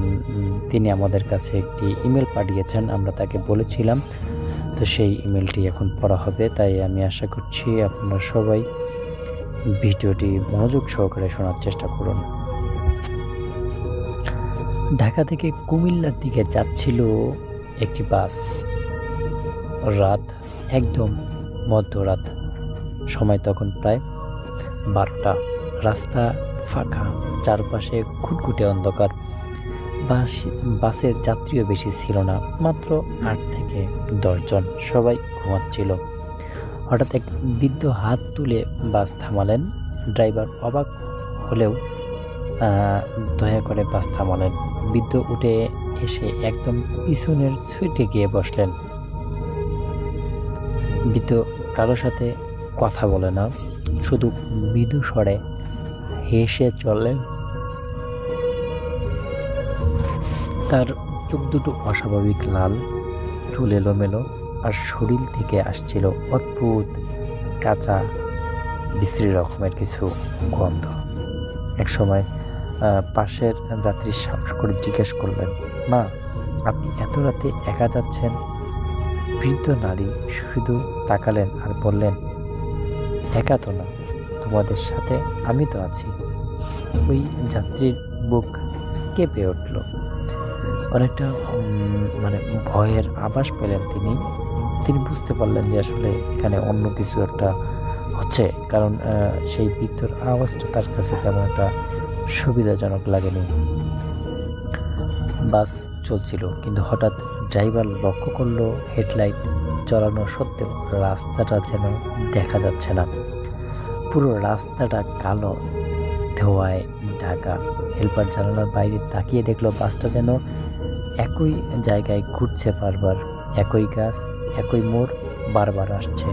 তিনি আমাদের কাছে একটি ইমেল পাঠিয়েছেন, আমরা তাকে বলেছিলাম, তো সেই ইমেলটি এখন পড়া হবে। তাই আমি আশা করছি আপনারা সবাই ভিডিওটি মনোযোগ সহকারে শোনার চেষ্টা করুন। ঢাকা থেকে কুমিল্লার দিকে যাচ্ছিল একটি বাস। রাত, একদম মধ্যরাত, সময় তখন প্রায় 12টা। রাস্তা ফাঁকা, চারপাশে খুটখুটে অন্ধকার। বাসের যাত্রীও বেশি ছিল না, মাত্র 8 থেকে 10 জন। সবাই ঘুমাচ্ছিল। হঠাৎ এক বৃদ্ধ হাত তুলে বাস থামালেন। ড্রাইভার অবাক হলেও দয়া করে বাস থামালেন। বৃদ্ধ উঠে এসে একদম পিছনের সিটে গিয়ে বসলেন। বৃদ্ধ কারোর সাথে কথা বলে না, শুধু মৃদু স্বরে হেসে চললেন। তার চোখ দুটো অস্বাভাবিক লাল, চুল এলোমেলো, আর শরীর থেকে আসছিল অদ্ভুত কাঁচা বিশ্রী রকমের কিছু গন্ধ। এক সময় পাশের যাত্রী সাহস করে জিজ্ঞেস করলেন, মা, আপনি এত রাতে একা যাচ্ছেন? বৃদ্ধ নারী শুধু তাকালেন আর বললেন, একা তো না, তোমাদের সাথে আমি তো আছি। ওই যাত্রীর বুক কেঁপে উঠল। অনেকটা মানে ভয়ের আভাস পেলেন তিনি বুঝতে পারলেন যে আসলে এখানে অন্য কিছু একটা হচ্ছে, কারণ সেই বৃদ্ধর আওয়াজটা তার কাছে তেমন একটা সুবিধাজনক লাগেনি। বাস চলছিল, কিন্তু হঠাৎ ড্রাইভার লক্ষ্য করলো হেডলাইট জ্বালানো সত্ত্বেও রাস্তাটা যেন দেখা যাচ্ছে না। পুরো রাস্তাটা কালো ধোঁয়ায় ঢাকা। হেল্পার জানালার বাইরে তাকিয়ে দেখলো বাসটা যেন একই জায়গায় ঘুরছে বারবার, একই গাছ, একই মোড় বারবার আসছে।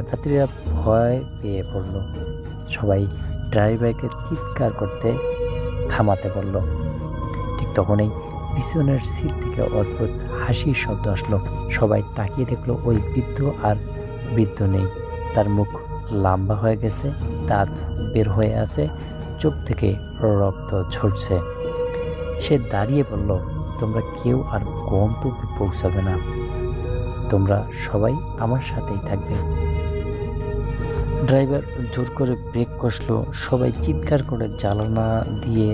যাত্রীরা ভয় পেয়ে পড়ল। সবাই ড্রাইভারকে চিৎকার করতে থামাতে বলল। ঠিক তখনই পিছনের সিট থেকে অদ্ভুত হাসির শব্দ আসলো। সবাই তাকিয়ে দেখলো ওই বৃদ্ধ আর বৃদ্ধ নেই। তার মুখ লম্বা হয়ে গেছে, দাঁত বের হয়ে আছে, চোখ থেকে রক্ত ঝরছে। সে দাঁড়িয়ে বলল, তোমরা কেউ আর গন্তব্যে পৌঁছাবে না, তোমরা সবাই আমার সাথেই থাকবে। ড্রাইভার জোর করে ব্রেক কষলো। সবাই চিৎকার করে জানালা দিয়ে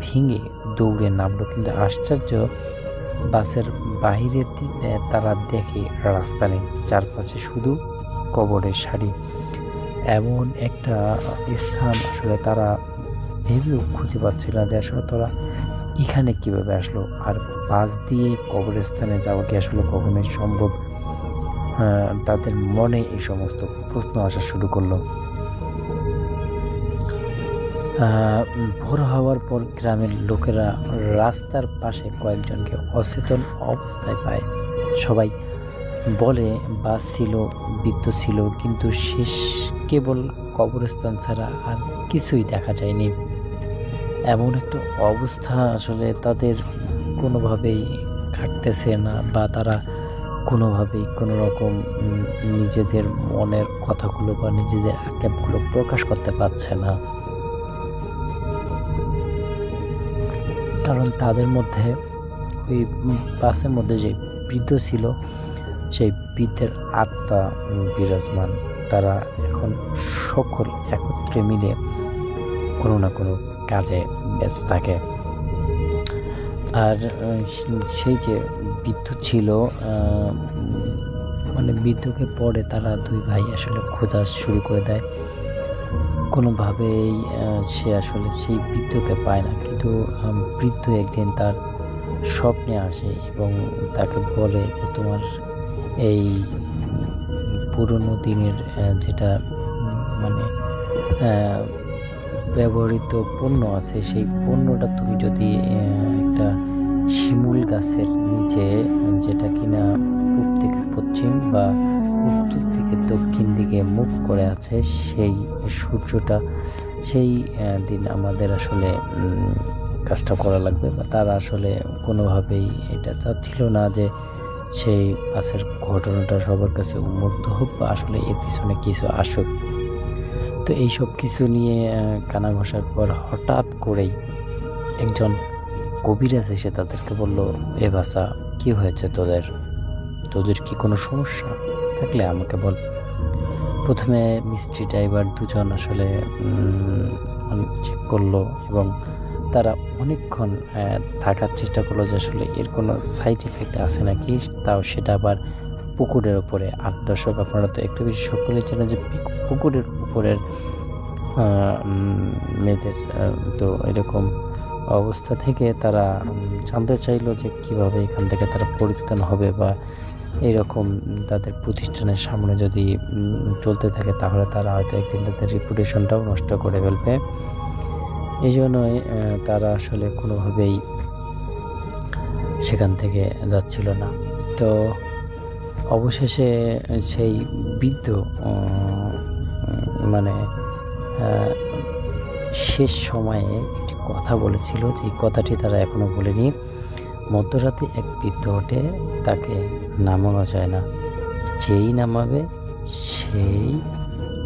ভেঙে দৌড়ে নামলো, কিন্তু আশ্চর্য, বাসের বাহিরের দিকে তারা দেখে রাস্তা নেই, চারপাশে শুধু কবরের সারি। এমন একটা স্থান আসলে তারা ভেবেও খুঁজে পাচ্ছিল না যে আসলে তারা এখানে কিভাবে আসলো, আর বাস দিয়ে কবরস্থানে যাওয়া কি আসলে কখনোই সম্ভব? তাদের মনে এই সমস্ত প্রশ্ন আসা শুরু করলো। ভোর হওয়ার পর গ্রামের লোকেরা রাস্তার পাশে কয়েকজনকে অচেতন অবস্থায় পায়। সবাই বলে বাস ছিল, বিদ্যুৎ ছিল, কিন্তু শেষ কেবল কবরস্থান ছাড়া আর কিছুই দেখা যায়নি। এমন একটা অবস্থা আসলে তাদের কোনোভাবেই কাটতেছে না, বা তারা কোনোভাবেই কোনো রকম নিজেদের মনের কথাগুলো বা নিজেদের আক্ষেপগুলো প্রকাশ করতে পারছে না, কারণ তাদের মধ্যে ওই বাসের মধ্যে যে বৃদ্ধ ছিল সেই বৃদ্ধের আত্মা বিরাজমান। তারা এখন সকল একত্রে মিলে কোনো না কোনো কাজে ব্যস্ত থাকে। আর সেই যে বৃদ্ধ ছিল, মানে বৃদ্ধকে পরে তারা দুই ভাই আসলে খোঁজা শুরু করে দেয়। কোনোভাবেই সে আসলে সেই বৃদ্ধকে পায় না, কিন্তু বৃদ্ধ একদিন তার স্বপ্নে আসে এবং তাকে বলে যে তোমার এই পুরনো দিনের যেটা মানে ব্যবহৃত পণ্য আছে, সেই পণ্যটা তুমি যদি একটা শিমুল গাছের নিচে, যেটা কিনা পূব থেকে পশ্চিম বা উত্তর থেকে দক্ষিণ দিকে মুখ করে আছে, সেই সূর্যটা সেই দিন আমাদের আসলে কাজটা করা লাগবে। বা তারা আসলে কোনোভাবেই এটা চাচ্ছিল না যে সেই পাশের ঘটনাটা সবার কাছে উন্মুক্ত হোক বা আসলে এর পিছনে কিছু আসুক। তো এইসব কিছু নিয়ে কানা ঘষার পর হঠাৎ করেই একজন কবিরাজ এসে তাদেরকে বলল, এ ভাষা কি হয়েছে তোদের কি কোনো সমস্যা থাকলে আমাকে বল। প্রথমে মিস্ট্রি ড্রাইভার দুজন আসলে চেক করলো এবং তারা অনেকক্ষণ থাকার চেষ্টা করলো যে আসলে এর কোনো সাইড এফেক্ট আছে নাকি, তাও সেটা আবার পুকুরের উপরে। আর দর্শক, আপনারা তো একটু বেশি সকলেই জানেন যে পুকুরের উপরের মেয়েদের তো এরকম অবস্থা থেকে তারা জানতে চাইলো যে কিভাবে এখান থেকে তারা পরিত্রাণ হবে, বা এরকম তাদের প্রতিষ্ঠানের সামনে যদি চলতে থাকে তাহলে তারা হয়তো একদিন তাদের রিপুটেশনটাও নষ্ট করে ফেলবে। এই জন্যই তারা আসলে কোনোভাবেই সেখান থেকে যাচ্ছিল না। তো অবশেষে সেই বৃদ্ধ মানে শেষ সময়ে একটি কথা বলেছিল, যে কথাটি তারা এখনো বলেনি। মধ্যরাতে এক বৃদ্ধ ওঠে, তাকে নামানো যায় না, যেই নামাবে সেই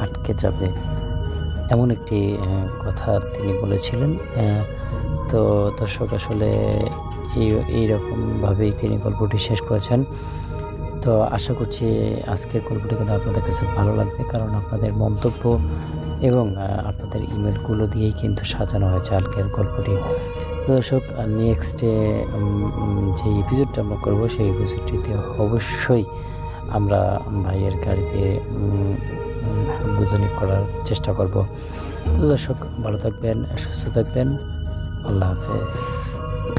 আটকে যাবে, এমন একটি কথা তিনি বলেছিলেন। তো দর্শক, আসলে এইরকমভাবেই তিনি গল্পটি শেষ করেছেন। তো আশা করছি আজকের গল্পটি কিন্তু আপনাদের কাছে ভালো লাগবে, কারণ আপনাদের মন্তব্য এবং আপনাদের ইমেলগুলো দিয়েই কিন্তু সাজানো হয়েছে আজকের গল্পটি। দর্শক, নেক্সটে যে এপিসোডটা আমরা করবো, সেই এপিসোডটিতে অবশ্যই আমরা ভাইয়ের গাড়িতে উদ্বোধনী করার চেষ্টা করব। তো দর্শক, ভালো থাকবেন, সুস্থ থাকবেন, আল্লাহ হাফেজ।